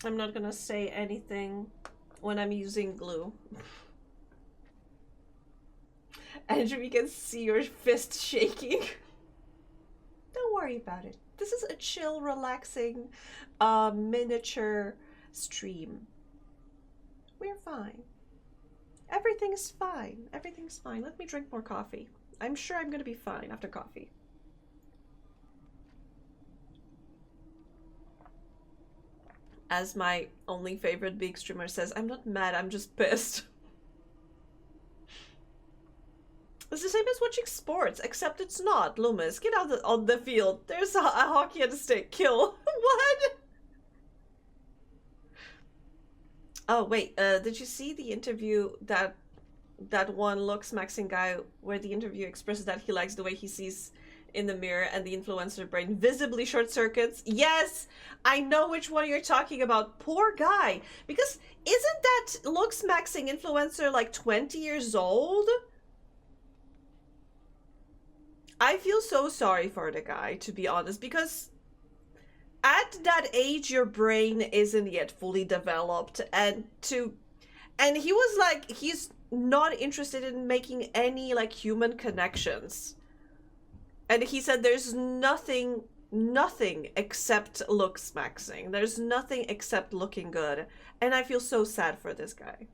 S1: I'm not gonna say anything when I'm using glue. Andrew, we can see your fist shaking. Don't worry about it. This is a chill, relaxing, miniature stream. We're fine. Everything's fine. Everything's fine. Let me drink more coffee. I'm sure I'm gonna be fine after coffee. As my only favorite big streamer says, I'm not mad, I'm just pissed. It's the same as watching sports, except it's not. Loomis, get out on the field. There's a hockey and a stick. Kill. What? Oh, wait. Did you see the interview that one looks maxing guy where the interview expresses that he likes the way he sees in the mirror and the influencer brain visibly short circuits? Yes, I know which one you're talking about. Poor guy. Because isn't that looks maxing influencer like 20 years old? I feel so sorry for the guy, to be honest, because at that age your brain isn't yet fully developed, and he was like, he's not interested in making any like human connections. And he said there's nothing except looks maxing. There's nothing except looking good. And I feel so sad for this guy.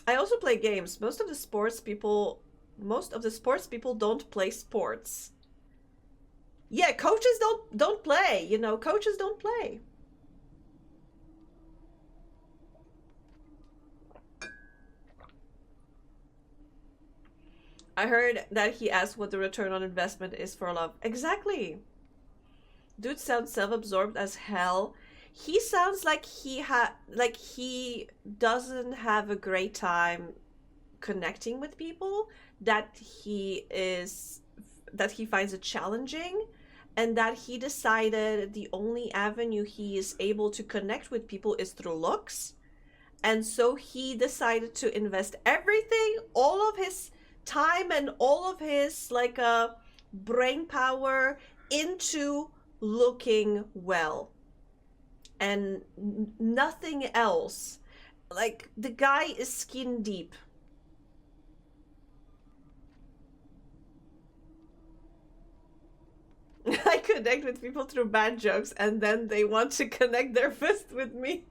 S1: I also play games. Most of the sports people don't play sports. Yeah, coaches don't play, you know, coaches don't play. I heard that he asked what the return on investment is for love. Exactly. Dude sounds self-absorbed as hell. He sounds like he doesn't have a great time connecting with people, that he finds it challenging, and that he decided the only avenue he is able to connect with people is through looks. And so he decided to invest everything, all of his time and all of his like brain power into looking well and nothing else. Like, the guy is skin deep. I connect with people through bad jokes and then they want to connect their fist with me.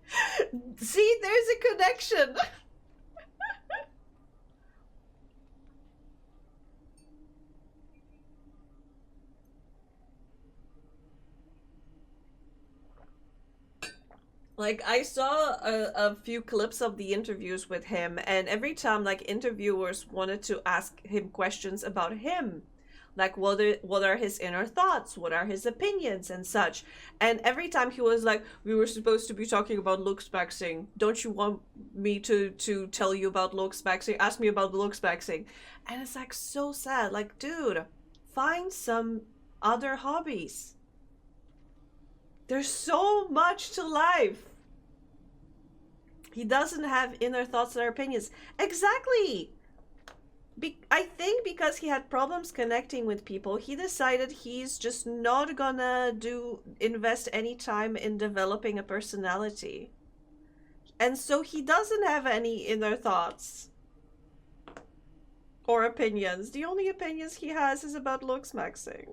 S1: See, there's a connection. Like, I saw a few clips of the interviews with him, and every time, like, interviewers wanted to ask him questions about him. Like, what are his inner thoughts? What are his opinions and such? And every time he was like, we were supposed to be talking about looks maxing. Don't you want me to tell you about looks maxing? Ask me about looks maxing. And it's like so sad. Like, dude, find some other hobbies. There's so much to life. He doesn't have inner thoughts or opinions. Exactly. I think because he had problems connecting with people, he decided he's just not gonna invest any time in developing a personality. And so he doesn't have any inner thoughts or opinions. The only opinions he has is about looks maxing.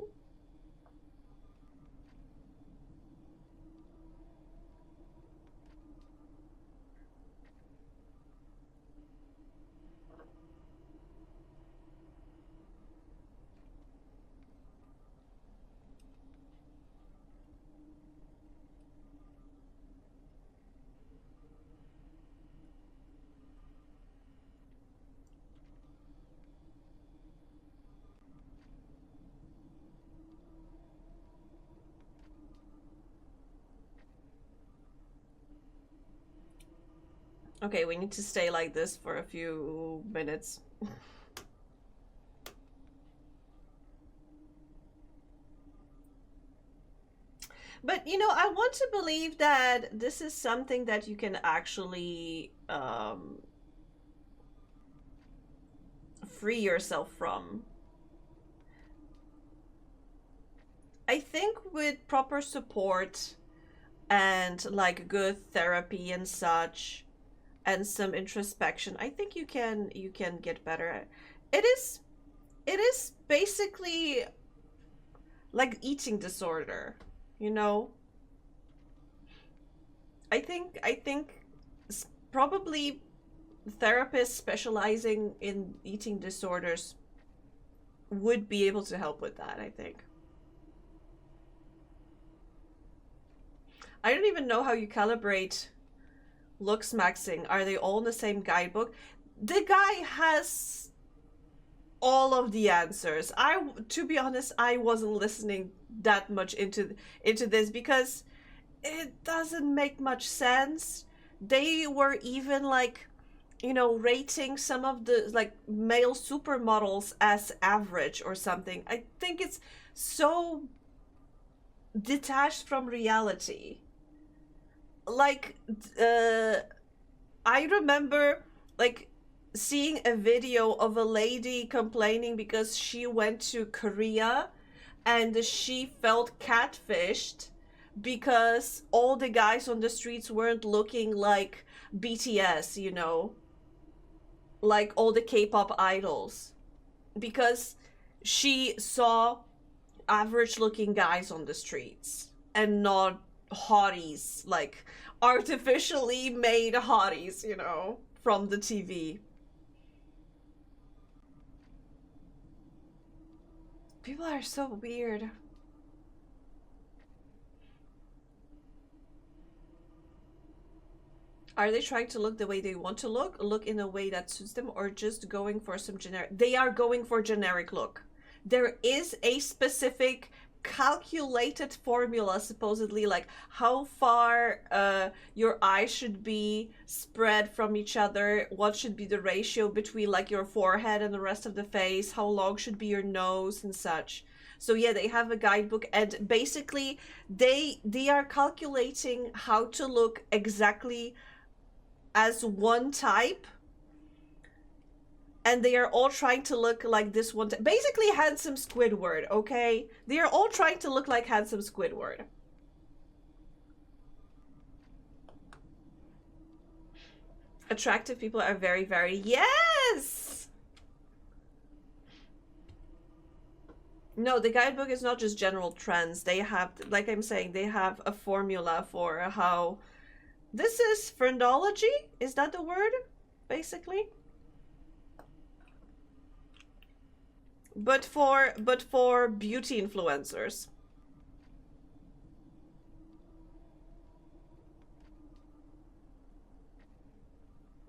S1: Okay, we need to stay like this for a few minutes. But, you know, I want to believe that this is something that you can actually free yourself from. I think with proper support and like good therapy and such, and some introspection, I think you can get better. It is basically like eating disorder, you know. I think probably therapists specializing in eating disorders would be able to help with that, I think. I don't even know how you calibrate looks maxing. Are they all in the same guidebook? The guy has all of the answers. To be honest, I wasn't listening that much into this because it doesn't make much sense. They were even like, you know, rating some of the like male supermodels as average or something. I think it's so detached from reality. Like, I remember like seeing a video of a lady complaining because she went to Korea and she felt catfished because all the guys on the streets weren't looking like BTS, you know, like all the K-pop idols, because she saw average looking guys on the streets and not hotties, like artificially made hotties, you know, from the TV. People are so weird. Are they trying to look the way they want to look in a way that suits them, or just going for some generic? They are going for generic look. There is a specific calculated formula, supposedly, like how far your eyes should be spread from each other, what should be the ratio between like your forehead and the rest of the face, how long should be your nose and such. So yeah, they have a guidebook, and basically they are calculating how to look exactly as one type, and they are all trying to look like this one basically handsome Squidward. Okay, they are all trying to look like handsome Squidward. Attractive people are very, very, yes. No, the guidebook is not just general trends. They have, like I'm saying, they have a formula for how. This is phrenology? Is that the word? Basically? But for beauty influencers.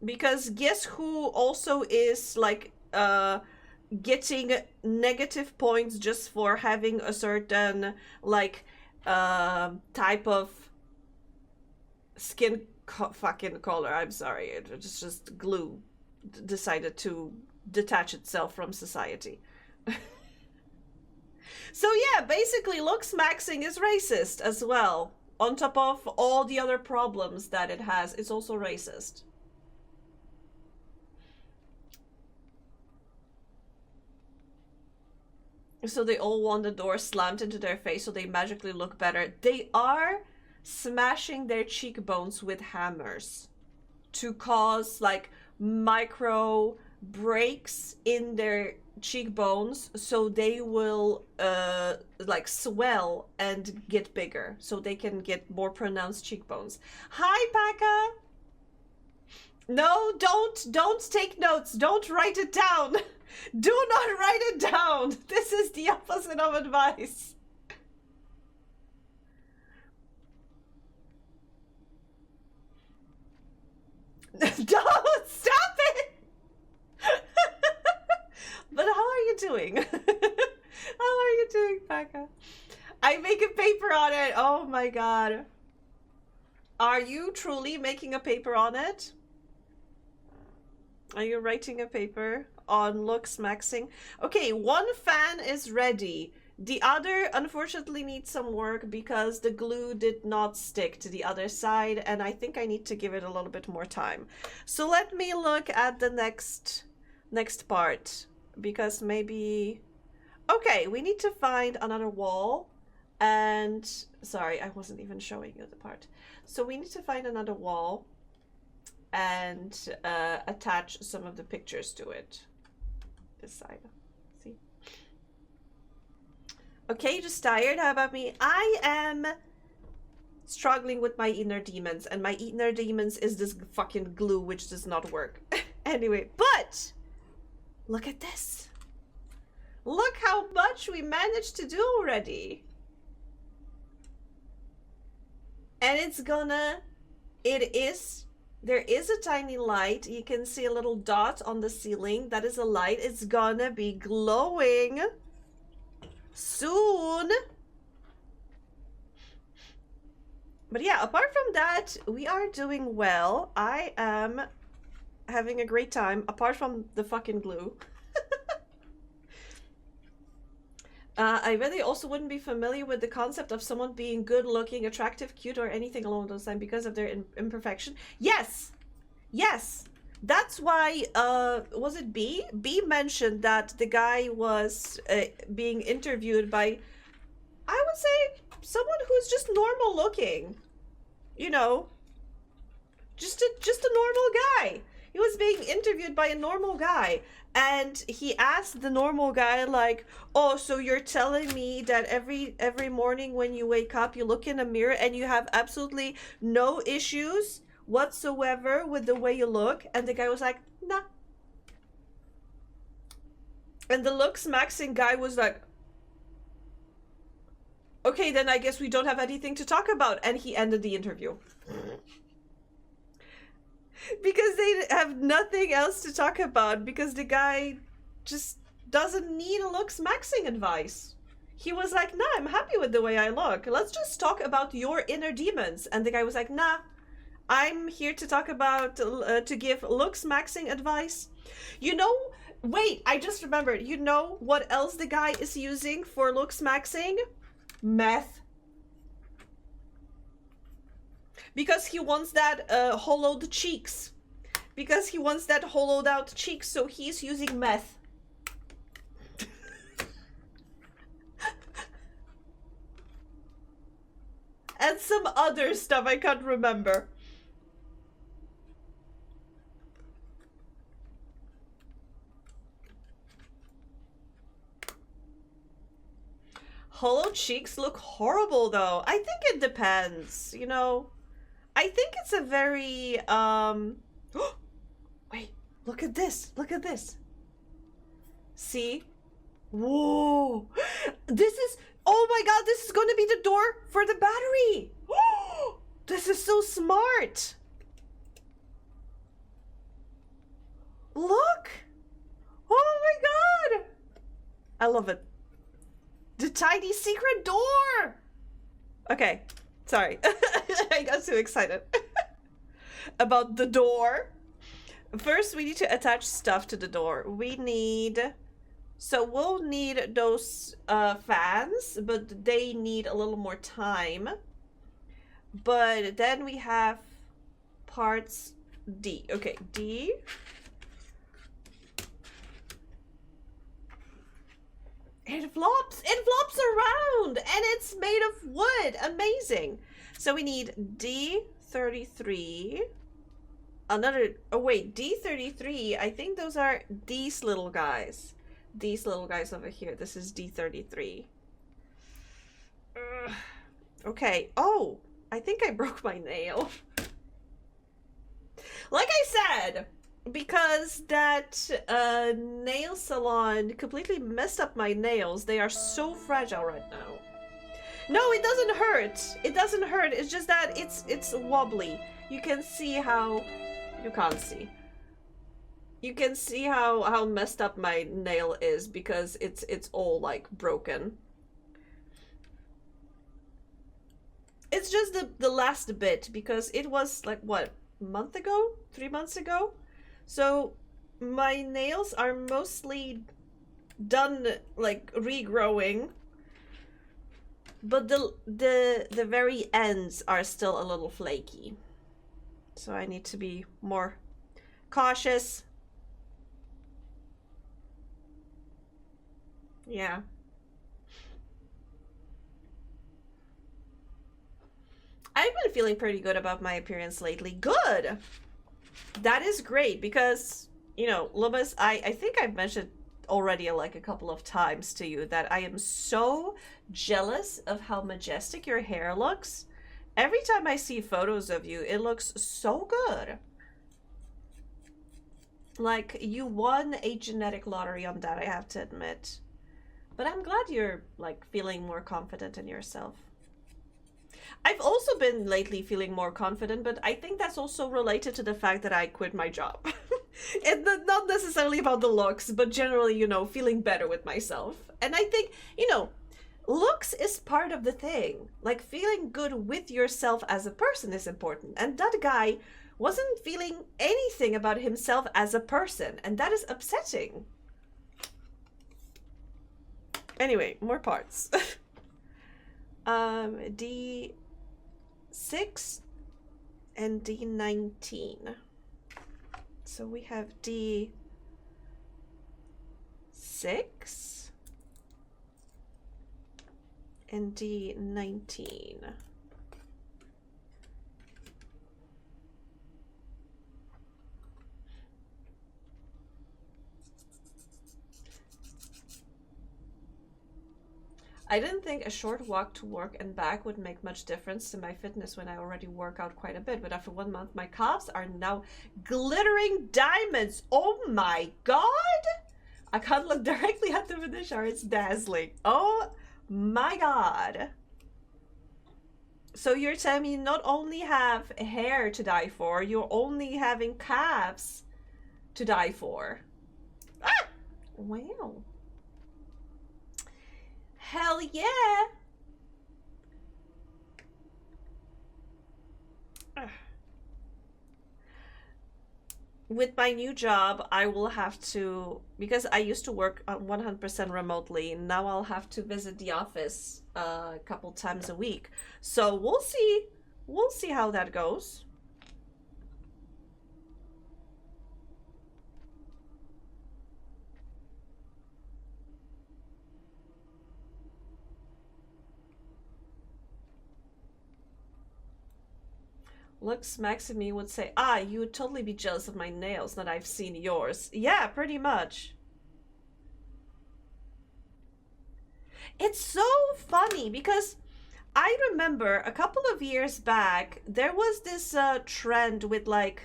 S1: Because guess who also is like getting negative points just for having a certain like type of skin fucking color. I'm sorry, it's just glue decided to detach itself from society. So yeah, basically looks maxing is racist as well. On top of all the other problems that it has, it's also racist. So they all want the door slammed into their face so they magically look better. They are smashing their cheekbones with hammers to cause like micro breaks in their cheekbones so they will like swell and get bigger so they can get more pronounced cheekbones. Hi, Paka. No, don't take notes. Don't write it down. Do not write it down. This is the opposite of advice. Don't stop it. But how are you doing? How are you doing, Paka? I make a paper on it. Oh my god. Are you truly making a paper on it? Are you writing a paper on looks maxing? Okay, one fan is ready. The other unfortunately needs some work because the glue did not stick to the other side, and I think I need to give it a little bit more time. So let me look at the next part, because maybe... Okay, we need to find another wall, and... Sorry, I wasn't even showing you the part. So we need to find another wall and attach some of the pictures to it. This side. See? Okay, just tired? How about me? I am struggling with my inner demons, and my inner demons is this fucking glue which does not work. Anyway, but look at this. Look how much we managed to do already. And it's gonna... There is a tiny light. You can see a little dot on the ceiling. That is a light. It's gonna be glowing soon. But yeah, apart from that, we are doing well. I am having a great time, apart from the fucking glue. I really also wouldn't be familiar with the concept of someone being good looking, attractive, cute, or anything along those lines because of their imperfection. Yes! Yes! That's why, was it B? B mentioned that the guy was being interviewed by, I would say, someone who's just normal looking. You know? Just a normal guy. He was being interviewed by a normal guy. And he asked the normal guy, like, oh, so you're telling me that every morning when you wake up, you look in a mirror and you have absolutely no issues whatsoever with the way you look? And the guy was like, nah. And the looks maxing guy was like, okay, then I guess we don't have anything to talk about. And he ended the interview. Because they have nothing else to talk about, because the guy just doesn't need a looks maxing advice. He was like, nah, I'm happy with the way I look. Let's just talk about your inner demons. And the guy was like, nah, I'm here to talk about, to give looks maxing advice. You know, wait, I just remembered. You know what else the guy is using for looks maxing? Meth. Because he wants that hollowed cheeks. Because he wants that hollowed out cheeks, so he's using meth. And some other stuff I can't remember. Hollow cheeks look horrible though. I think it depends, you know. I think it's a very, wait, look at this. Look at this. See? Whoa. This is, oh my god, this is going to be the door for the battery. This is so smart. Look. Oh my god. I love it. The tiny secret door. Okay. Sorry, I got too excited about the door. First, we need to attach stuff to the door. We need, so we'll need those fans, but they need a little more time. But then we have parts D. Okay, D. It flops around, and it's made of wood. Amazing. So we need D33. Another, oh wait, D33, I think those are these little guys. These little guys over here. This is D33. Okay, oh, I think I broke my nail. Like I said, because that nail salon completely messed up my nails. They are so fragile right now. No, it doesn't hurt. It doesn't hurt. It's just that it's wobbly. You can see how... You can't see. You can see how messed up my nail is because it's all like broken. It's just the last bit because it was like what, a month ago? 3 months ago? So my nails are mostly done like regrowing. But the very ends are still a little flaky. So I need to be more cautious. Yeah. I've been feeling pretty good about my appearance lately. Good! That is great because, you know, Loomis, I think I've mentioned already like a couple of times to you that I am so jealous of how majestic your hair looks. Every time I see photos of you, it looks so good. Like, you won a genetic lottery on that, I have to admit. But I'm glad you're, like, feeling more confident in yourself. I've also been lately feeling more confident, but I think that's also related to the fact that I quit my job. It's not necessarily about the looks, but generally, you know, feeling better with myself. And I think, you know, looks is part of the thing. Like, feeling good with yourself as a person is important. And that guy wasn't feeling anything about himself as a person. And that is upsetting. Anyway, more parts. D6 and D19. So we have D6 and D19. I didn't think a short walk to work and back would make much difference to my fitness when I already work out quite a bit, but after 1 month, my calves are now glittering diamonds. Oh my god! I can't look directly at them in the shower. It's dazzling. Oh my god. So you're telling me you not only have hair to die for, you're only having calves to die for. Ah! Wow. Hell yeah! With my new job, I will have to, because I used to work 100% remotely, now I'll have to visit the office a couple times a week. So we'll see how that goes. Looks Maxime would say, ah, you would totally be jealous of my nails that I've seen yours. Yeah, pretty much. It's so funny because I remember a couple of years back, there was this trend with like,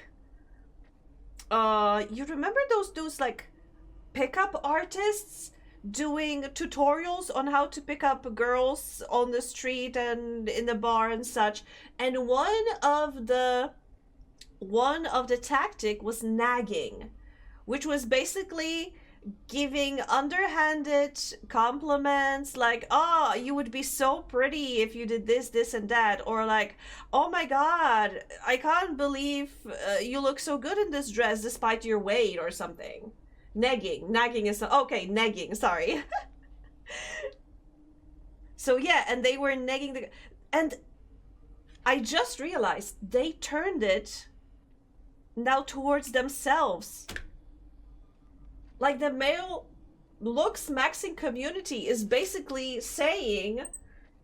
S1: you remember those like pickup artists doing tutorials on how to pick up girls on the street and in the bar and such, and one of the tactic was nagging, which was basically giving underhanded compliments like, oh, you would be so pretty if you did this and that, or like, oh my god, I can't believe you look so good in this dress despite your weight, or something. Nagging is okay. Nagging, sorry. So yeah, and they were nagging and I just realized they turned it now towards themselves. Like the male looks maxing community is basically saying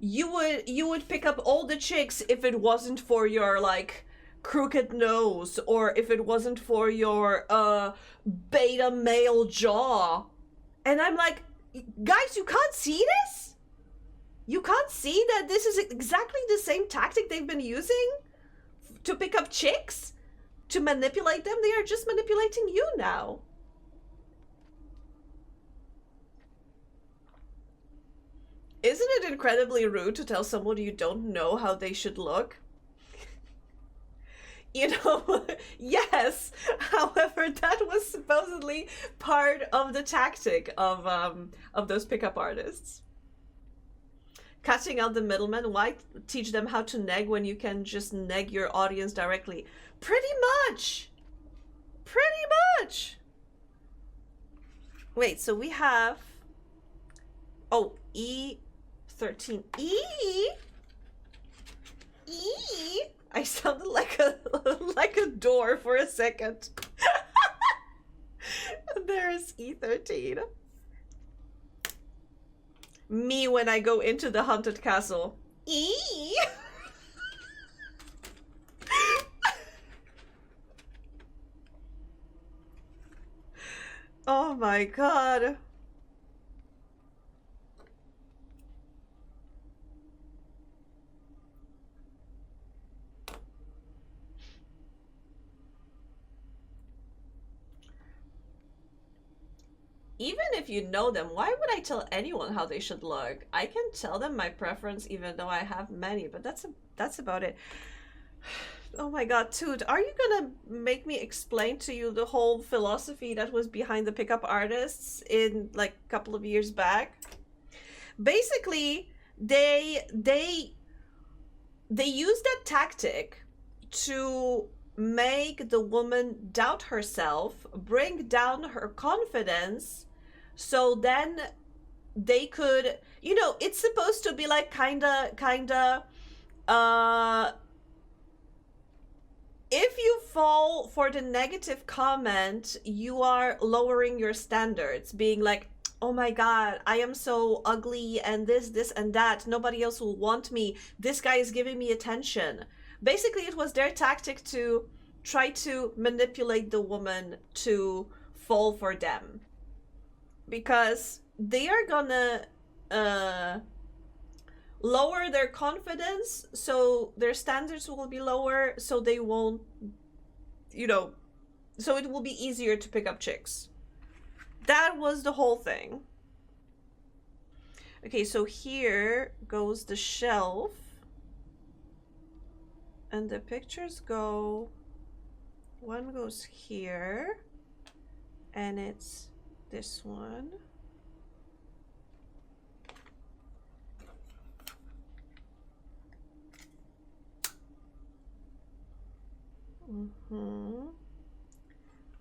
S1: you would pick up all the chicks if it wasn't for your like crooked nose, or if it wasn't for your beta male jaw. And I'm like, guys, you can't see this? You can't see that this is exactly the same tactic they've been using to pick up chicks? To manipulate them? They are just manipulating you now. Isn't it incredibly rude to tell someone you don't know how they should look? You know, yes. However, that was supposedly part of the tactic of those pickup artists. Cutting out the middleman. Why teach them how to neg when you can just neg your audience directly? Pretty much. Pretty much. Wait, so we have... Oh, E13. E? I sounded like a door for a second. There's E13. Me when I go into the haunted castle. E. Oh my god. Even if you know them, why would I tell anyone how they should look? I can tell them my preference even though I have many, but that's about it. Oh my god, Toot, are you gonna make me explain to you the whole philosophy that was behind the pickup artists in like a couple of years back? Basically, they use that tactic to make the woman doubt herself, bring down her confidence, so then they could, you know, it's supposed to be like kinda if you fall for the negative comment, you are lowering your standards, being like, oh my god, I am so ugly and this and that, nobody else will want me, this guy is giving me attention. Basically, it was their tactic to try to manipulate the woman to fall for them. Because they are gonna lower their confidence, so their standards will be lower, so they won't, you know, so it will be easier to pick up chicks. That was the whole thing. Okay, so here goes the shelf. And the pictures go, one goes here, and it's this one.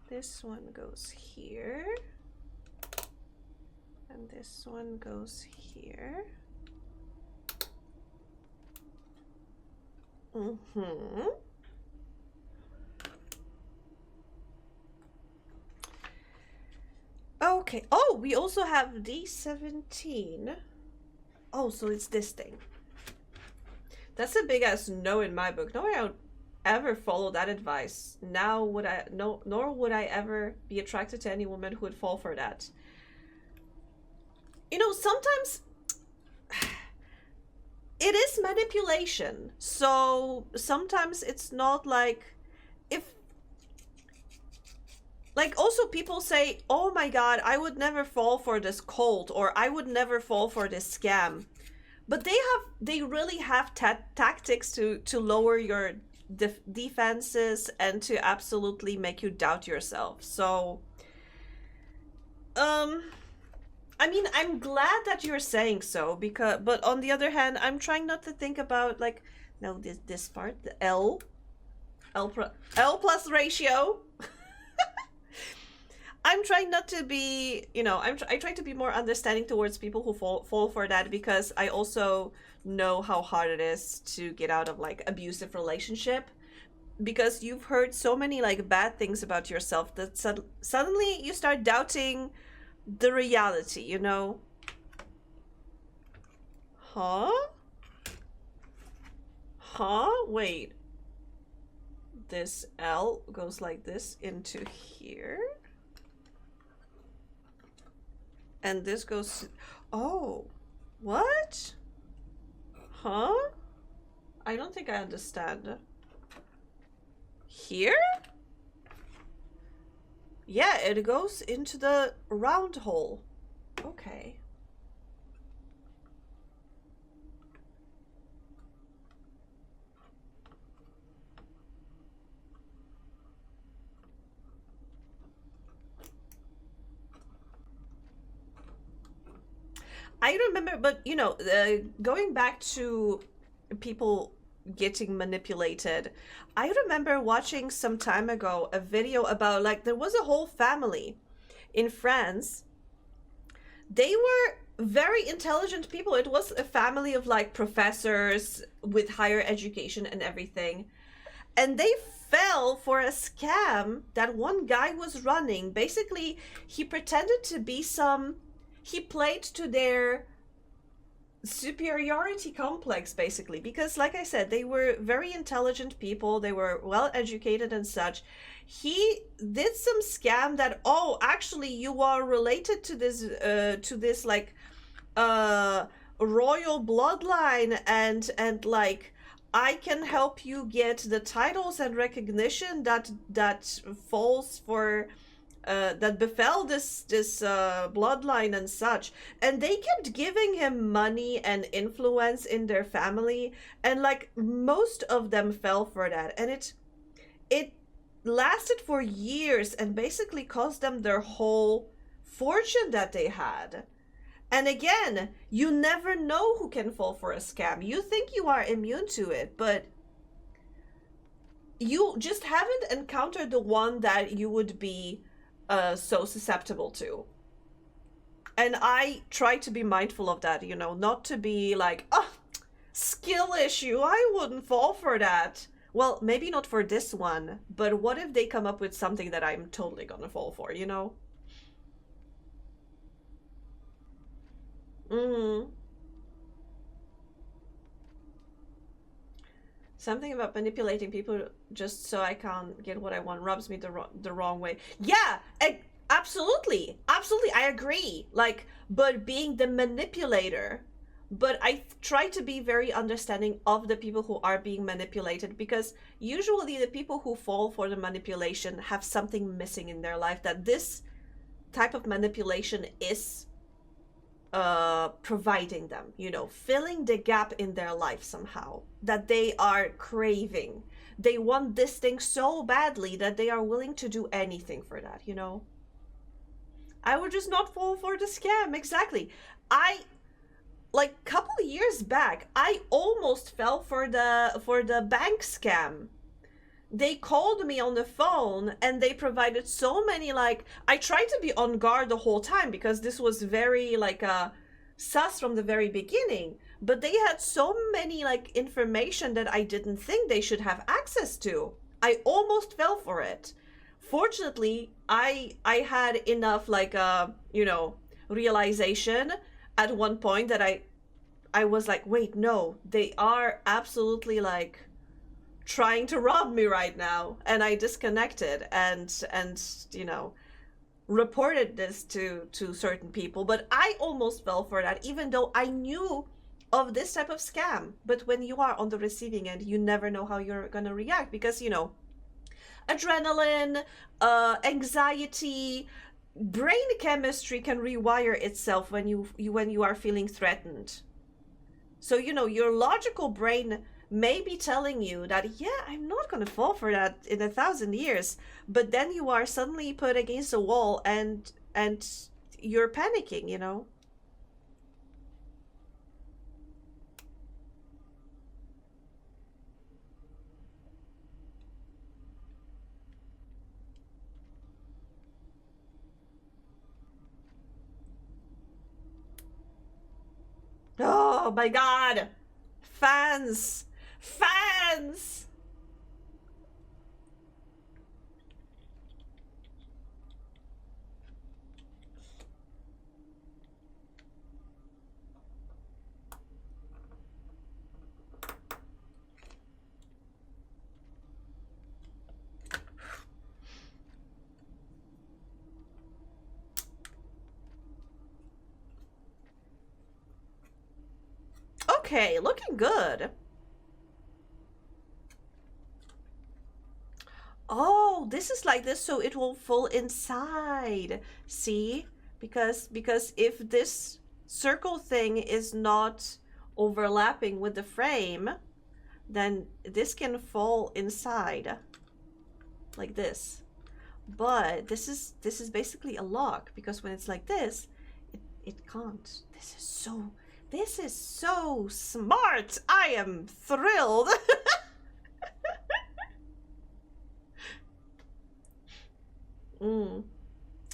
S1: This one goes here, and this one goes here. Okay. Oh, we also have D17. Oh, so it's this thing. That's a big ass no in my book. No way I would ever follow that advice. Now would I nor would I ever be attracted to any woman who would fall for that. You know, sometimes it is manipulation. So sometimes it's not like, if like, also people say, oh my god, I would never fall for this cult, or I would never fall for this scam. But they really have tactics to lower your defenses and to absolutely make you doubt yourself. So I mean, I'm glad that you're saying so, because, but on the other hand, I'm trying not to think about like, no, this part, the L plus ratio. I'm trying not to be, you know, I try to be more understanding towards people who fall for that, because I also know how hard it is to get out of like abusive relationship, because you've heard so many like bad things about yourself that suddenly you start doubting the reality, you know? Huh? Huh? Wait. This L goes like this into here. And this goes... Oh. What? Huh? I don't think I understand. Here? Yeah, it goes into the round hole. Okay. I remember, but you know, going back to people getting manipulated, I remember watching some time ago a video about like there was a whole family in France. They were very intelligent people. It was a family of like professors with higher education and everything. And they fell for a scam that one guy was running. Basically, he pretended to be he played to their superiority complex, basically, because like I said, they were very intelligent people, they were well educated and such. He did some scam that, oh, actually you are related to this like royal bloodline, and like I can help you get the titles and recognition that falls for that befell this bloodline and such. And they kept giving him money and influence in their family, and like most of them fell for that, and it lasted for years and basically cost them their whole fortune that they had. And again, you never know who can fall for a scam. You think you are immune to it, but you just haven't encountered the one that you would be so susceptible to. And I try to be mindful of that, you know, not to be like, oh, skill issue, I wouldn't fall for that. Well, maybe not for this one, but what if they come up with something that I'm totally gonna fall for, you know? Something about manipulating people just so I can't get what I want rubs me the wrong way. Yeah, absolutely. Absolutely, I agree. Like, but being the manipulator. But I try to be very understanding of the people who are being manipulated, because usually the people who fall for the manipulation have something missing in their life that this type of manipulation is providing them, you know, filling the gap in their life somehow that they are craving. They want this thing so badly that they are willing to do anything for that, you know. I would just not fall for the scam. Exactly. I like couple years back, I almost fell for the bank scam. They called me on the phone and they provided so many, like, I tried to be on guard the whole time because this was very like sus from the very beginning, but they had so many like information that I didn't think they should have access to. I almost fell for it. Fortunately, I had enough like you know, realization at one point that I was like, wait, no, they are absolutely like trying to rob me right now. And I disconnected and you know, reported this to certain people. But I almost fell for that, even though I knew of this type of scam. But when you are on the receiving end, you never know how you're gonna react, because, you know, adrenaline, anxiety, brain chemistry can rewire itself when you are feeling threatened. So, you know, your logical brain may be telling you that, yeah, I'm not going to fall for that in 1,000 years. But then you are suddenly put against a wall and you're panicking, you know? Oh my God. Fans. Fans. Okay, looking good. Oh, this is like this so it will fall inside. See? Because if this circle thing is not overlapping with the frame, then this can fall inside like this. But this is basically a lock, because when it's like this, it can't. This is so smart. I am thrilled.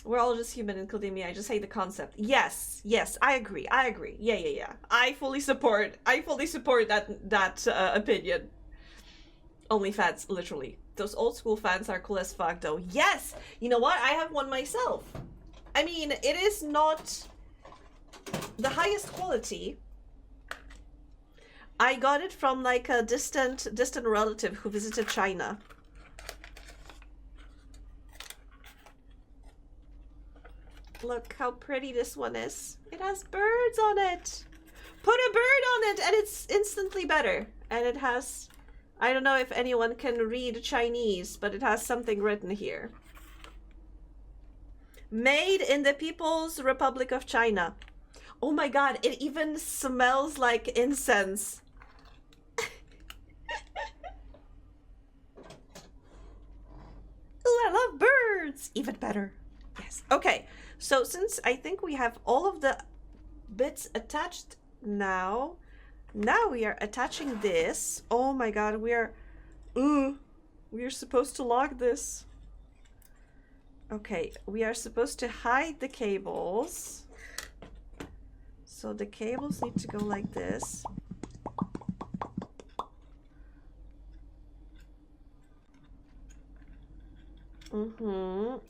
S1: We're all just human, including me. I just hate the concept. Yes, I agree. Yeah. I fully support that opinion. Only fans, literally. Those old school fans are cool as fuck, though. Yes! You know what? I have one myself. I mean, it is not the highest quality. I got it from like a distant relative who visited China. Look how pretty this one is. It has birds on it. Put a bird on it and it's instantly better. And it has, I don't know if anyone can read Chinese, but it has something written here. Made in the People's Republic of China. Oh my god, it even smells like incense. Ooh, I love birds. Even better. Yes. Okay. So since I think we have all of the bits attached now we are attaching this. Oh my god, we are supposed to lock this. Okay, we are supposed to hide the cables. So the cables need to go like this.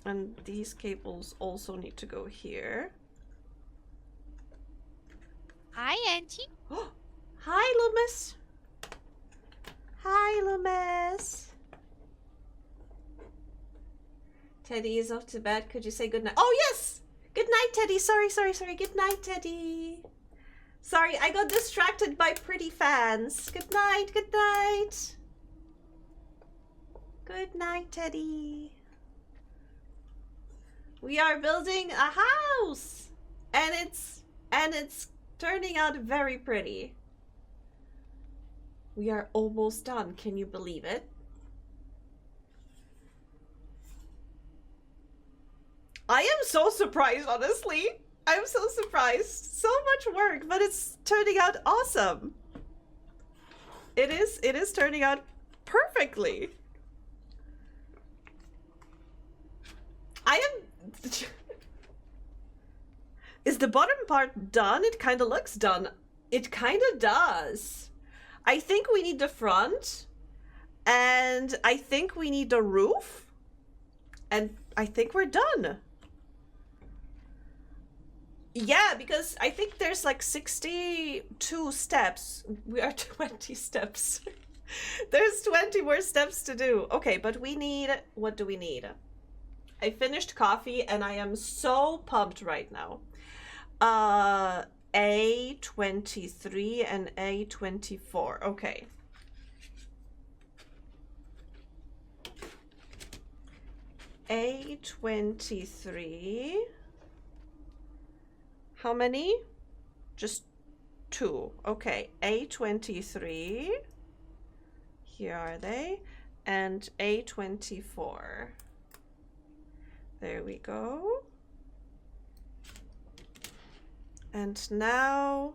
S1: And these cables also need to go here.
S2: Hi, Angie.
S1: Hi, Loomis. Hi, Loomis. Teddy is off to bed. Could you say good night? Oh, yes! Good night, Teddy. Sorry. Good night, Teddy. Sorry, I got distracted by pretty fans. Good night. Good night, Teddy. We are building a house, and it's turning out very pretty. We are almost done. Can you believe it? I am so surprised, honestly. I'm so surprised. So much work, but it's turning out awesome. It is turning out perfectly. I am... Is the bottom part done? It kind of looks done. It kind of does. I think we need the front, and I think we need the roof, and I think we're done. Yeah, because I think there's like 62 steps. We are 20 steps. There's 20 more steps to do. Okay, but we need... What do we need? I finished coffee and I am so pumped right now. A23 and A24. Okay. A23. How many? Just 2. Okay. A23. Here are they. And A24. There we go. And now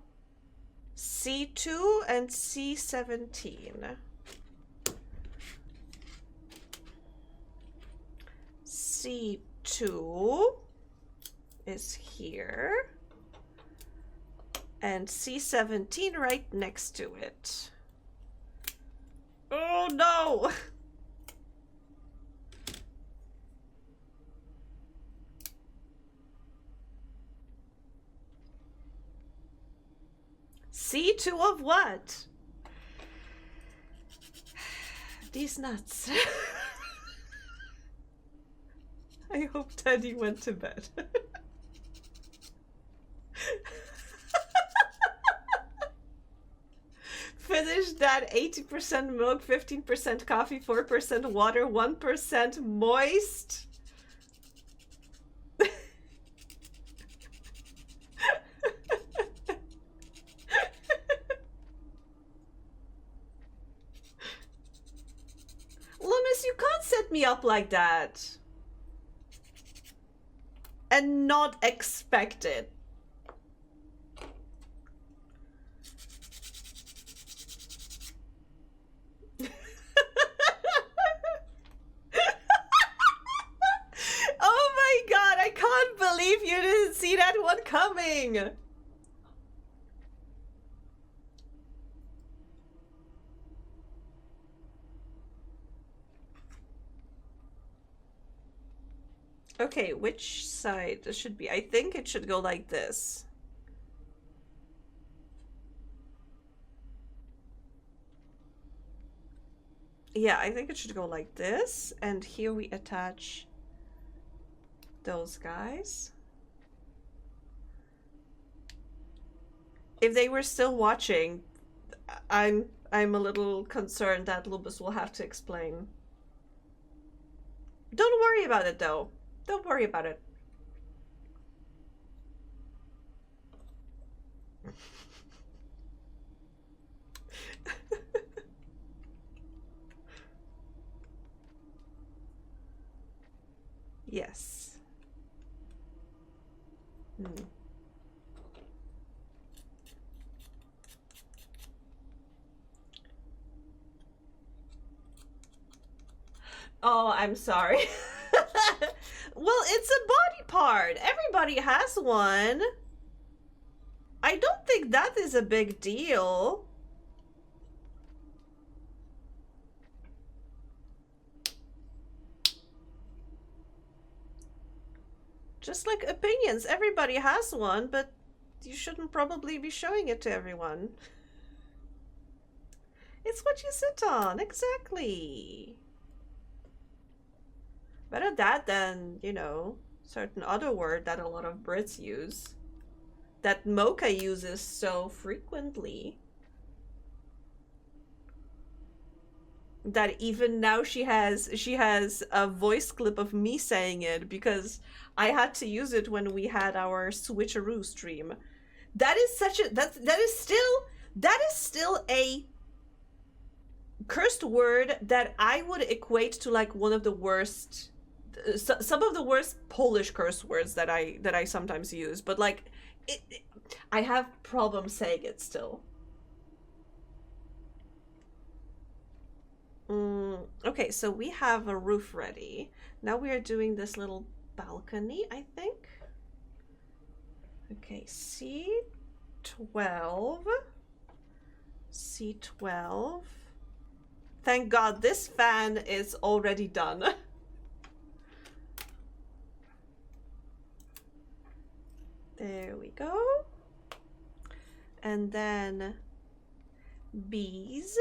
S1: C2 and C17. C2 is here. And C17 right next to it. Oh no! C2 of what? These nuts. I hope Teddy went to bed. that 80% milk, 15% coffee, 4% water, 1% moist. Loomis, you can't set me up like that. And not expect it. Oh my god, I can't believe you didn't see that one coming. Okay, which side this should be? I think it should go like this. Yeah, I think it should go like this. And here we attach those guys. If they were still watching, I'm a little concerned that Lubus will have to explain. Don't worry about it though. Don't worry about it. Yes. Oh, I'm sorry. Well, it's a body part. Everybody has one. I don't think that is a big deal. Just like opinions, everybody has one, but you shouldn't probably be showing it to everyone. It's what you sit on, exactly. Better that than, you know, certain other word that a lot of Brits use. That Mocha uses so frequently. That even now she has a voice clip of me saying it because I had to use it when we had our switcheroo stream. That is such a that is still a cursed word that I would equate to like one of the worst some of the worst Polish curse words that I sometimes use, but like I have problems saying it still. Okay, so we have a roof ready. Now we are doing this little balcony, I think. Okay, C12. C12. Thank God this fan is already done. There we go. And then bees.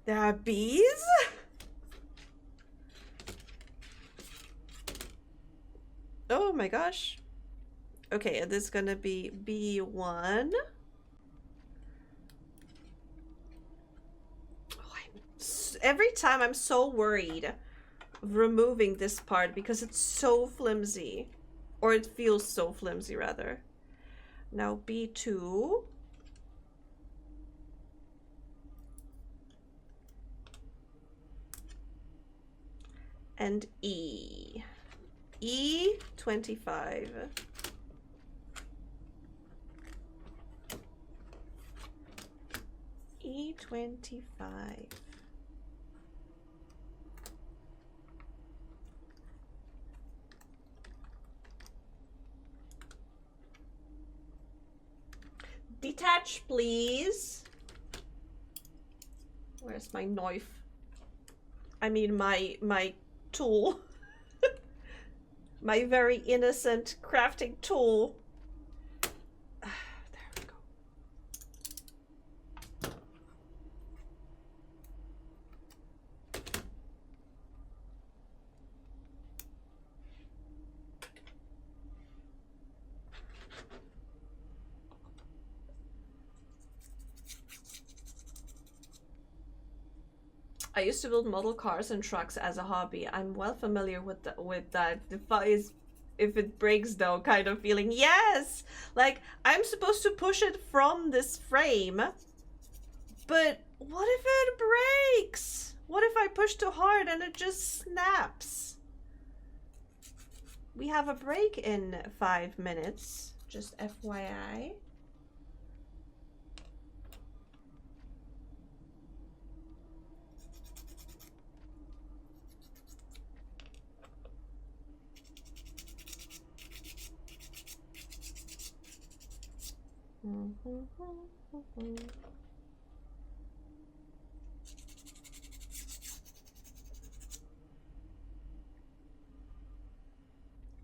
S1: There are bees? Oh my gosh. Okay, and this is gonna be B1. Every time I'm so worried of removing this part because it's so flimsy. Or it feels so flimsy, rather. Now B2. And E. E25. E25. Detach, please. Where's my knife? I mean, my tool. My very innocent crafting tool. There we go. I used to build model cars and trucks as a hobby. I'm well familiar with that. If it breaks though kind of feeling. Yes! Like, I'm supposed to push it from this frame, but what if it breaks? What if I push too hard and it just snaps? We have a break in 5 minutes, just FYI.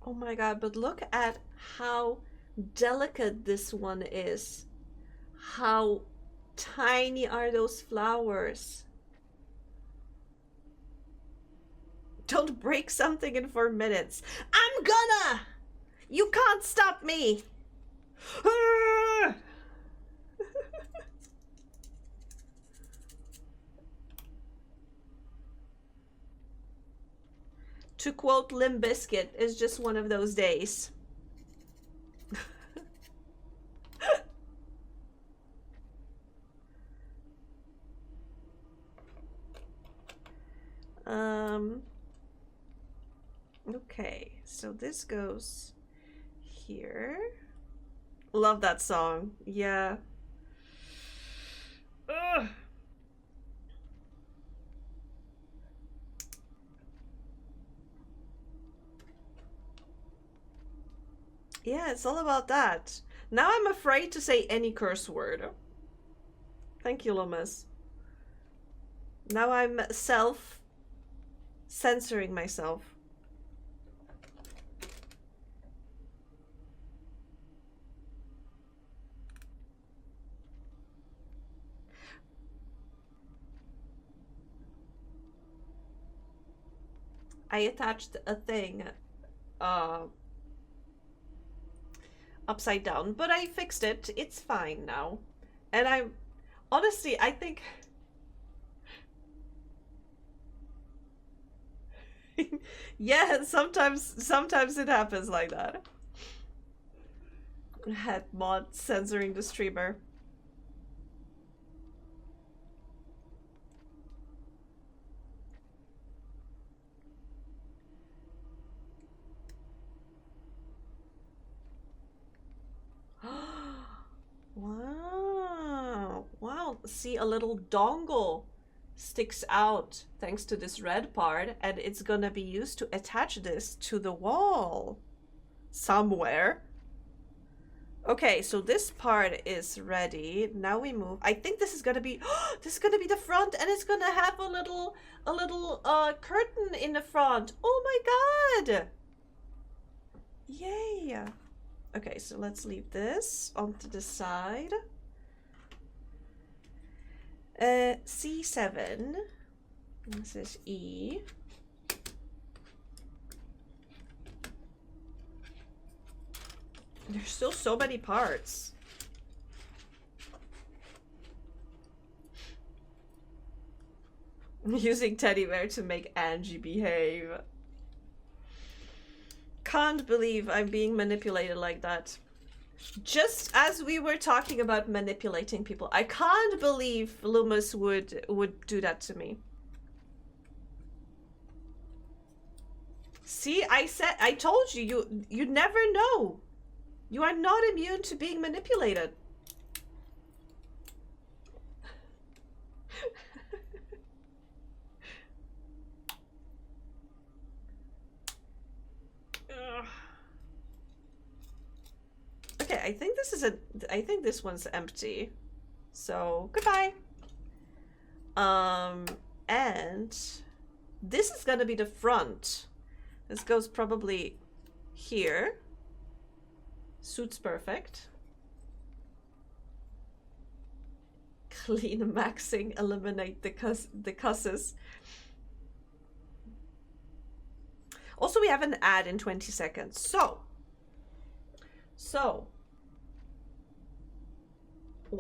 S1: Oh my god, but look at how delicate this one is. How tiny are those flowers? Don't break something in 4 minutes. I'm gonna! You can't stop me! To quote Limp Bizkit, it's just one of those days. Okay, so this goes here. Love that song. Yeah. Ugh. Yeah, it's all about that. Now I'm afraid to say any curse word. Thank you, Lomas. Now I'm censoring myself. I attached a thing upside down, but I fixed it. It's fine now. And I'm honestly, I think yeah, sometimes it happens like that. Head mod censoring the streamer. Wow. Wow. See, a little dongle sticks out thanks to this red part, and it's gonna be used to attach this to the wall somewhere. Okay, so this part is ready. Now we move. I think this is gonna be this is gonna be the front, and it's gonna have a little curtain in the front. Oh my god! Yay! Okay, so let's leave this onto the side. C7. This is E. There's still so many parts. I'm using teddy bear to make Angie behave. Can't believe I'm being manipulated like that. Just as we were talking about manipulating people, I can't believe Loomis would do that to me. See, I told you, you never know. You are not immune to being manipulated. Okay, I think this one's empty. So, goodbye. And this is gonna be the front. This goes probably here. Suits perfect. Clean maxing, eliminate the cusses. Also, we have an ad in 20 seconds. So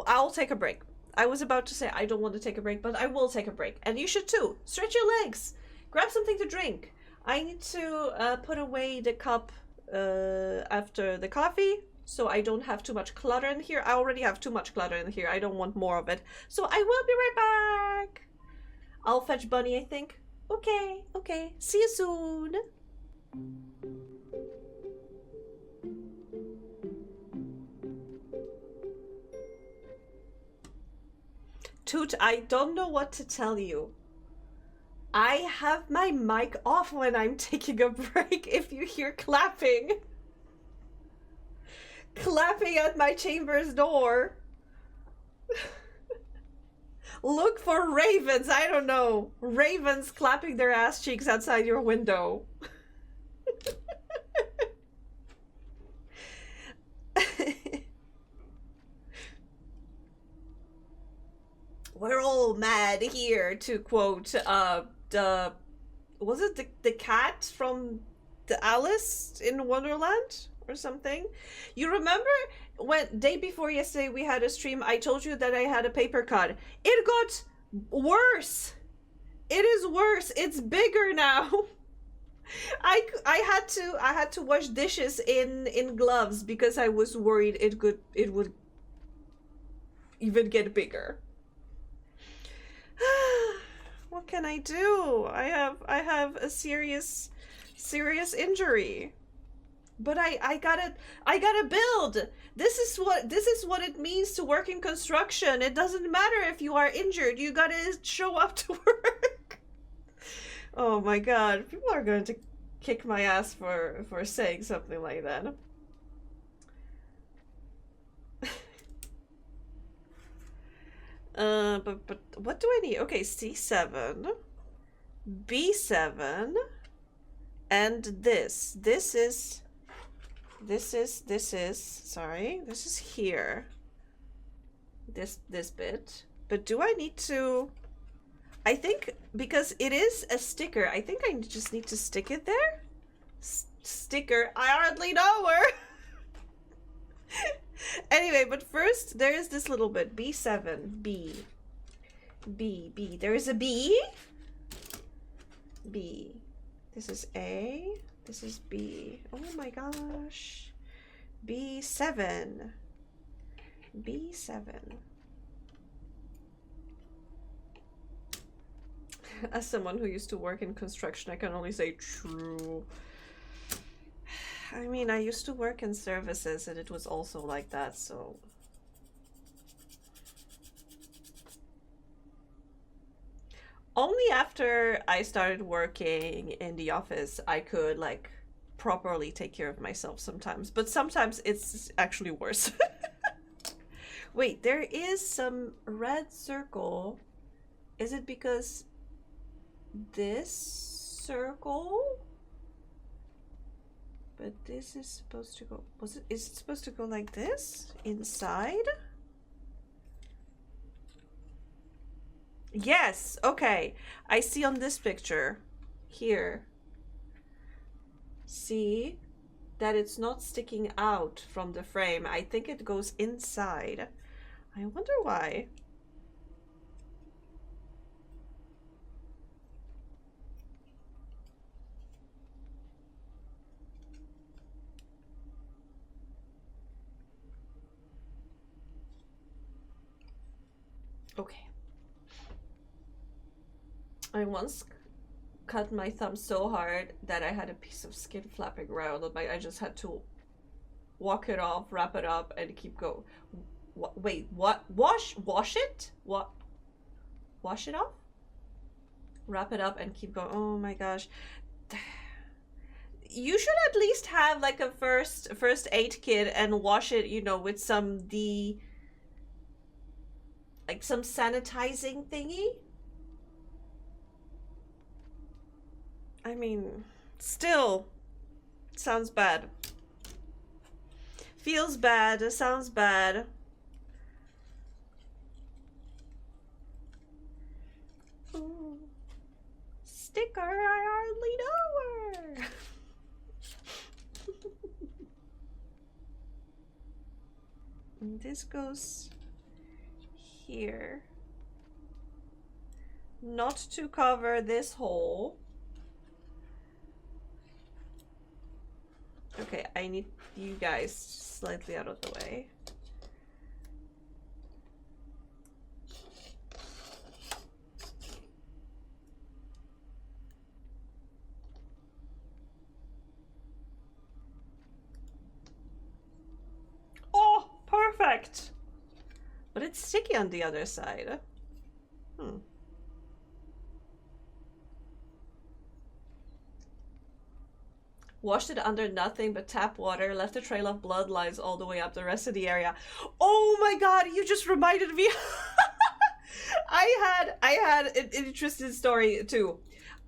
S1: I'll take a break. I was about to say I don't want to take a break, but I will take a break. And you should too. Stretch your legs. Grab something to drink. I need to put away the cup after the coffee, so I don't have too much clutter in here. I already have too much clutter in here. I don't want more of it. So I will be right back. I'll fetch Bunny, I think. Okay, okay. See you soon. Toot, I don't know what to tell you. I have my mic off when I'm taking a break if you hear clapping. Clapping at my chamber's door. Look for ravens, I don't know. Ravens clapping their ass cheeks outside your window. We're all mad here, to quote was it the cat from the Alice in Wonderland or something? You remember when day before yesterday we had a stream, I told you that I had a paper cut. It got worse. It is worse. It's bigger now. I had to wash dishes in gloves because I was worried it would even get bigger. What can I do? I have a serious injury. But I gotta build. This is what it means to work in construction. It doesn't matter if you are injured. You gotta show up to work. Oh my god. People are going to kick my ass for saying something like that. But what do I need? Okay, C7, B7, and this. This is sorry, this is here. This bit. But do I need to? I think because it is a sticker, I think I just need to stick it there. Sticker. I hardly know her. Anyway, but first there is this little bit. B7, B. There is a B. B. This is A. This is B. Oh my gosh. B7. B7. As someone who used to work in construction, I can only say true. I mean, I used to work in services and it was also like that, so. Only after I started working in the office, I could like properly take care of myself sometimes, but sometimes it's actually worse. Wait, there is some red circle. Is it because this circle? But this is supposed to go, is it supposed to go like this? Inside? Yes, okay. I see on this picture, here. See that it's not sticking out from the frame. I think it goes inside. I wonder why. Okay. I once cut my thumb so hard that I had a piece of skin flapping around. I just had to walk it off, wrap it up, and keep going. Wait, what? Wash it? What? Wash it off? Wrap it up and keep going. Oh my gosh. You should at least have like a first aid kit and wash it, you know, with some some sanitizing thingy. I mean, still, sounds bad. Feels bad, sounds bad. Ooh. Sticker, I hardly know her. And this goes here. Not to cover this hole. Okay, I need you guys slightly out of the way. Oh, perfect! But it's sticky on the other side. Washed it under nothing but tap water, left a trail of blood lines all the way up the rest of the area. Oh my god, you just reminded me. I had an interesting story too.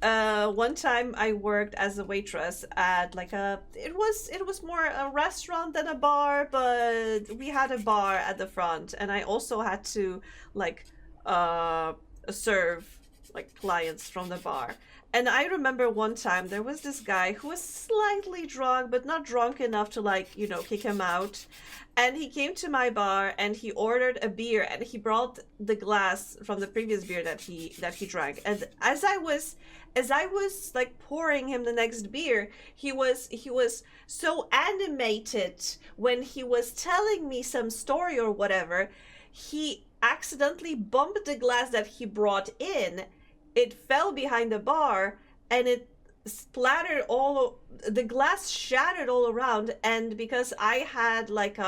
S1: One time I worked as a waitress at like it was more a restaurant than a bar, but we had a bar at the front, and I also had to like serve like clients from the bar. And I remember one time there was this guy who was slightly drunk, but not drunk enough to like, you know, kick him out. And he came to my bar and he ordered a beer, and he brought the glass from the previous beer that he drank. And as I was like pouring him the next beer, he was so animated when he was telling me some story or whatever. He accidentally bumped the glass that he brought in. It fell behind the bar and it splattered the glass shattered all around. And because I had like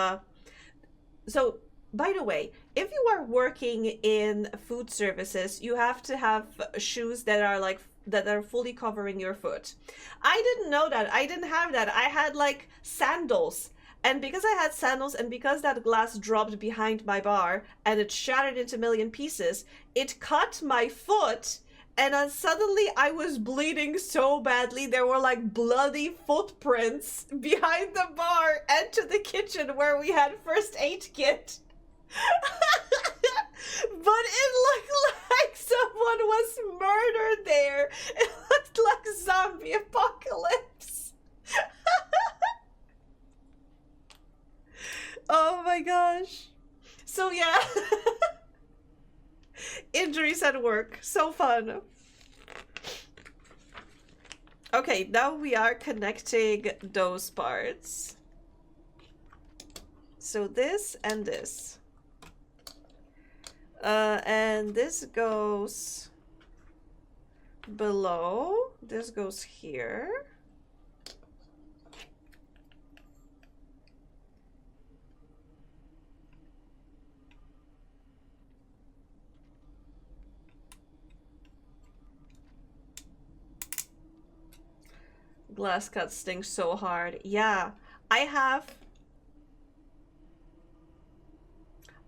S1: so by the way, if you are working in food services, you have to have shoes that are fully covering your foot. I didn't know that. I didn't have that. I had like sandals. And because I had sandals and because that glass dropped behind my bar and it shattered into a million pieces, it cut my foot. And then suddenly I was bleeding so badly. There were like bloody footprints behind the bar and to the kitchen where we had first aid kit. But it looked like someone was murdered there. It looked like zombie apocalypse. Oh my gosh. So yeah. Injuries at work. So fun. Okay, now we are connecting those parts. So this and this. And this goes below. This goes here. Glass cuts sting so hard. Yeah, I have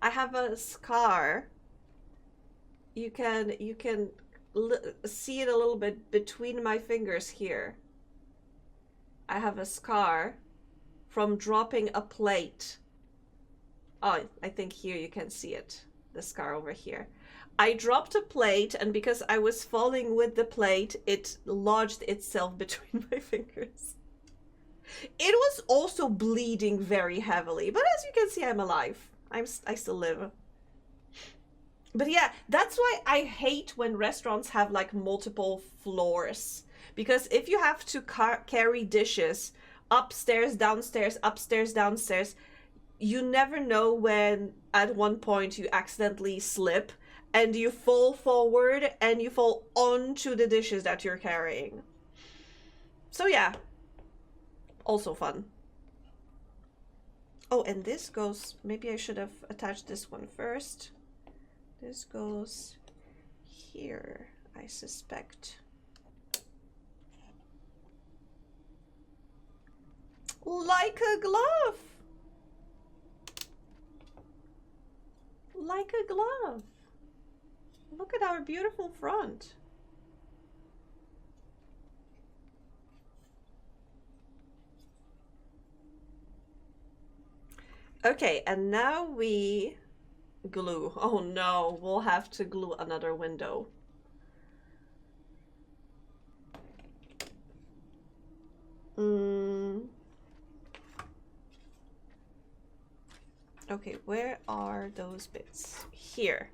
S1: a scar. You can see it a little bit between my fingers here. I have a scar from dropping a plate. Oh, I think here you can see it. The scar over here. I dropped a plate, and because I was falling with the plate, it lodged itself between my fingers. It was also bleeding very heavily, but as you can see, I'm alive. I still live. But yeah, that's why I hate when restaurants have like multiple floors. Because if you have to carry dishes upstairs, downstairs, upstairs, downstairs, you never know when at one point you accidentally slip and you fall forward and you fall onto the dishes that you're carrying. So yeah, also fun. Oh, and this goes, maybe I should have attached this one first. This goes here, I suspect. Like a glove. Like a glove. Look at our beautiful front. Okay, and now we glue. Oh no, we'll have to glue another window. Okay, where are those bits? Here.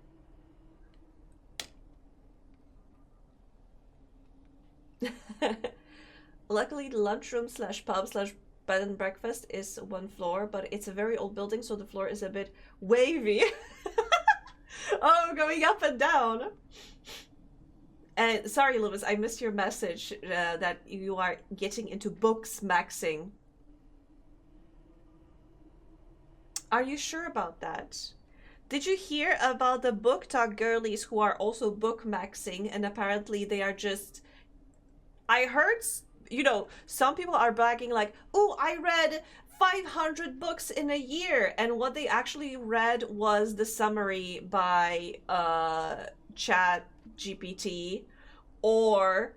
S1: Luckily, the lunchroom slash pub slash bed and breakfast is one floor, but it's a very old building, so the floor is a bit wavy. Oh, going up and down. And sorry, Lewis, I missed your message that you are getting into books maxing. Are you sure about that? Did you hear about the book talk girlies who are also book maxing, and apparently they are just... I heard, you know, some people are bragging like, oh, I read 500 books in a year, and what they actually read was the summary by Chat GPT, or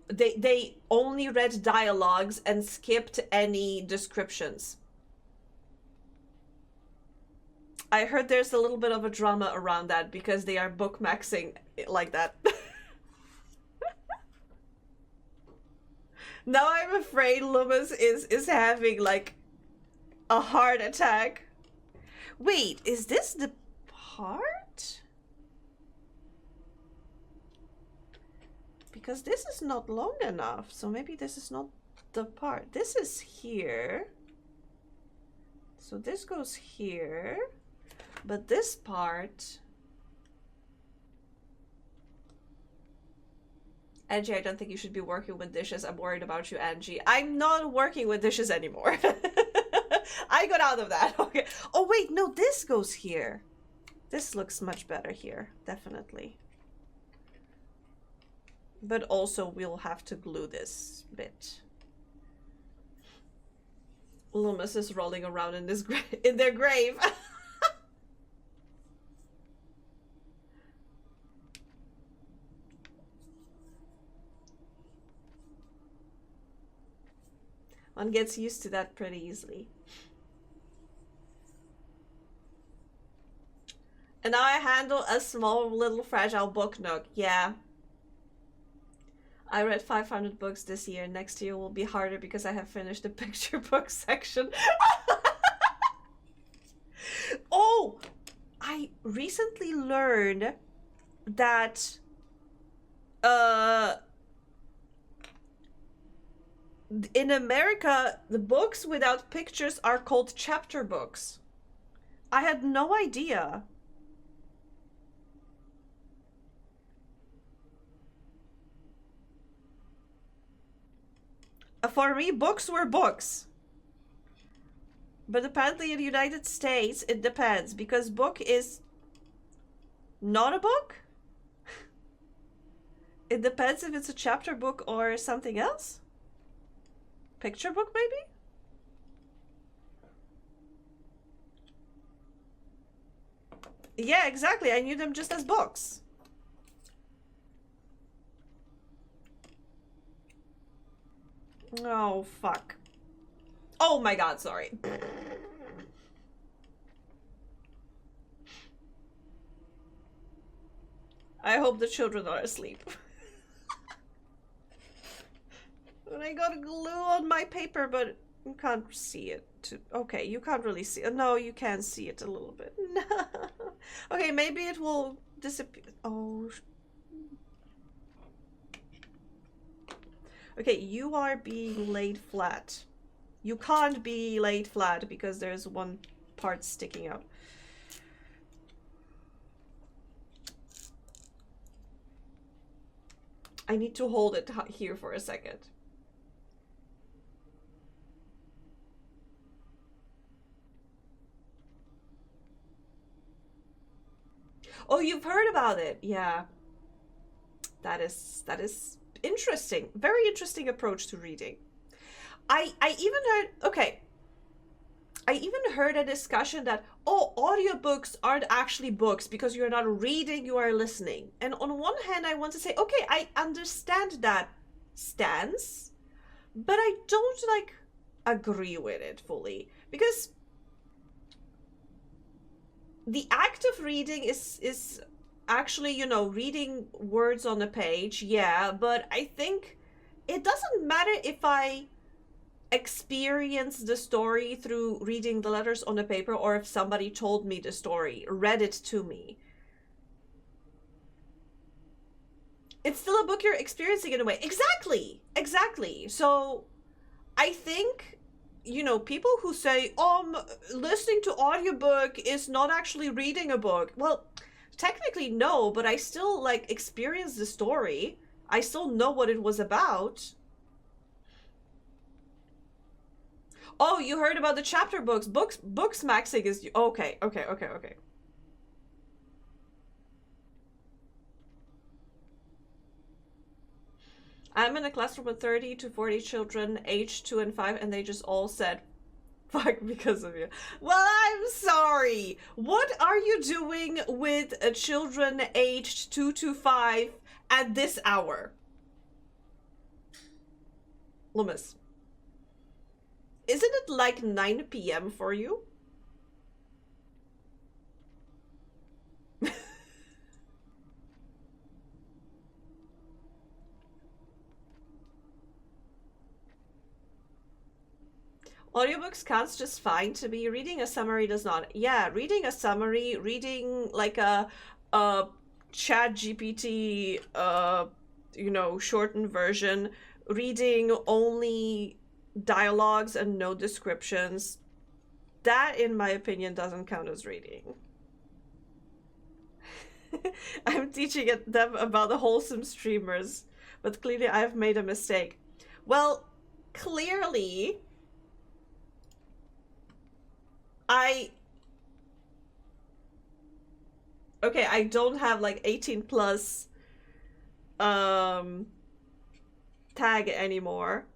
S1: they only read dialogues and skipped any descriptions. I heard there's a little bit of a drama around that because they are book maxing like that. Now I'm afraid Loomis is having like a heart attack. Wait, is this the part? Because this is not long enough, so maybe this is not the part. This is here. So this goes here. But this part... Angie, I don't think you should be working with dishes. I'm worried about you, Angie. I'm not working with dishes anymore. I got out of that. Okay. Oh, wait. No, this goes here. This looks much better here. Definitely. But also, we'll have to glue this bit. Loomis is rolling around in this in their grave. One gets used to that pretty easily. And now I handle a small little fragile book nook. Yeah. I read 500 books this year. Next year will be harder because I have finished the picture book section. Oh! I recently learned that in America, the books without pictures are called chapter books. I had no idea. For me, books were books. But apparently in the United States, it depends, because book is not a book. It depends if it's a chapter book or something else. Picture book, maybe? Yeah, exactly. I knew them just as books. Oh, fuck. Oh my god, sorry. I hope the children are asleep. And I got glue on my paper, but you can't see it. Okay, you can't really see it. No, you can see it a little bit. Okay, maybe it will disappear. Oh. Okay, you are being laid flat. You can't be laid flat because there's one part sticking out. I need to hold it here for a second. Oh, you've heard about it. Yeah. That is interesting. Very interesting approach to reading. I even heard, okay. I even heard a discussion that, oh, audiobooks aren't actually books because you're not reading, you are listening. And on one hand, I want to say, okay, I understand that stance, but I don't like agree with it fully, because the act of reading is actually, you know, reading words on a page, yeah, but I think it doesn't matter if I experience the story through reading the letters on the paper or if somebody told me the story, read it to me. it's still a book you're experiencing in a way. Exactly. So I think, you know, people who say, listening to audiobook is not actually reading a book. Well, technically no, but I still like experience the story. I still know what it was about. Oh, you heard about the chapter books. Books maxing is okay. I'm in a classroom with 30 to 40 children, aged 2 and 5, and they just all said, fuck because of you. Well, I'm sorry. What are you doing with children aged 2 to 5 at this hour? Loomis, isn't it like 9 p.m. for you? Audiobooks counts just fine to me. Reading a summary does not. Yeah, reading a summary, reading like a chat GPT, you know, shortened version, reading only dialogues and no descriptions, that, in my opinion, doesn't count as reading. I'm teaching them about the wholesome streamers, but clearly I've made a mistake. Well, clearly... Okay, I don't have like 18 plus tag anymore.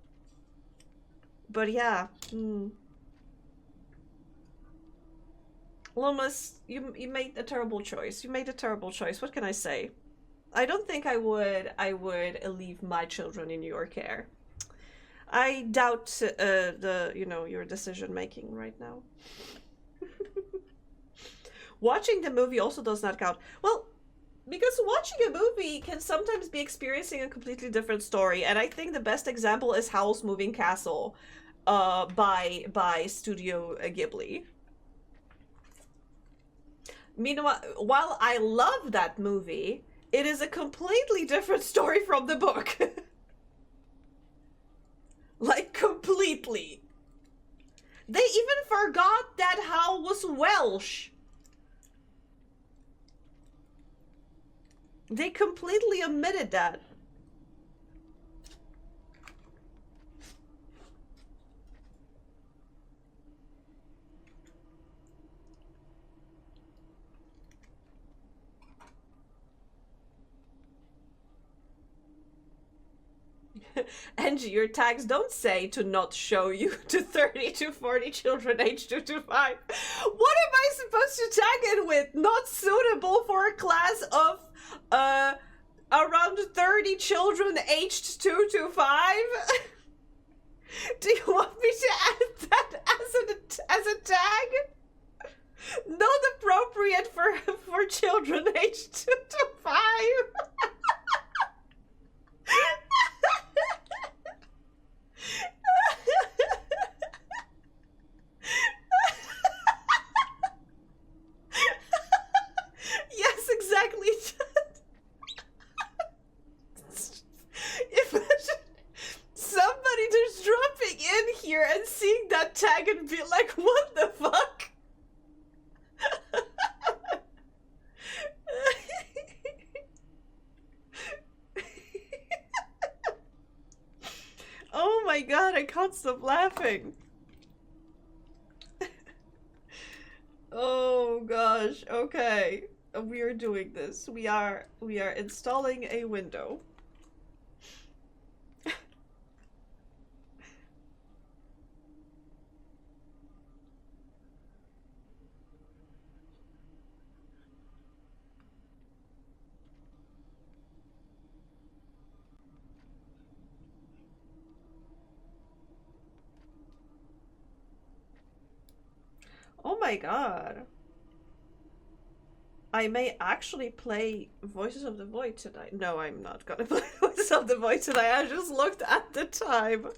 S1: But yeah. Lomas, you made a terrible choice. You made a terrible choice. What can I say? I don't think I would leave my children in your care. I doubt your decision making right now. Watching the movie also does not count. Well, because watching a movie can sometimes be experiencing a completely different story, and I think the best example is Howl's Moving Castle, by Studio Ghibli. Meanwhile, while I love that movie, it is a completely different story from the book. Like, completely. They even forgot that Howl was Welsh. They completely omitted that. Angie, your tags don't say to not show you to 30 to 40 children aged 2 to 5. What am I supposed to tag it with? Not suitable for a class of around 30 children aged 2 to 5? Do you want me to add that as a tag? Not appropriate for children aged 2 to 5. Yes, exactly. Imagine somebody just dropping in here and seeing that tag and be like, what the fuck? Oh my god, I can't stop laughing. Oh gosh, okay. We are doing this. We are installing a window. Oh my god. I may actually play Voices of the Void tonight. No, I'm not gonna play Voices of the Void tonight. I just looked at the time.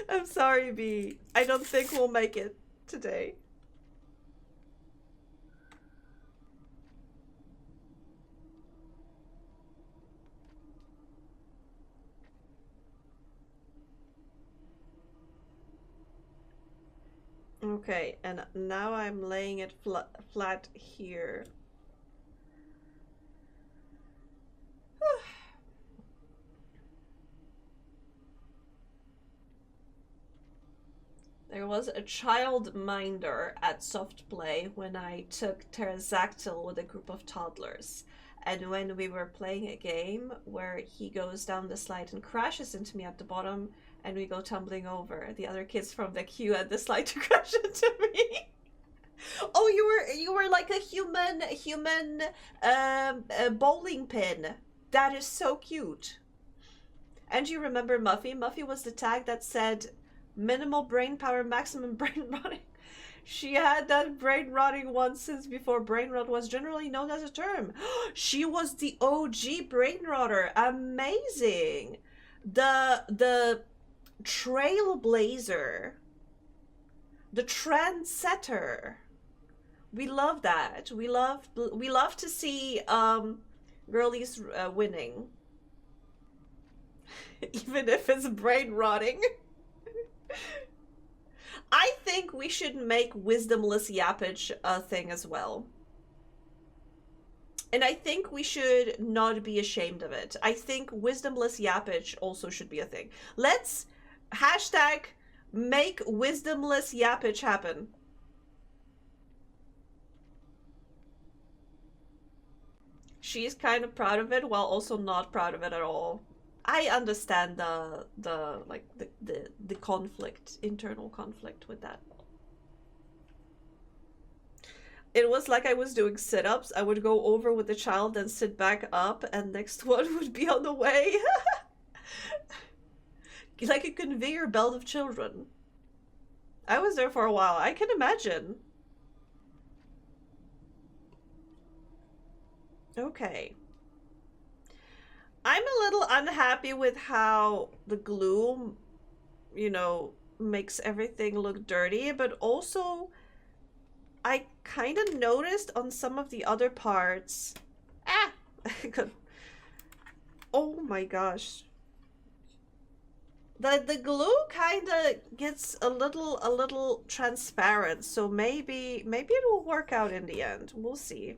S1: I'm sorry, B. I don't think we'll make it today. Okay, and now I'm laying it flat here. There was a child minder at Soft Play when I took Pterodactyl with a group of toddlers. And when we were playing a game where he goes down the slide and crashes into me at the bottom, and we go tumbling over, the other kids from the queue had the slide to crash into me. Oh, you were like a human bowling pin. That is so cute. And you remember Muffy? Muffy was the tag that said minimal brain power, maximum brain rotting. She had that brain rotting one since before brain rot was generally known as a term. She was the OG brain rotter. Amazing. The trailblazer. The trendsetter. We love that. We love to see girlies winning. Even if it's brain rotting. I think we should make wisdomless yappage a thing as well. And I think we should not be ashamed of it. I think wisdomless yappage also should be a thing. Let's hashtag make wisdomless yappage happen. She's kind of proud of it while also not proud of it at all. I understand the conflict, internal conflict with that. It was like I was doing sit-ups. I would go over with the child, then sit back up, and next one would be on the way. Like a conveyor belt of children. I was there for a while. I can imagine. Okay. I'm a little unhappy with how the glue, you know, makes everything look dirty, but also I kind of noticed on some of the other parts. Ah! Oh my gosh. The glue kind of gets a little transparent, so maybe it will work out in the end. We'll see.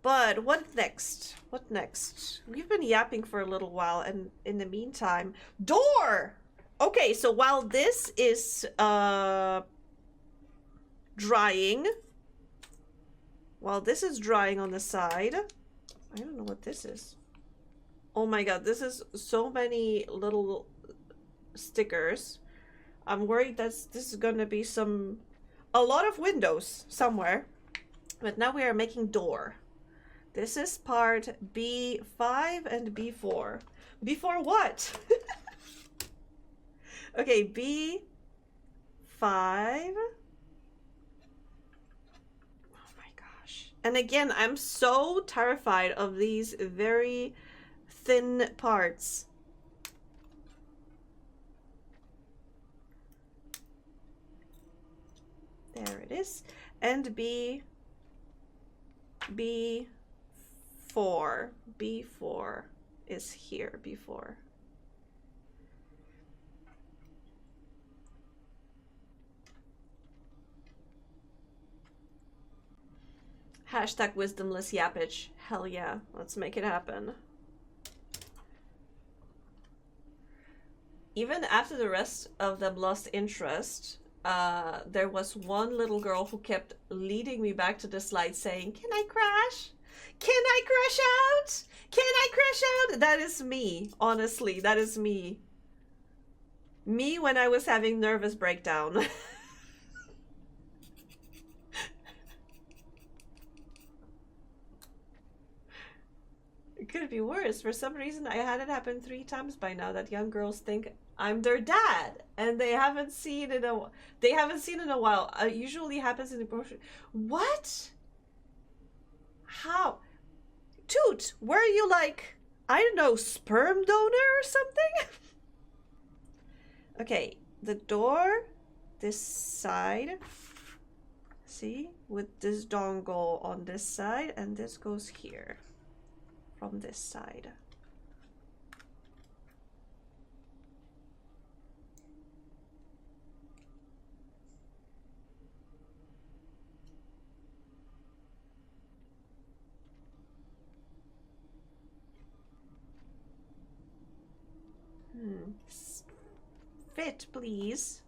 S1: But what next? What next? We've been yapping for a little while, and in the meantime, door! Okay, so while this is drying, on the side, I don't know what this is. Oh my god, this is so many little stickers. I'm worried that this is gonna be a lot of windows somewhere. But now we are making door. This is part B5 and B4. B4 what? Okay, B5. Oh my gosh. And again, I'm so terrified of these very thin parts. There it is. And B4. B4 is here, B4. Hashtag wisdomless yappage. Hell yeah, let's make it happen. Even after the rest of them lost interest, there was one little girl who kept leading me back to the slide saying, "Can I crash? Can I crash out? Can I crash out?" That is me, honestly, that is me. Me when I was having nervous breakdown. It could be worse. For some reason, I had it happen 3 times by now that young girls think I'm their dad, and they haven't seen it in a while. Usually happens in the grocery. What? How? Toot, were you like, I don't know, sperm donor or something? Okay, the door, this side. See, with this dongle on this side, and this goes here from this side. Fit, please.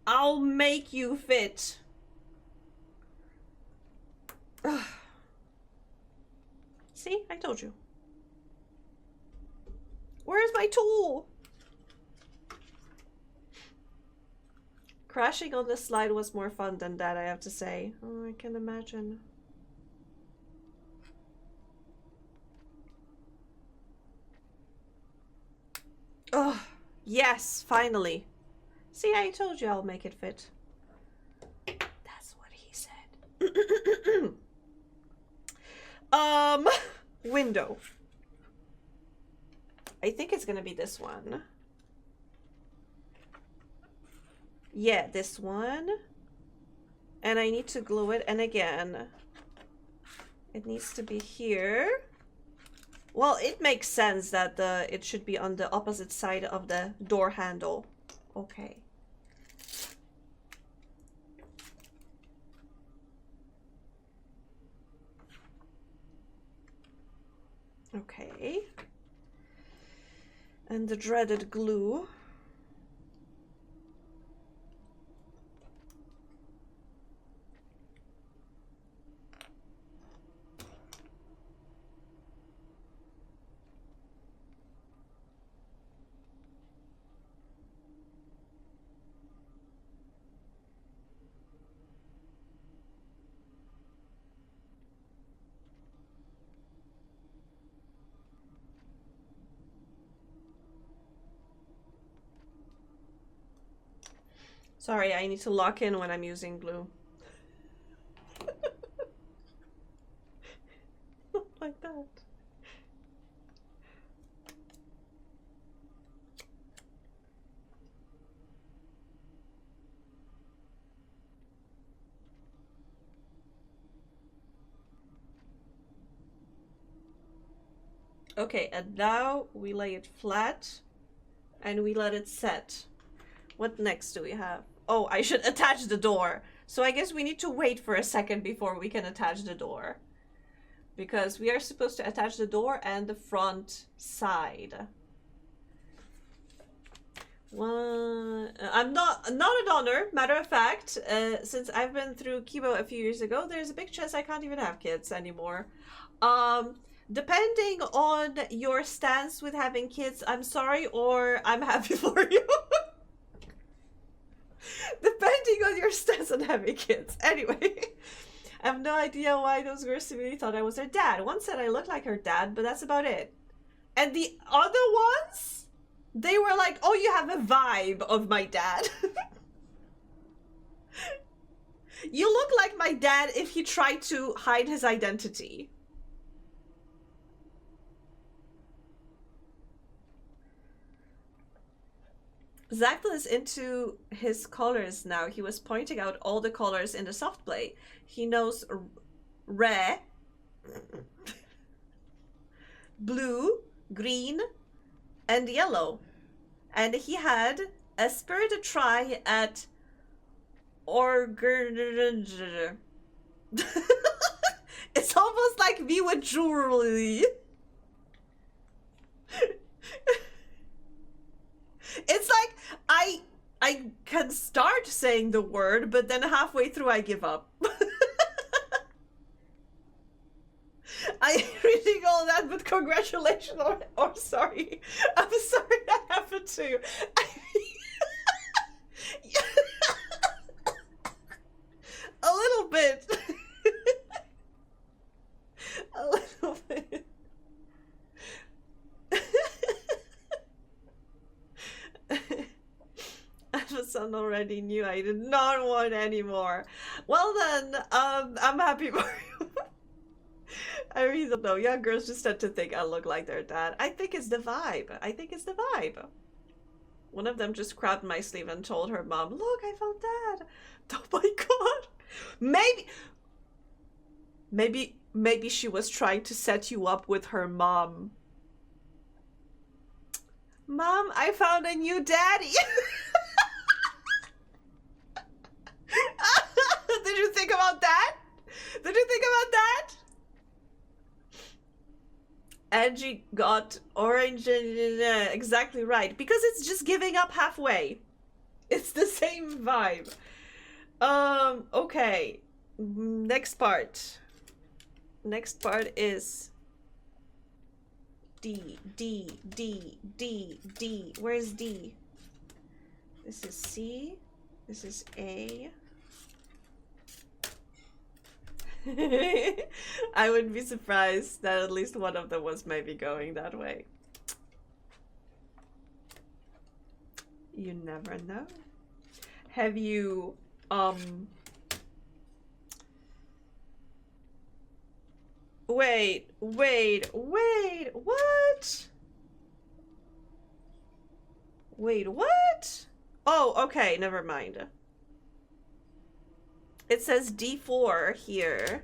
S1: I'll make you fit. Ugh. See, I told you. Where's my tool? Crashing on the slide was more fun than that, I have to say. Oh, I can imagine. Oh, yes, finally. See, I told you I'll make it fit. That's what he said. Window. I think it's gonna be this one. Yeah, this one. And I need to glue it, and again, it needs to be here. Well, it makes sense that it should be on the opposite side of the door handle. Okay. Okay. And the dreaded glue. Sorry, I need to lock in when I'm using glue. Not like that. Okay, and now we lay it flat and we let it set. What next do we have? Oh, I should attach the door. So I guess we need to wait for a second before we can attach the door. Because we are supposed to attach the door and the front side. Well, I'm not a donor, matter of fact. Since I've been through chemo a few years ago, there's a big chance I can't even have kids anymore. Depending on your stance with having kids, I'm sorry or I'm happy for you. Depending on your stance on having kids. Anyway, I have no idea why those girls really thought I was her dad. One said I looked like her dad, but that's about it. And the other ones, they were like, oh, you have a vibe of my dad. You look like my dad if he tried to hide his identity. Zactel is into his colors now. He was pointing out all the colors in the soft play. He knows red, blue, green, and yellow. And he had a spirited try at It's almost like me with jewelry. It's like I can start saying the word, but then halfway through I give up. I'm reading all that, but congratulations or sorry. I'm sorry that happened to you. A little bit. A little bit. Amazon already knew I did not want any more. Well then, I'm happy for you. I really don't know. Young girls just tend to think I look like their dad. I think it's the vibe. I think it's the vibe. One of them just grabbed my sleeve and told her mom, look, I found dad. Oh my god. Maybe she was trying to set you up with her mom. Mom, I found a new daddy. Did you think about that? Did you think about that? Angie got orange exactly right because it's just giving up halfway. It's the same vibe. Okay. Next part. Next part is D, D, D, D, D. Where's D? This is C. This is A. I wouldn't be surprised that at least one of them was maybe going that way. You never know. Have you, wait, what? Wait, what? Oh, okay, never mind. It says D4 here.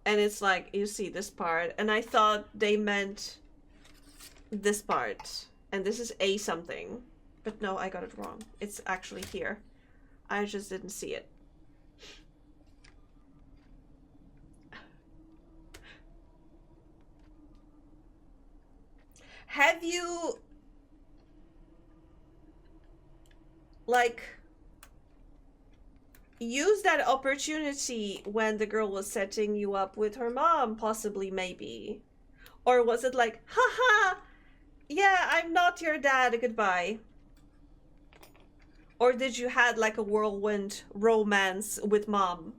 S1: And it's like, you see this part, and I thought they meant this part. And this is A something. But no, I got it wrong. It's actually here. I just didn't see it. Have you, like, used that opportunity when the girl was setting you up with her mom, possibly, maybe? Or was it like, haha, yeah, I'm not your dad, goodbye? Or did you had like a whirlwind romance with mom?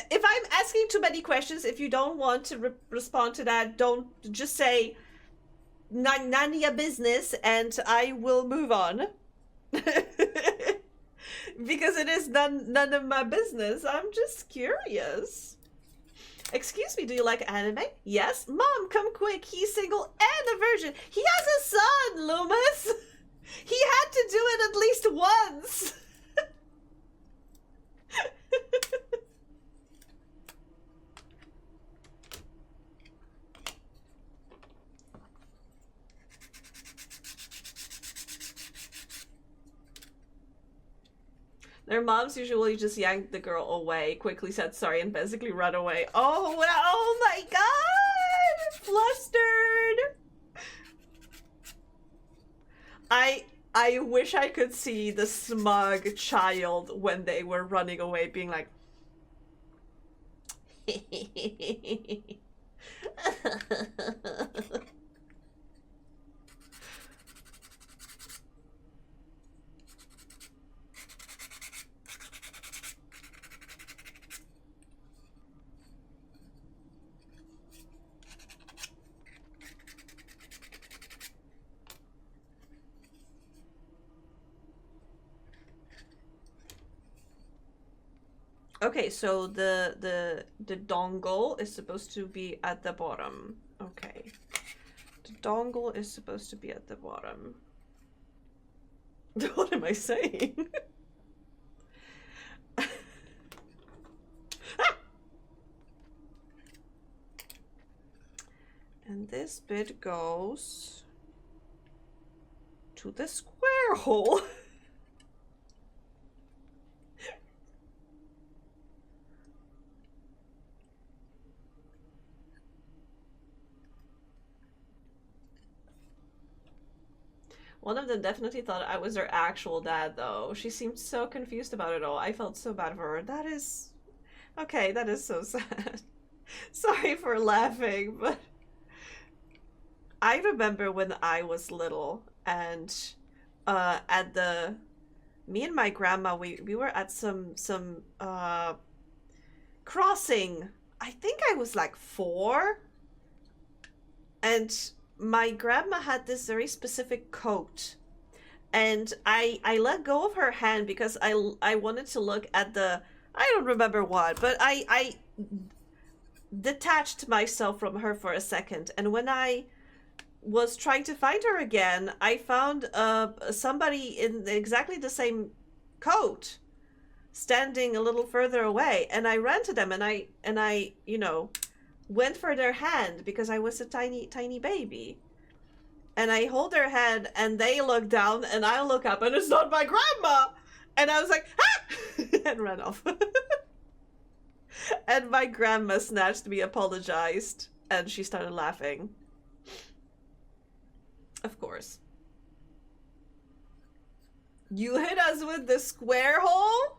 S1: If I'm asking too many questions, if you don't want to respond to that, don't, just say none of your business and I will move on. Because it is none of my business. I'm just curious. Excuse me, do you like anime? Yes. Mom, come quick. He's single and a virgin. He has a son, Loomis. He had to do it at least once. Their moms usually just yank the girl away, quickly said sorry, and basically run away. Oh, oh my god! Flustered! I wish I could see the smug child when they were running away being like... Okay, so the dongle is supposed to be at the bottom. Okay. The dongle is supposed to be at the bottom. What am I saying? And this bit goes to the square hole. One of them definitely thought I was her actual dad, though. She seemed so confused about it all. I felt so bad for her. That is... Okay, that is so sad. Sorry for laughing, but... I remember when I was little, and at the... Me and my grandma, we were at some crossing. I think I was like 4. And... my grandma had this very specific coat, and I let go of her hand because I wanted to look at the, I don't remember what, but I detached myself from her for a second, and when I was trying to find her again, I found somebody in exactly the same coat standing a little further away, and I ran to them, and I you know, went for their hand because I was a tiny baby. And I hold their hand and they look down and I look up and it's not my grandma! And I was like, ah! And ran off. And my grandma snatched me, apologized, and she started laughing. Of course. You hit us with the square hole?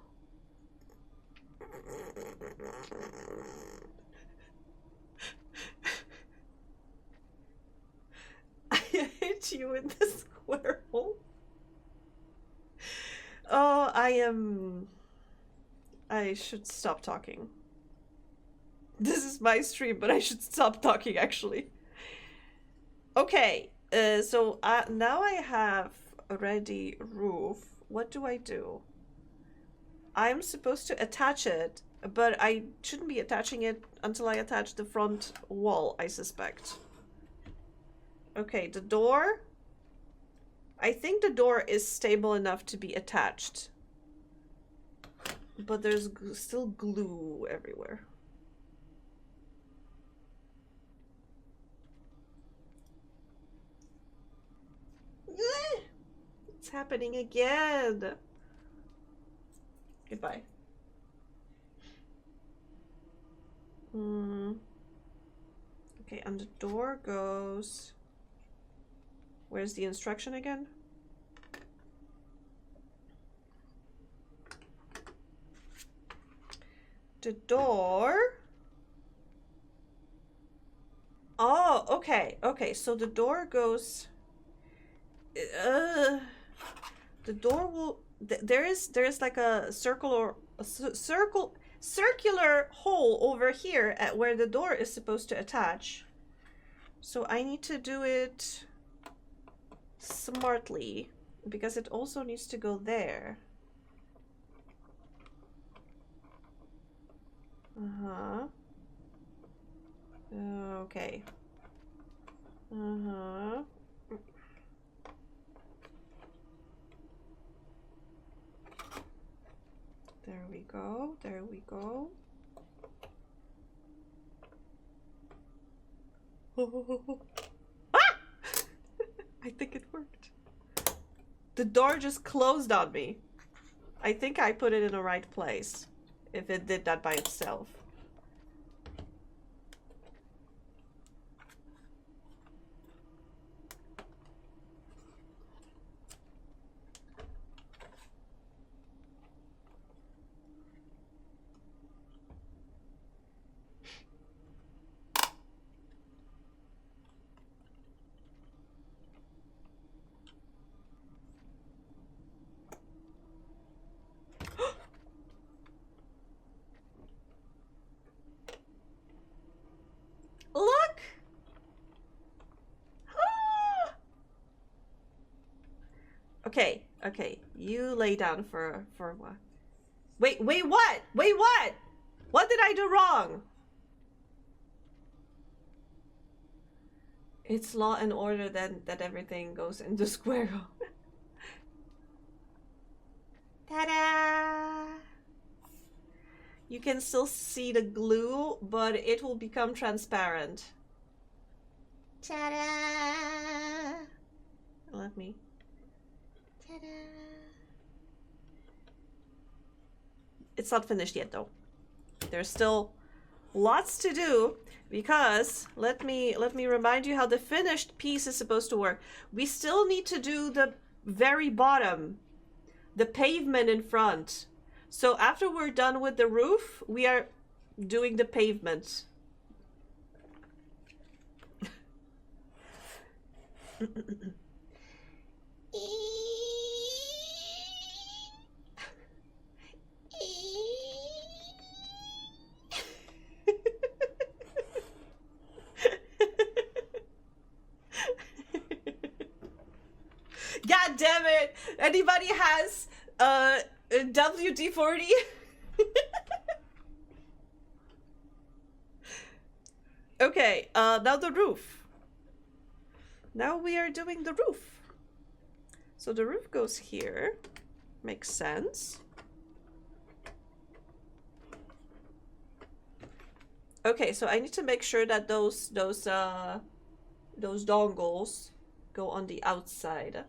S1: I hit you with the square hole? Oh, I should stop talking. This is my stream, but I should stop talking, actually. Okay, so now I have a ready roof. What do I do? I'm supposed to attach it, but I shouldn't be attaching it until I attach the front wall, I suspect. Okay, the door. I think the door is stable enough to be attached. But there's still glue everywhere. It's happening again. Goodbye. Okay, and the door goes... Where's the instruction again? The door... Oh, okay, okay, so the door goes... the door will... There is like a circle or a circular hole over here at where the door is supposed to attach. So I need to do it smartly because it also needs to go there. Okay. There we go. There we go. Ah! I think it worked. The door just closed on me. I think I put it in the right place. If it did that by itself. Look! Okay, okay. You lay down for what? Wait, what? Wait, what? What did I do wrong? It's law and order then that everything goes into square hole. Ta-da! You can still see the glue, but it will become transparent. Ta-da! Let me. Ta-da! It's not finished yet, though. There's still lots to do because let me remind you how the finished piece is supposed to work. We still need to do the very bottom, the pavement in front. So after we're done with the roof, we are doing the pavement. God damn it! Anybody has WD-40? Okay, now the roof. Now we are doing the roof. So the roof goes here. Makes sense. Okay, so I need to make sure that those dongles go on the outside.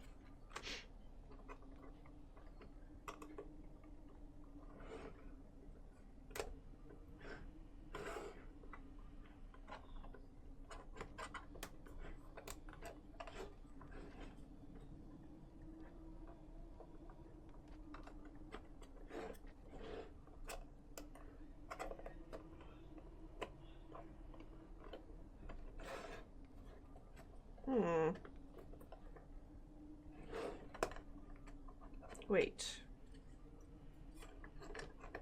S1: Wait.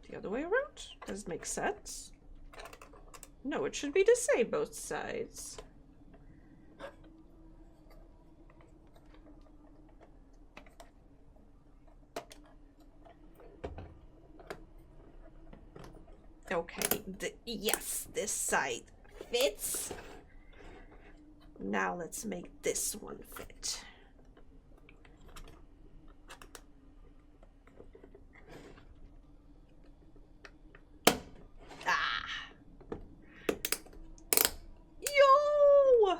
S1: The other way around? Does it make sense? No, it should be the same both sides. Okay, yes, this side fits. Now let's make this one fit. Ah! Yo!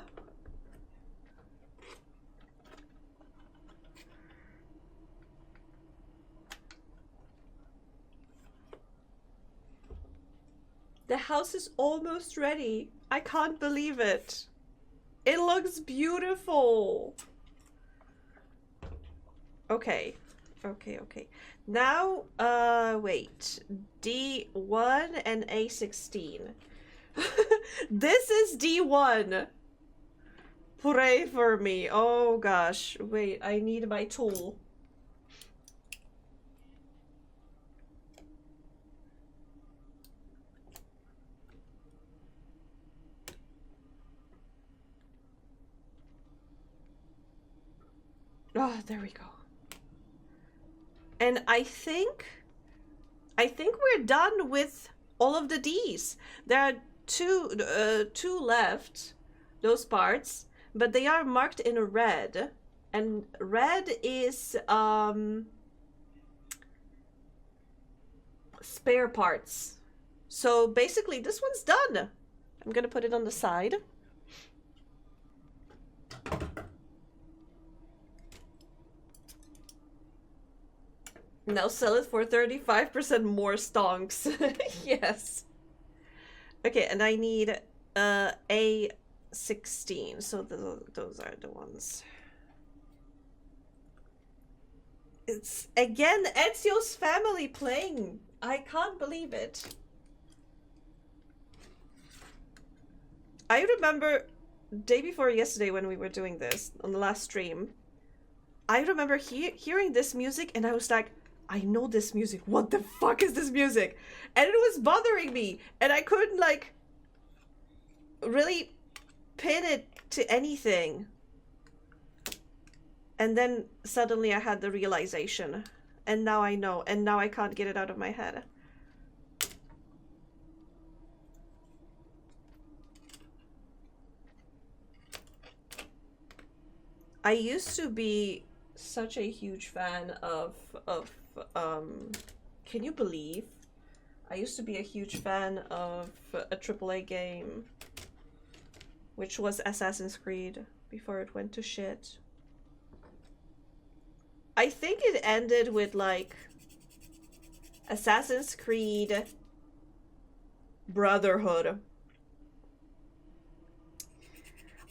S1: The house is almost ready. I can't believe it. It looks beautiful. Okay. Okay. Now, wait. D1 and A16. This is D1. Pray for me. Oh gosh. Wait, I need my tool. Oh, there we go. And I think we're done with all of the D's. There are two left, those parts, but they are marked in red, and red is spare parts. So basically, this one's done. I'm gonna put it on the side. Now sell it for 35% more stonks. Yes. Okay, and I need A16. So those are the ones. It's again Ezio's family playing. I can't believe it. I remember day before yesterday when we were doing this on the last stream. I remember hearing this music and I was like, I know this music. What the fuck is this music? And it was bothering me. And I couldn't, like, really pin it to anything. And then suddenly I had the realization. And now I know. And now I can't get it out of my head. I used to be such a huge fan of can you believe? I used to be a huge fan of a AAA game, which was Assassin's Creed, before it went to shit. I think it ended with, like, Assassin's Creed Brotherhood.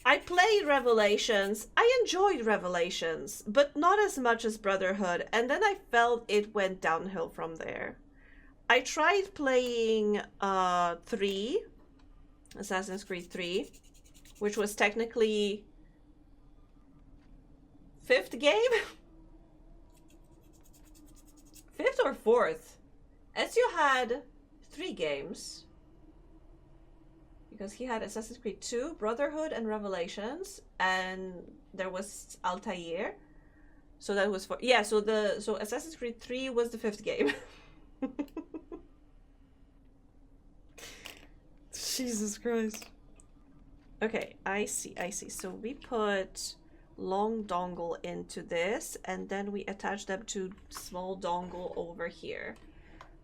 S1: I played Revelations. I enjoyed Revelations, but not as much as Brotherhood, and then I felt it went downhill from there. I tried playing 3, Assassin's Creed 3, which was technically 5th game? 5th or 4th? Ezio had 3 games. Because he had Assassin's Creed 2, Brotherhood, and Revelations, and there was Altair. So that was so Assassin's Creed 3 was the 5th game. Jesus Christ. Okay, I see. So we put long dongle into this, and then we attach them to small dongle over here.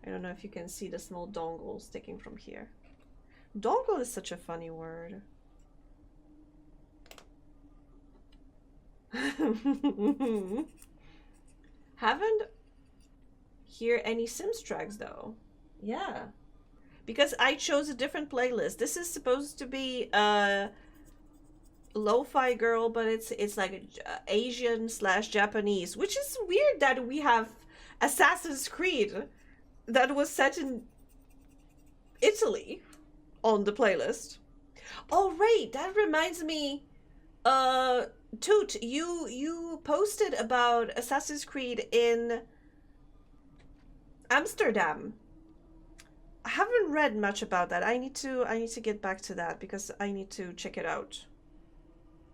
S1: I don't know if you can see the small dongle sticking from here. Dongle is such a funny word. Haven't hear any Sims tracks though. Yeah. Because I chose a different playlist. This is supposed to be lo-fi girl, but it's like Asian / Japanese, which is weird that we have Assassin's Creed that was set in Italy on the playlist. Oh right, that reminds me, Toot, you posted about Assassin's Creed in Amsterdam. I haven't read much about that. I need to get back to that because I need to check it out.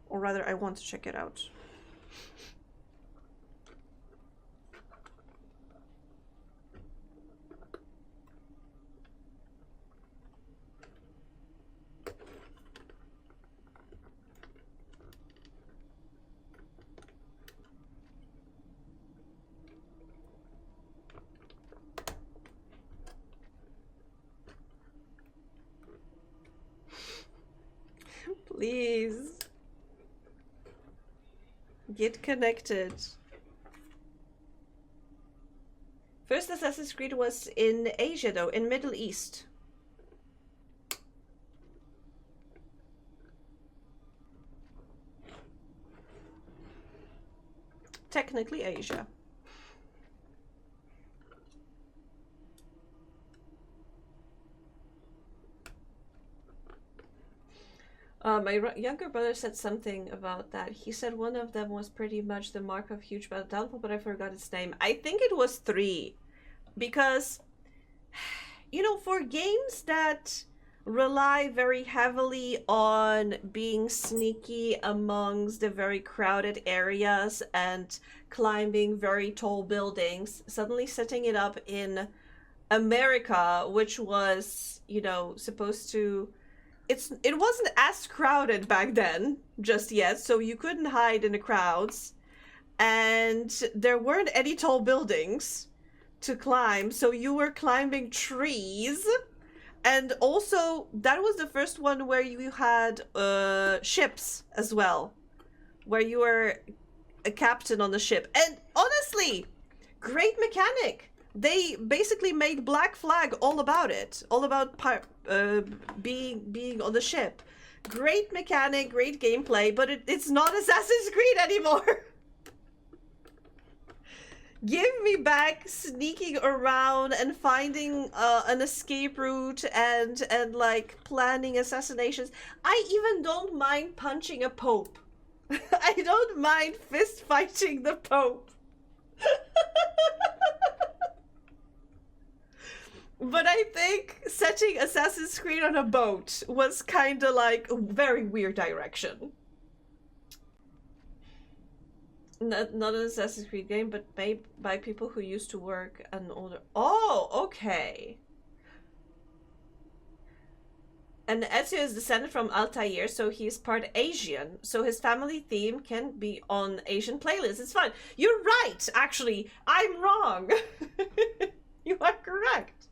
S1: Or rather, I want to check it out. Please. Get connected. First Assassin's Creed was in Asia though, in Middle East. Technically Asia. My younger brother said something about that. He said one of them was pretty much the mark of huge downfall, but I forgot its name. I think it was 3. Because, you know, for games that rely very heavily on being sneaky amongst the very crowded areas and climbing very tall buildings, suddenly setting it up in America, which was, you know, supposed to... It wasn't as crowded back then, just yet, so you couldn't hide in the crowds. And there weren't any tall buildings to climb, so you were climbing trees. And also, that was the first one where you had ships as well, where you were a captain on the ship. And honestly, great mechanic. They basically made Black Flag all about it, all about being on the ship. Great mechanic, great gameplay, but it's not Assassin's Creed anymore. Give me back sneaking around and finding an escape route and like planning assassinations. I even don't mind punching a pope. I don't mind fist fighting the pope. But I think setting Assassin's Creed on a boat was kind of like a very weird direction. Not an Assassin's Creed game, but made by people who used to work an older... Oh, okay. And Ezio is descended from Altair, so he's part Asian. So his family theme can be on Asian playlists. It's fine. You're right, actually. I'm wrong. You are correct.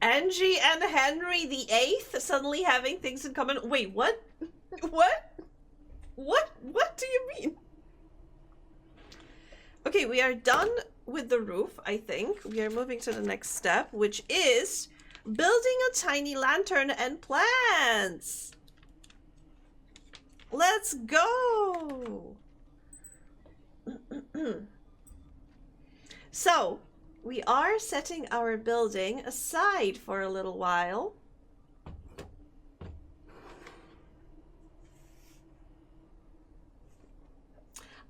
S1: Angie and Henry VIII suddenly having things in common. Wait, what? What? What do you mean? Okay, we are done with the roof, I think. We are moving to the next step, which is building a tiny lantern and plants. Let's go. So, we are setting our building aside for a little while.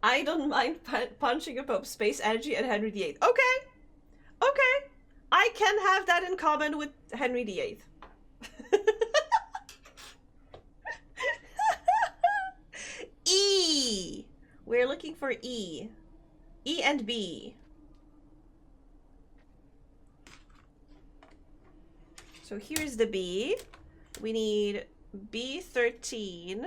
S1: I don't mind punching a Pope, Space Angie, and Henry VIII. Okay. Okay. I can have that in common with Henry VIII. E. We're looking for E. E and B. So here's the B. We need B13.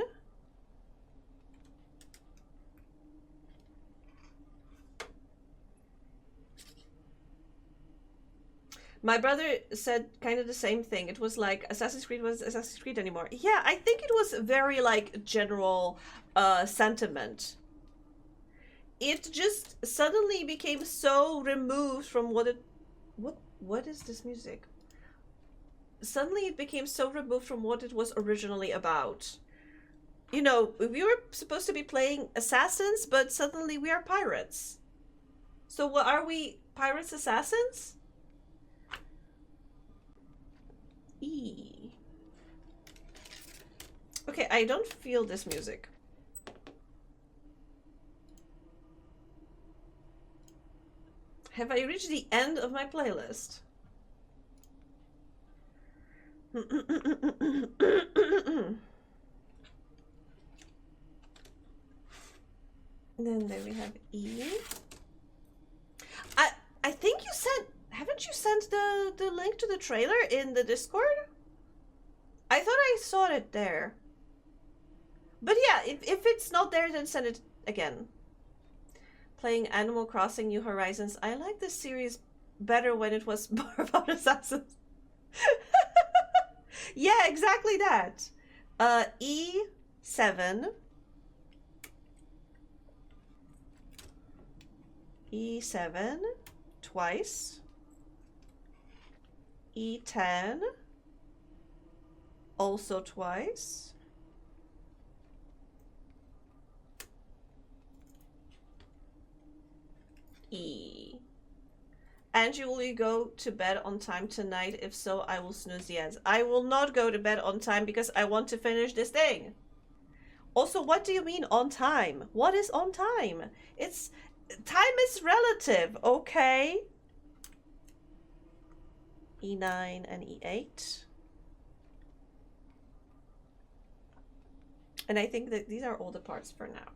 S1: My brother said kind of the same thing. It was like Assassin's Creed was Assassin's Creed anymore. Yeah, I think it was very like general sentiment. It just suddenly became so removed from what it... What is this music? Suddenly it became so removed from what it was originally about. You know, we were supposed to be playing assassins, but suddenly we are pirates. So what are we? Pirates, assassins? E. Okay, I don't feel this music. Have I reached the end of my playlist? Then there we have E. I think you sent, haven't you sent the link to the trailer in the Discord? I thought I saw it there. But yeah, if it's not there, then send it again. Playing Animal Crossing New Horizons. I like this series better when it was more about assassins. Yeah, exactly that. E7. E7 twice. E10 also twice. E. Angie, will you go to bed on time tonight? If so, I will snooze the ads. I will not go to bed on time because I want to finish this thing. Also, what do you mean on time? What is on time? It's... time is relative, okay? E9 and E8. And I think that these are all the parts for now.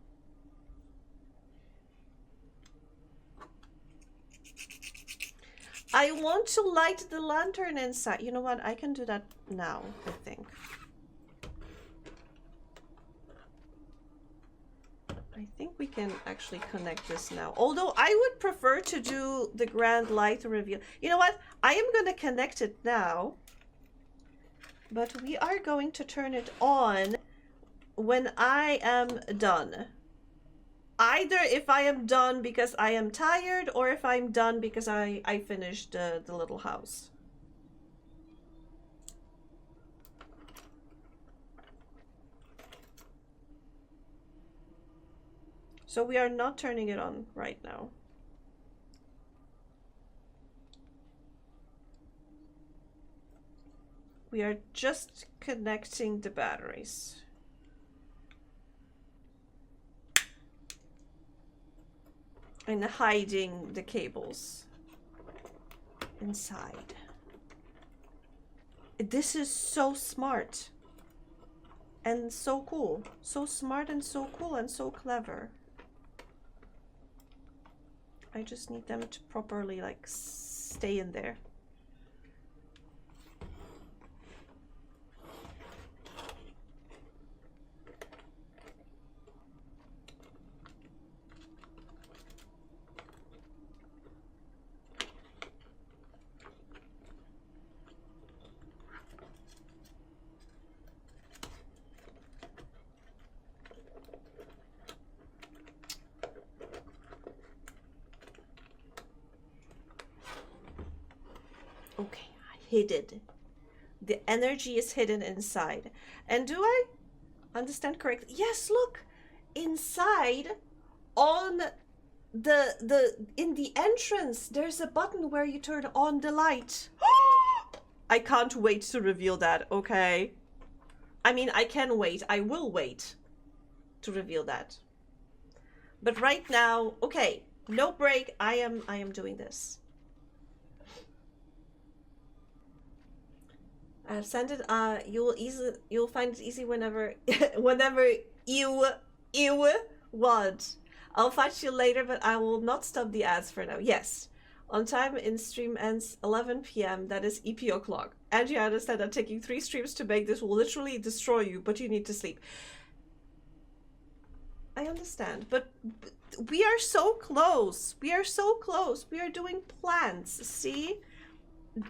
S1: I want to light the lantern inside. You know what? I can do that now, I think. I think we can actually connect this now. Although I would prefer to do the grand light reveal. You know what? I am going to connect it now. But we are going to turn it on when I am done. Either if I am done because I am tired, or if I'm done because I finished the little house. So we are not turning it on right now. We are just connecting the batteries. And hiding the cables inside. This is so smart and so cool. So smart and so cool and so clever. I just need them to properly like stay in there. Okay, hidden. The energy is hidden inside. And do I understand correctly? Yes, look! Inside, on in the entrance, there's a button where you turn on the light. I can't wait to reveal that, okay? I mean, I can wait. I will wait to reveal that. But right now, okay, no break. I am doing this. I've sent it. You'll find it easy whenever whenever you want. I'll find you later, but I will not stop the ads for now. Yes. On time in stream ends 11 p.m. That is EP o'clock. Angie, I understand that taking 3 streams to make this will literally destroy you, but you need to sleep. I understand, but we are so close. We are so close. We are doing plans, see?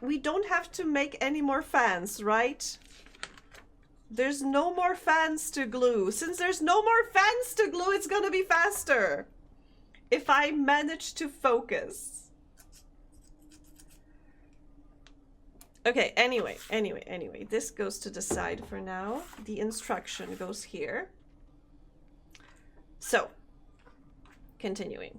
S1: We don't have to make any more fans, right? There's no more fans to glue. Since there's no more fans to glue, it's gonna be faster. If I manage to focus. Okay, anyway. This goes to the side for now. The instruction goes here. So, continuing.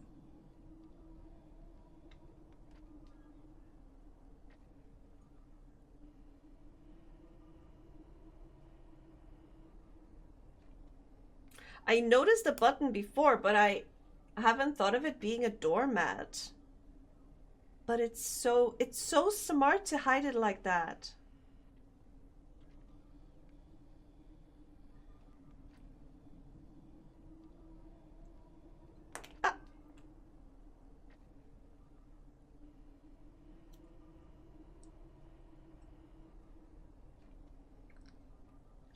S1: I noticed the button before, but I haven't thought of it being a doormat. But it's so smart to hide it like that. Ah.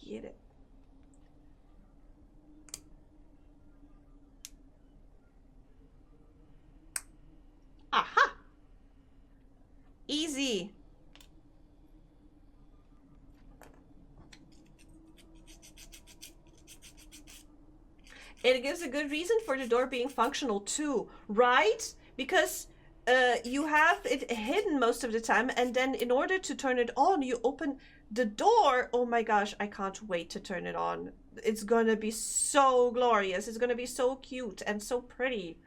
S1: Get it. Aha! Easy. It gives a good reason for the door being functional too, right? Because you have it hidden most of the time, and then in order to turn it on, you open the door. Oh my gosh, I can't wait to turn it on. It's gonna be so glorious. It's gonna be so cute and so pretty.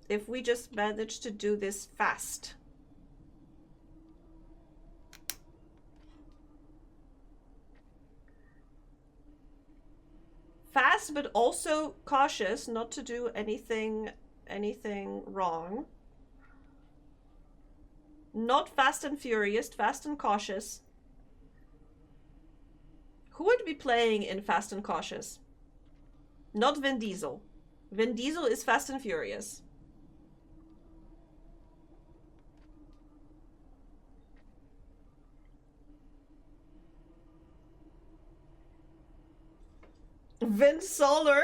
S1: If we just manage to do this fast. Fast, but also cautious, not to do anything wrong. Not fast and furious, fast and cautious. Who would be playing in Fast and Cautious? Not Vin Diesel. Vin Diesel is Fast and Furious. Vin Solar.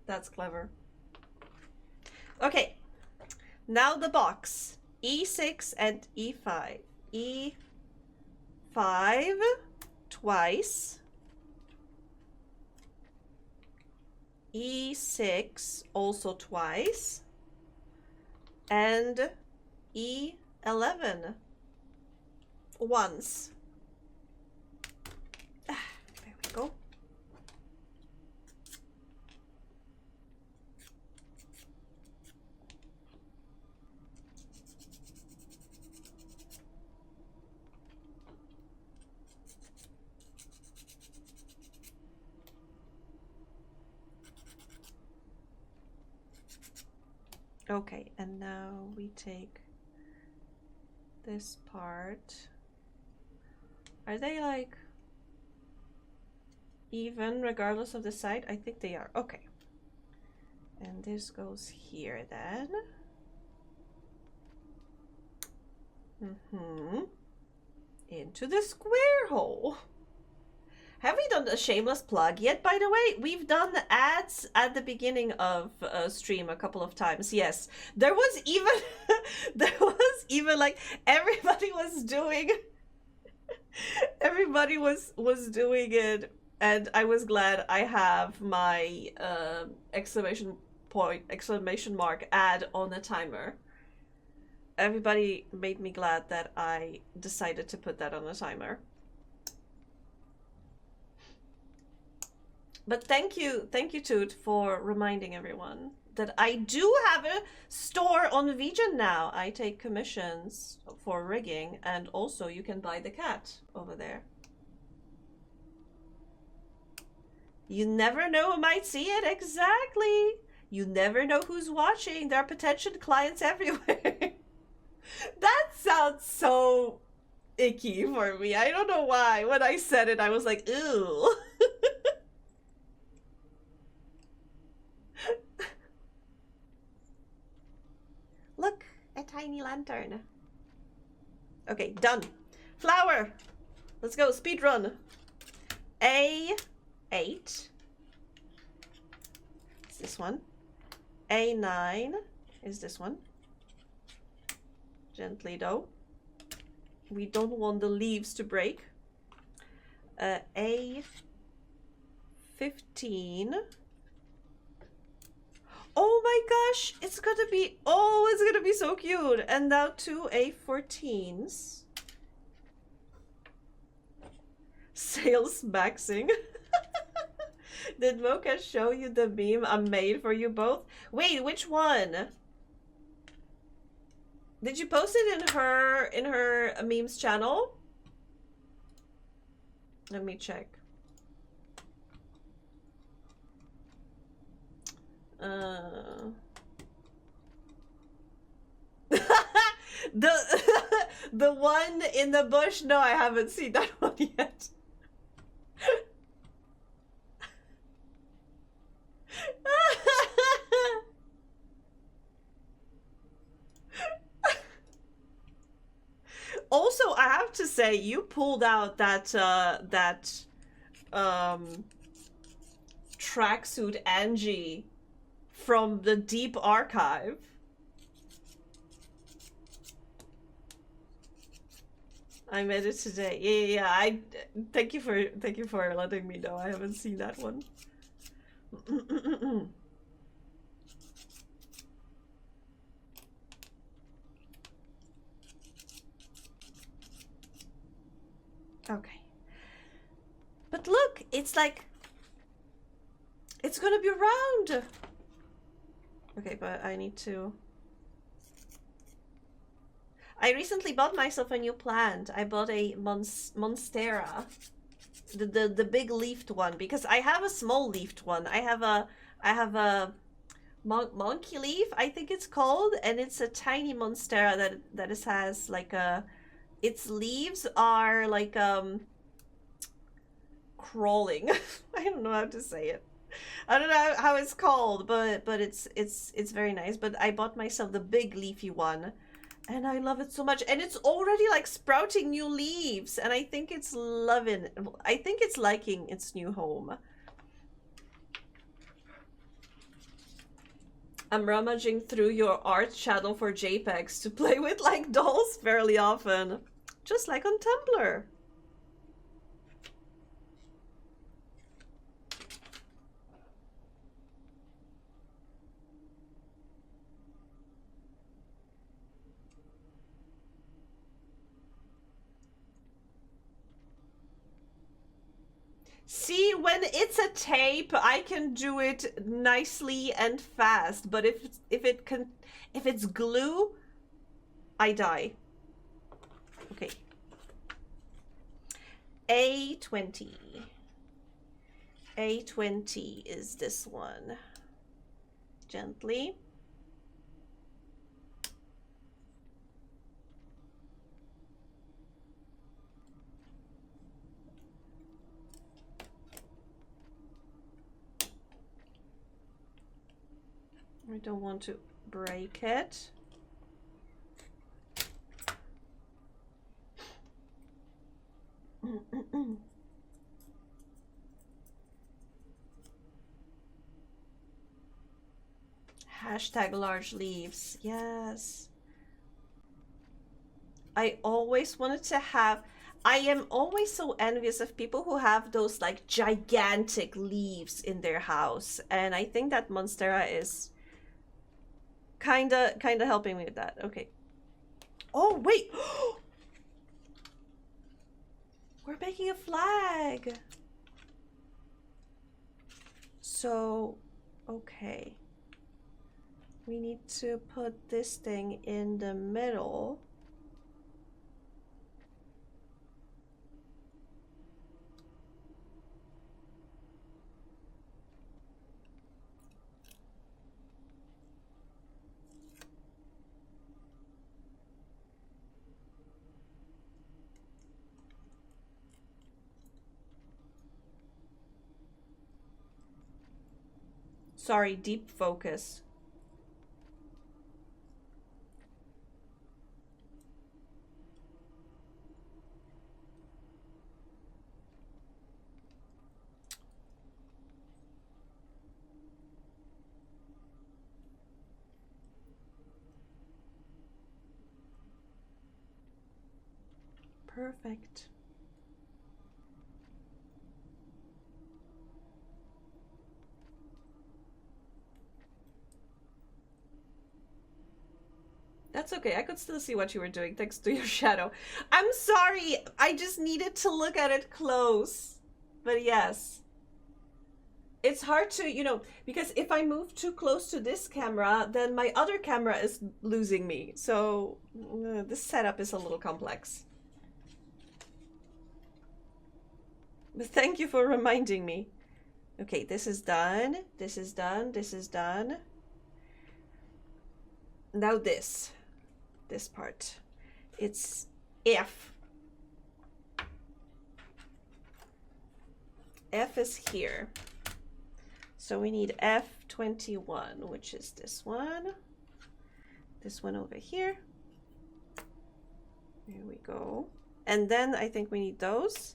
S1: That's clever. Okay. Now the box. E6 and E5. E5 twice. E6 also twice. And E11 once. There we go. Okay, and now we take this part. Are they like even regardless of the side? I think they are. Okay. And this goes here then. Into the square hole. Have we done a shameless plug yet, by the way? We've done ads at the beginning of stream a couple of times. Yes, there was even like everybody was doing it, and I was glad I have my exclamation mark ad on the timer. Everybody made me glad that I decided to put that on a timer. But thank you, Toot, for reminding everyone that I do have a store on Vegan now. I take commissions for rigging, and also you can buy the cat over there. You never know who might see it. Exactly. You never know who's watching. There are potential clients everywhere. That sounds so icky for me. I don't know why. When I said it, I was like, ew. Look, a tiny lantern. Okay, done. Flower. Let's go, speed run. A8. It's this one. A9 is this one. Gently though. We don't want the leaves to break. A15. Oh my gosh, it's gonna be so cute. And now two A14s. Sales maxing. Did Mocha show you the meme I made for you both? Wait, which one? Did you post it in her memes channel? Let me check. Uh... the the one in the bush? No, I haven't seen that one yet. Also, I have to say, you pulled out that tracksuit Angie from the deep archive. I made it today. Yeah. I thank you for letting me know. I haven't seen that one. Okay. But look, it's like it's gonna be round. Okay, but I need to. I recently bought myself a new plant. I bought a monstera, the big leafed one, because I have a small leafed one. I have a monkey leaf, I think it's called, and it's a tiny monstera that has like a. Its leaves are like crawling. I don't know how to say it. I don't know how it's called, but it's very nice. But I bought myself the big leafy one. And I love it so much. And it's already like sprouting new leaves. And I think it's liking its new home. I'm rummaging through your art channel for JPEGs to play with like dolls fairly often. Just like on Tumblr. See, when it's a tape, I can do it nicely and fast. But if it's glue, I die. Okay. A20. A20 is this one. Gently. I don't want to break it. Hashtag large leaves. Yes. I always wanted to have. I am always so envious of people who have those like gigantic leaves in their house, and I think that Monstera is kinda helping me with that. Okay. Oh wait. We're making a flag. So, okay. We need to put this thing in the middle. Sorry, deep focus. Perfect. That's okay. I could still see what you were doing thanks to your shadow. I'm sorry. I just needed to look at it close. But yes. It's hard to, you know, because if I move too close to this camera, then my other camera is losing me. So this setup is a little complex. But thank you for reminding me. Okay, this is done. This is done. This is done. Now this part. It's F. F is here. So we need F21, which is this one. This one over here. There we go. And then I think we need those.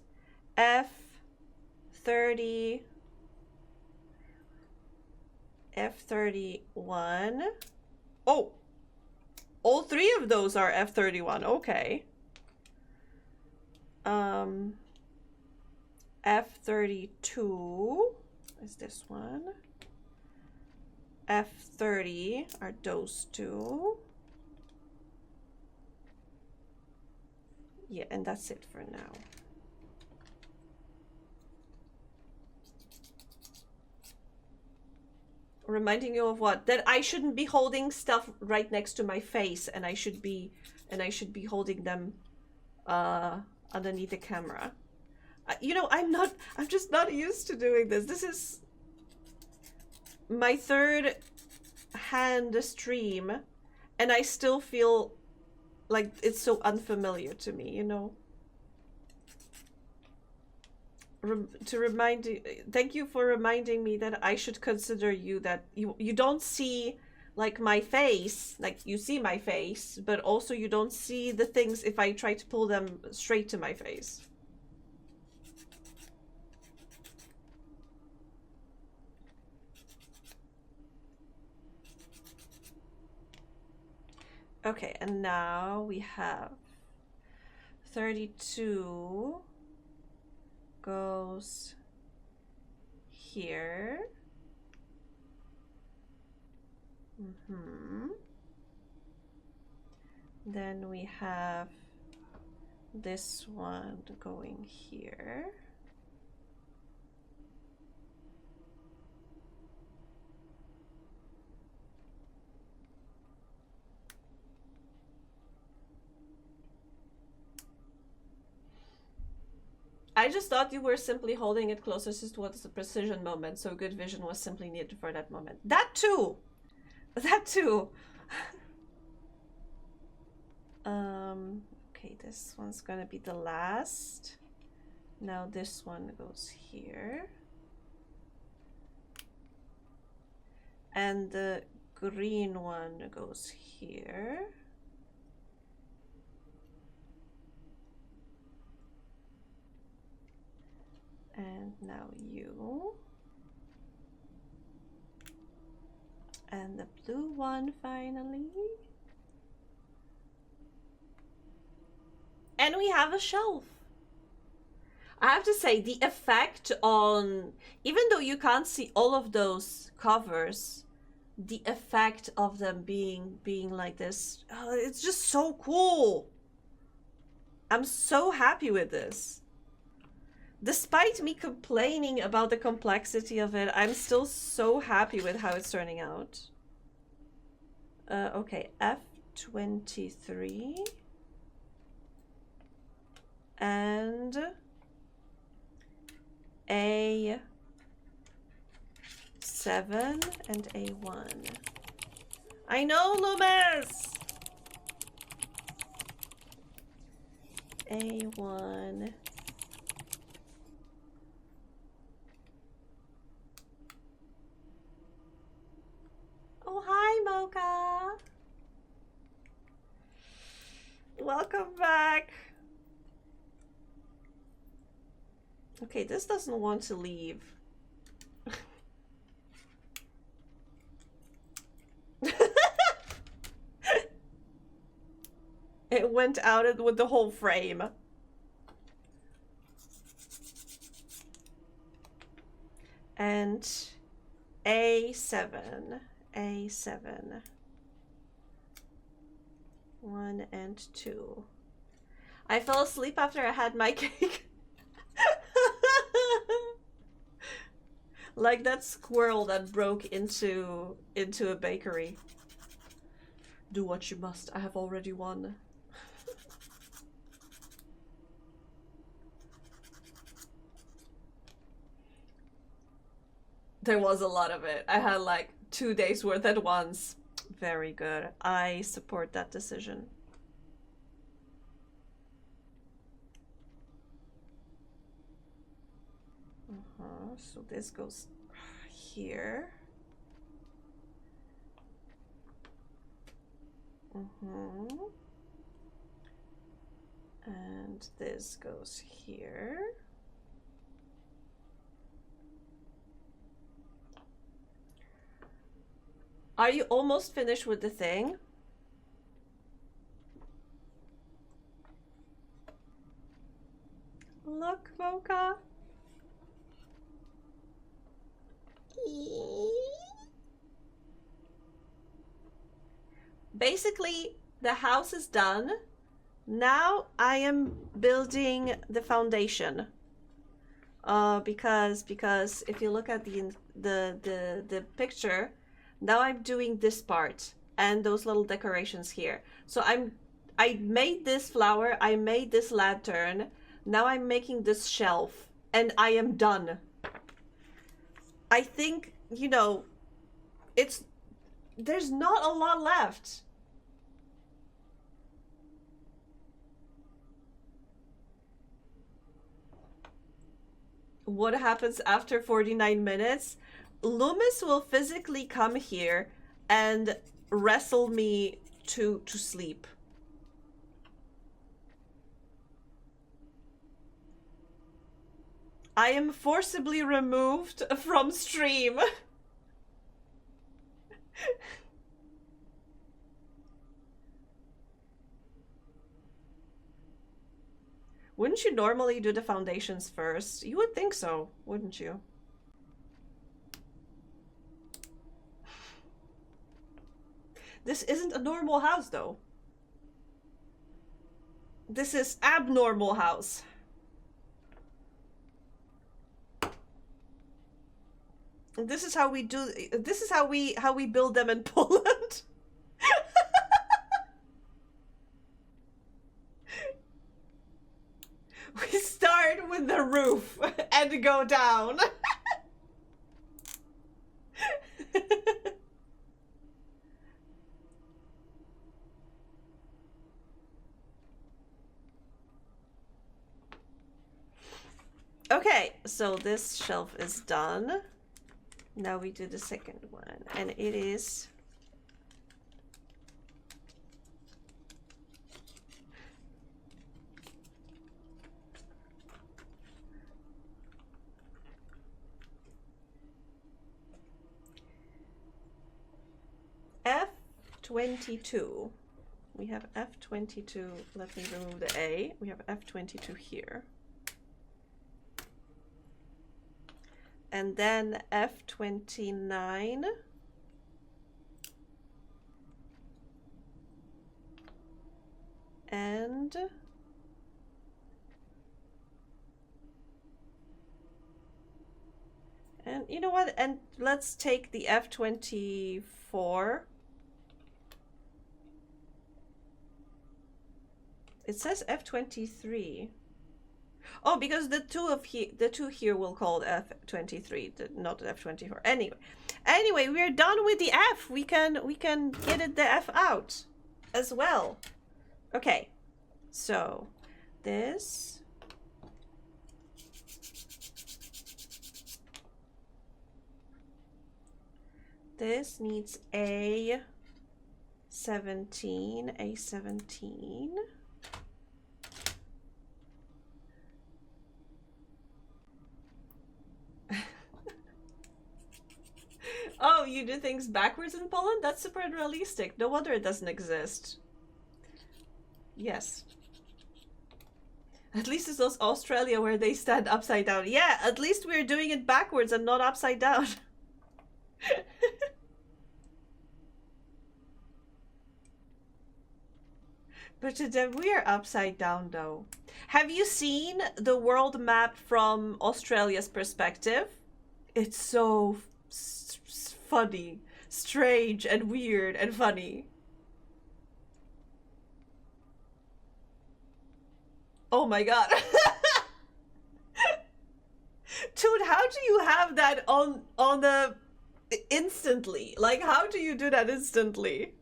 S1: F30, F31. Oh, all three of those are F31. Okay. F32 is this one. F30 are those two. Yeah, and that's it for now. Reminding you of what? That I shouldn't be holding stuff right next to my face, and I should be holding them underneath the camera. You know, I'm just not used to doing this. This is my third hand stream, and I still feel like it's so unfamiliar to me, you know. Thank you for reminding me that I should consider you, that you don't see like my face, like you see my face, but also you don't see the things if I try to pull them straight to my face. Okay, and now we have 32 goes here. Then we have this one going here. I just thought you were simply holding it closest towards the precision moment, so good vision was simply needed for that moment. That too! That too! Okay, this one's gonna be the last. Now this one goes here. And the green one goes here. And now you. And the blue one finally. And we have a shelf. I have to say, the effect on, even though you can't see all of those covers, the effect of them being like this, it's just so cool. I'm so happy with this. Despite me complaining about the complexity of it, I'm still so happy with how it's turning out. Okay, F23. And A7 and A1. I know, Loomis! A1. Oh, hi, Mocha. Welcome back. Okay, this doesn't want to leave. It went out with the whole frame. And A7. 1 and 2. I fell asleep after I had my cake. Like that squirrel that broke into a bakery. Do what you must. I have already won. There was a lot of it. I had like 2 days worth at once. Very good. I support that decision. So this goes here. And this goes here. Are you almost finished with the thing? Look, Mocha. Basically, the house is done. Now I am building the foundation. Because if you look at the picture, now I'm doing this part and those little decorations here. So I made this flower, I made this lantern. Now I'm making this shelf and I am done. I think, you know, there's not a lot left. What happens after 49 minutes? Loomis will physically come here and wrestle me to sleep. I am forcibly removed from stream. Wouldn't you normally do the foundations first? You would think so, wouldn't you? This isn't a normal house, though. This is abnormal house. This is how we do. This is how we build them in Poland. We start with the roof and go down. Okay, so this shelf is done. Now we do the second one, and it is F22. We have F22. Let me remove the A. We have F22 here. And then F29. And you know what? And let's take the F24. It says F23. Oh, because the two here will call F23, not F24. Anyway, we're done with the F. We can get it the F out as well. Okay, so this. This needs A17. A17. Oh, you do things backwards in Poland? That's super unrealistic. No wonder it doesn't exist. Yes. At least it's those Australia where they stand upside down. Yeah, at least we're doing it backwards and not upside down. But we are upside down though. Have you seen the world map from Australia's perspective? It's so funny, strange, and weird and funny. Oh my god. Dude, how do you have that on the instantly? Like, how do you do that instantly?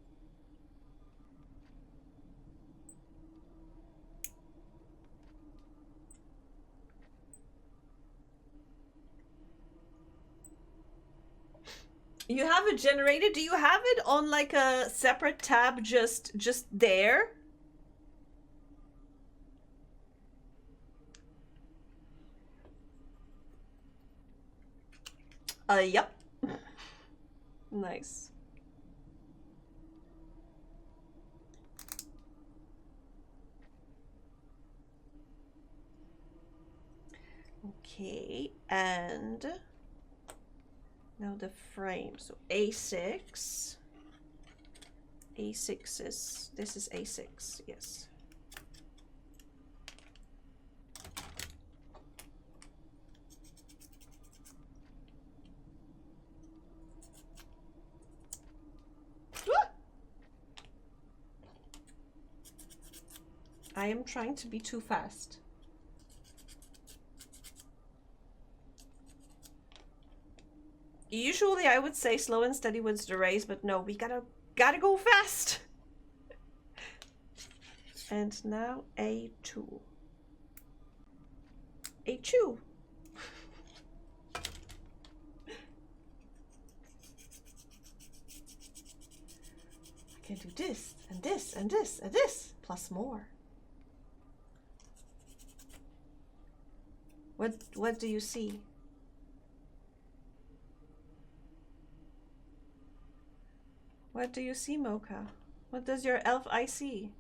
S1: You have it generated? Do you have it on like a separate tab just there? Yep. Nice. Okay, and now the frame. So A6. A6 is, this is A6, yes. I am trying to be too fast. Usually I would say slow and steady wins the race, but no, we gotta go fast. And now A2. A2. I can do this and this and this and this plus more. What do you see? What do you see, Mocha? What does your elf eye see?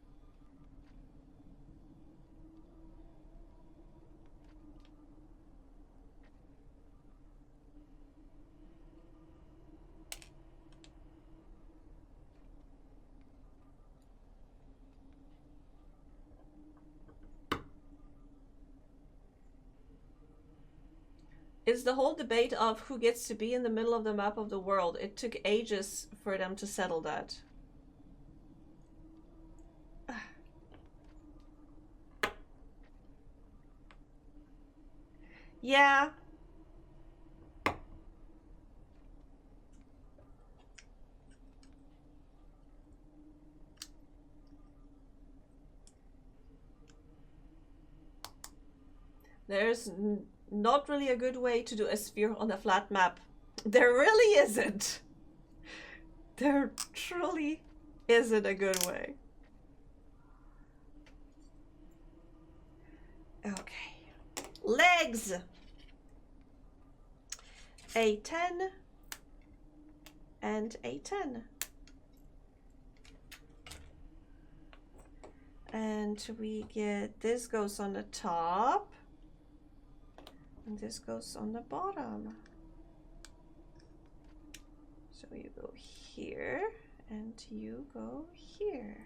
S1: It's the whole debate of who gets to be in the middle of the map of the world. It took ages for them to settle that. Yeah. There's not really a good way to do a sphere on a flat map. There really isn't. There truly isn't a good way. Okay. Legs. A10 and A10. And we get, this goes on the top. And this goes on the bottom. So you go here and you go here.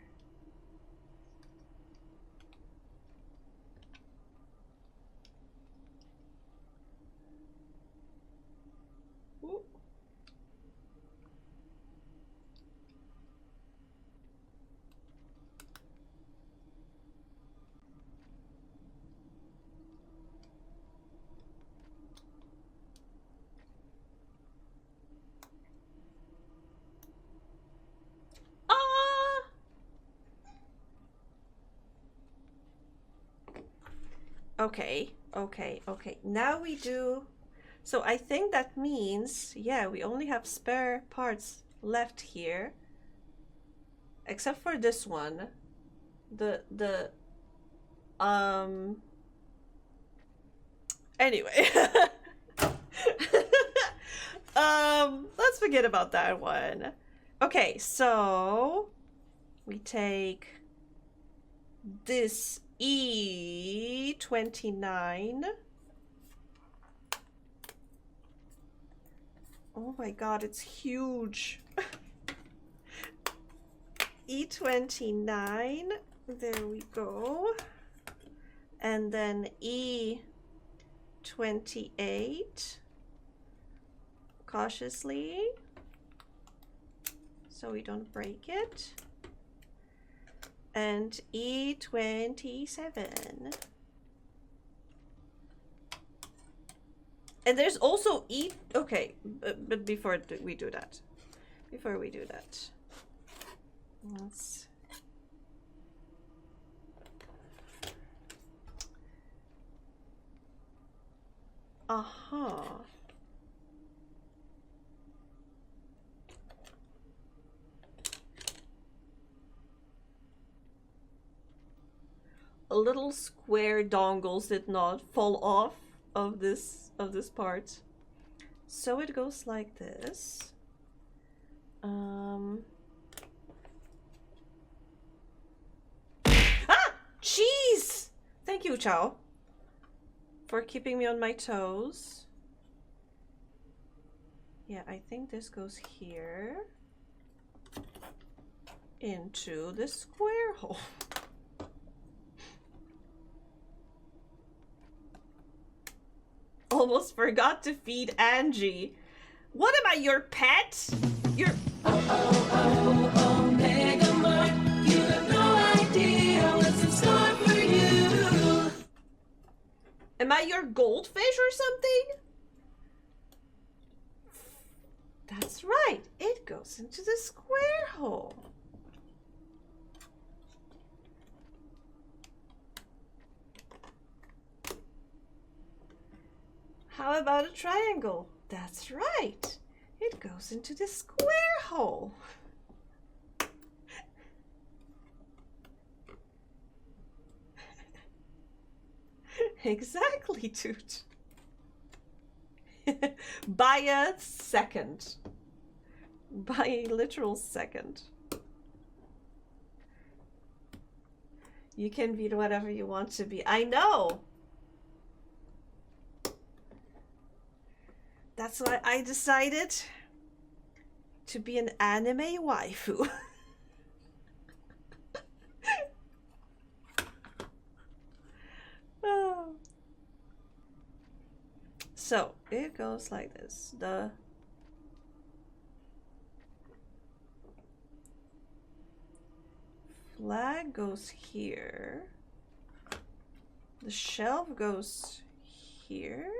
S1: Ooh. Okay. Now we do. So I think that means, yeah, we only have spare parts left here. Except for this one. Anyway. Let's forget about that one. Okay, so we take this E29. Oh my god, it's huge. E29. There we go. And then E28. Cautiously. So we don't break it. And E27. And there's also okay, but before we do that, let's. Uh-huh. Little square dongles did not fall off of this part. So it goes like this. Ah! Jeez! Thank you, Chow, for keeping me on my toes. Yeah, I think this goes here into the square hole. Almost forgot to feed Angie. What am I, your pet? You're...
S4: Mega Mart, you have no idea what's in store for you.
S1: Am I your goldfish or something? That's right. It goes into the square hole. How about a triangle? That's right. It goes into the square hole. Exactly, Toot. By a second. By a literal second. You can be whatever you want to be. I know! That's why I decided to be an anime waifu. Oh. So it goes like this. The flag goes here. The shelf goes here.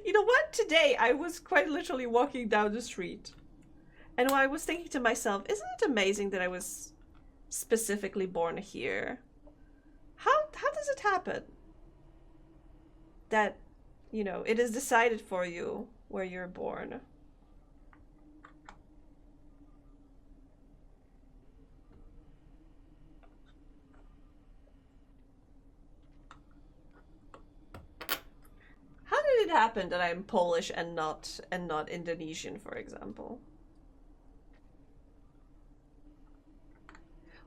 S1: You know what? Today I was quite literally walking down the street, and I was thinking to myself, isn't it amazing that I was specifically born here? How does it happen that, you know, it is decided for you where you're born? How did it happen that I'm Polish and not Indonesian, for example?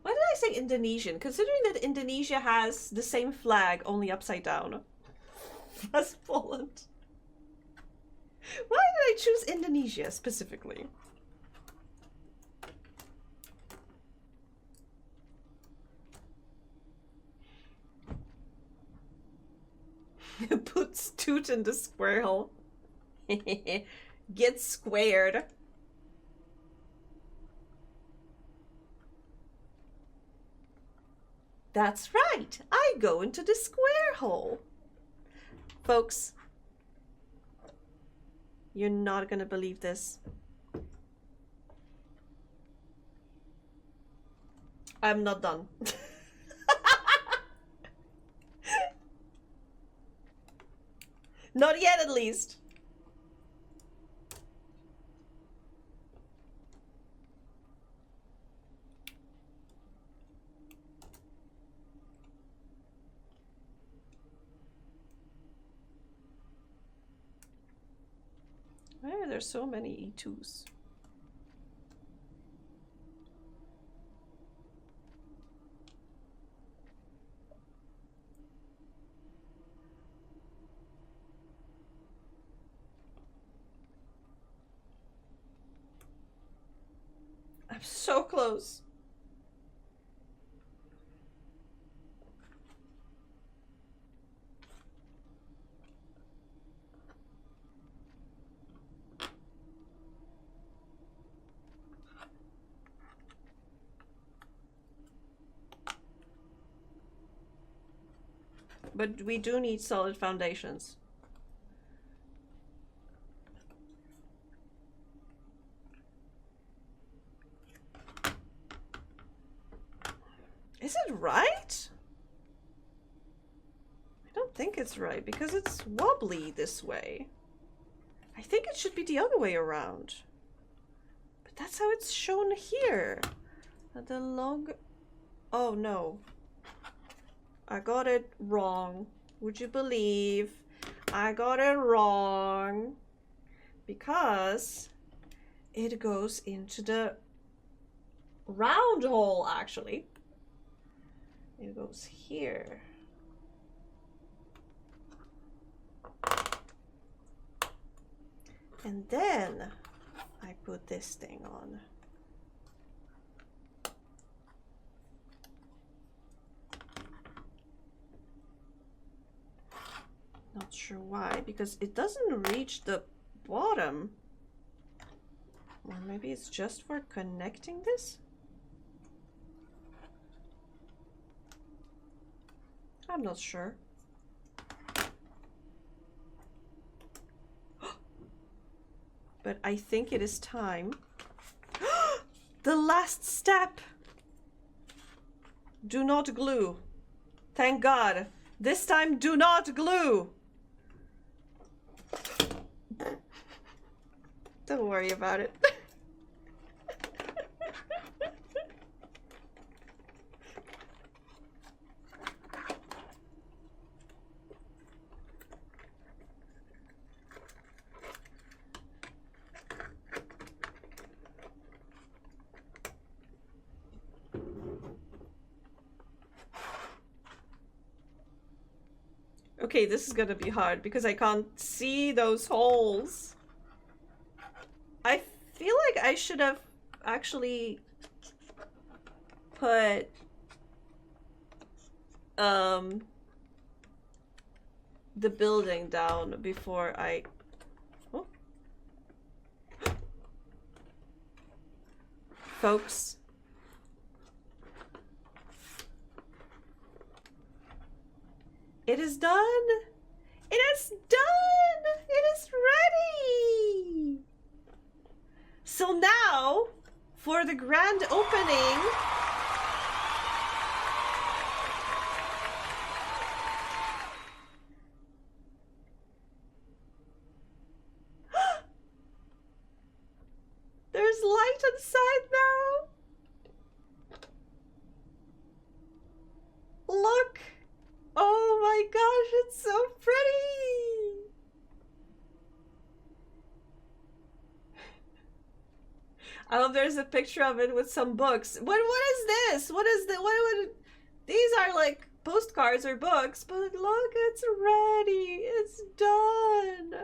S1: Why did I say Indonesian? Considering that Indonesia has the same flag, only upside down as Poland. Why did I choose Indonesia specifically? Puts Toot in the square hole. Get squared. That's right. I go into the square hole. Folks, you're not gonna believe this. I'm not done. Not yet, at least. Why are there so many E2s? I'm so close. But we do need solid foundations. Is it right? I don't think it's right because it's wobbly this way. I think it should be the other way around. But that's how it's shown here. The log... Oh no. I got it wrong. Would you believe? I got it wrong. Because it goes into the round hole, actually. It goes here. And then I put this thing on. Not sure why, because it doesn't reach the bottom. Or maybe it's just for connecting this? I'm not sure. But I think it is time. The last step! Do not glue. Thank God. This time, do not glue! Don't worry about it. Okay, this is gonna be hard because I can't see those holes. I feel like I should have actually put the building down before I... Oh. Folks. It is done! It is done! It is ready! So now, for the grand opening... There's light inside now! Look! Oh my gosh, it's so pretty! I hope there's a picture of it with some books. What is this? What is the what these are like postcards or books, but look, it's ready. It's done.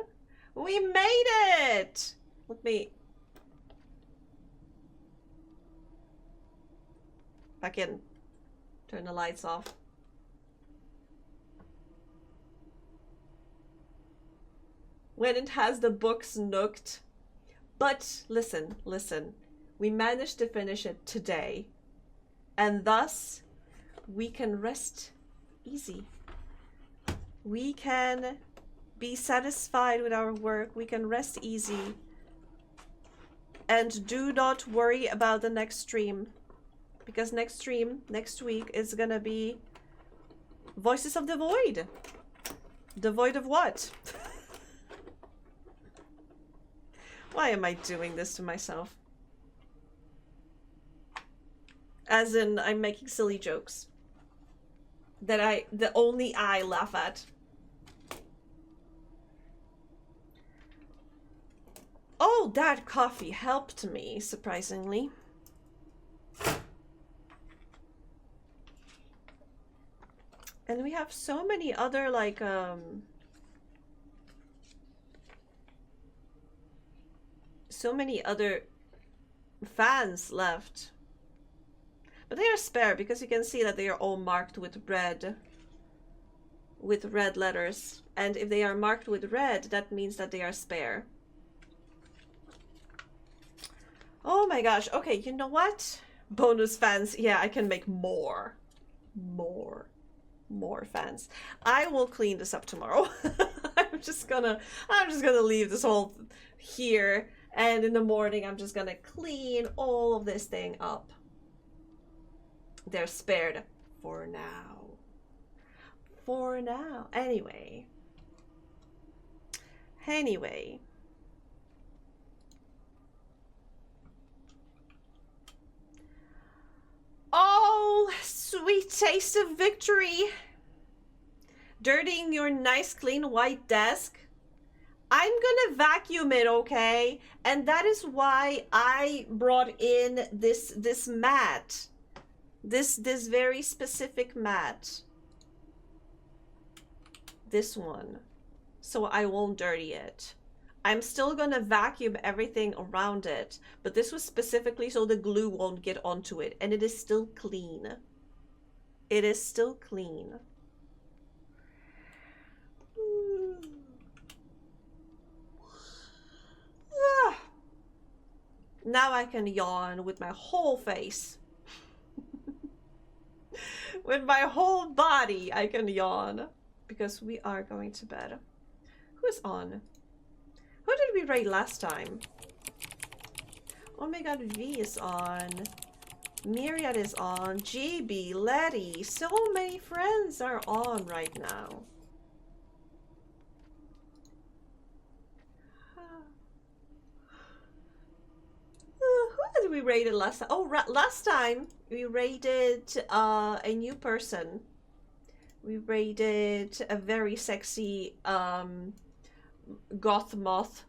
S1: We made it. Let me back in. Turn the lights off. When it has the books nooked. But listen, listen. We managed to finish it today. And thus, we can rest easy. We can be satisfied with our work. We can rest easy. And do not worry about the next stream. Because next stream, next week, is gonna be Voices of the Void. The void of what? Why am I doing this to myself? As in, I'm making silly jokes. That only I laugh at. Oh, that coffee helped me, surprisingly. And we have so many other, like, so many other fans left. But they are spare because you can see that they are all marked with red letters. And if they are marked with red, that means that they are spare. Oh my gosh. Okay, you know what? Bonus fans. Yeah, I can make more. More. More fans. I will clean this up tomorrow. I'm just gonna leave this whole here, and in the morning I'm just gonna clean all of this thing up. They're spared for now. For now. Anyway. Oh, sweet taste of victory. Dirtying your nice clean white desk. I'm gonna vacuum it, okay? And that is why I brought in this mat. This very specific mat. This one. So I won't dirty it. I'm still gonna vacuum everything around it, but this was specifically so the glue won't get onto it, and it is still clean. It is still clean. Now I can yawn with my whole face. With my whole body, I can yawn. Because we are going to bed. Who is on? Who did we raid last time? Oh my god, V is on. Myriad is on. GB, Letty. So many friends are on right now. Who did we raid last time? Oh, last time we raided a new person. We raided a very sexy goth moth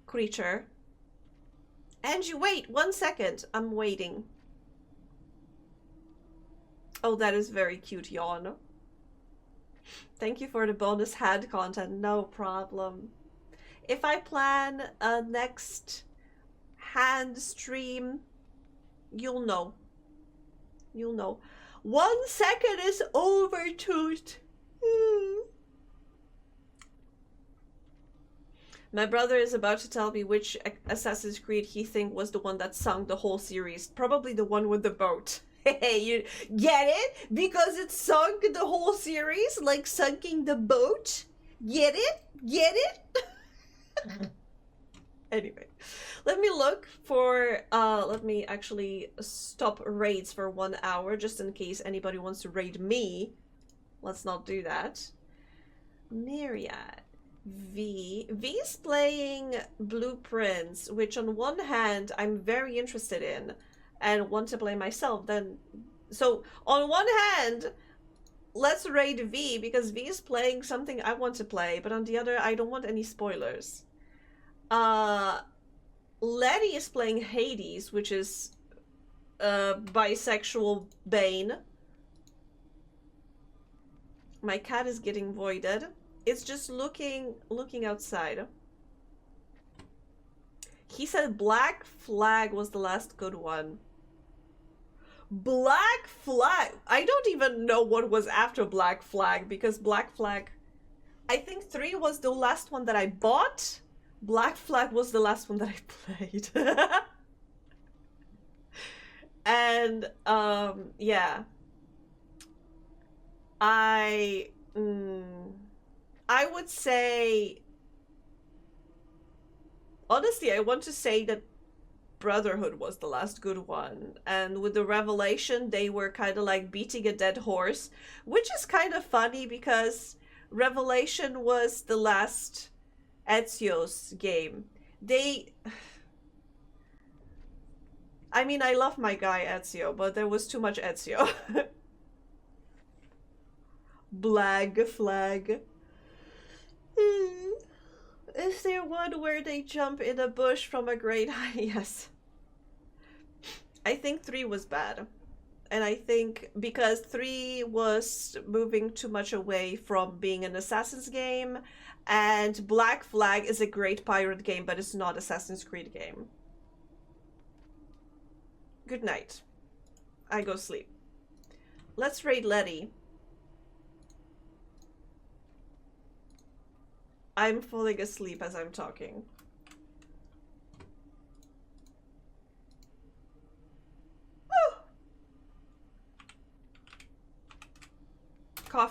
S1: creature. Angie, wait 1 second. I'm waiting. Oh, that is very cute, yawn. Thank you for the bonus hand content. No problem. If I plan a next hand stream, you'll know. You'll know. 1 second is over, Toot. My brother is about to tell me which Assassin's Creed he think was the one that sunk the whole series. Probably the one with the boat. Hey, you get it? Because it sunk the whole series, like sunking the boat. Get it? Get it? Anyway, let me look for, let me actually stop raids for 1 hour, just in case anybody wants to raid me. Let's not do that. Myriad. V is playing Blueprints, which on one hand I'm very interested in and want to play myself. Then, so on one hand, let's raid V because V is playing something I want to play, but on the other, I don't want any spoilers. Letty is playing Hades, which is bisexual Bane. My cat is getting voided. It's just looking outside. He said Black Flag was the last good one. Black Flag? I don't even know what was after Black Flag, because Black Flag, I think 3 was the last one that I bought. Black Flag was the last one that I played. And yeah, I would say, honestly, I want to say that Brotherhood was the last good one, and with the Revelation they were kind of like beating a dead horse, which is kind of funny because Revelation was the last Ezio's game. I mean, I love my guy Ezio, but there was too much Ezio. Black Flag. Is there one where they jump in a bush from a great height? Yes. I think 3 was bad. And I think because 3 was moving too much away from being an Assassin's game, and Black Flag is a great pirate game, but it's not Assassin's Creed game. Good night. I go sleep. Let's raid Letty. I'm falling asleep as I'm talking.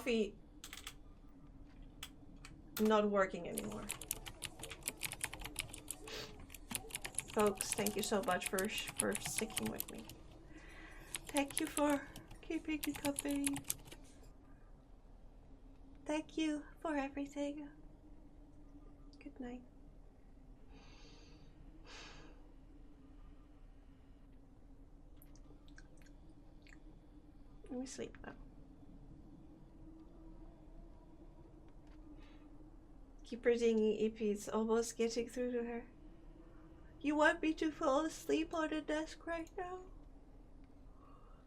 S1: coffee not working anymore. Folks, thank you so much for sticking with me. Thank you for keeping me company. Thank you for everything. Good night. Let me sleep now. Keep reading EP, it's almost getting through to her. You want me to fall asleep on the desk right now?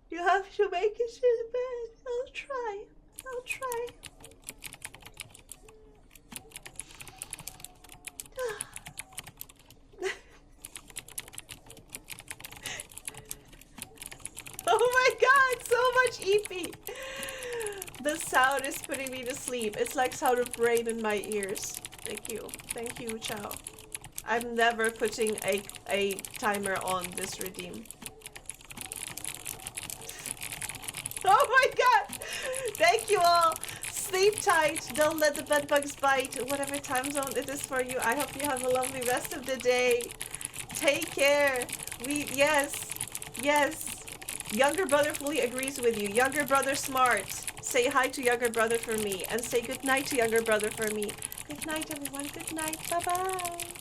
S1: You have to make it to the bed. I'll try. I'll try. Oh my god, so much EP! The sound is putting me to sleep. It's like sound of rain in my ears. Thank you. Thank you, ciao. I'm never putting a timer on this redeem. Oh my god! Thank you all! Sleep tight, don't let the bedbugs bite, whatever time zone it is for you. I hope you have a lovely rest of the day. Take care. Yes. Younger brother fully agrees with you. Younger brother smart. Say hi to younger brother for me. And say good night to younger brother for me. Good night, everyone. Good night. Bye-bye.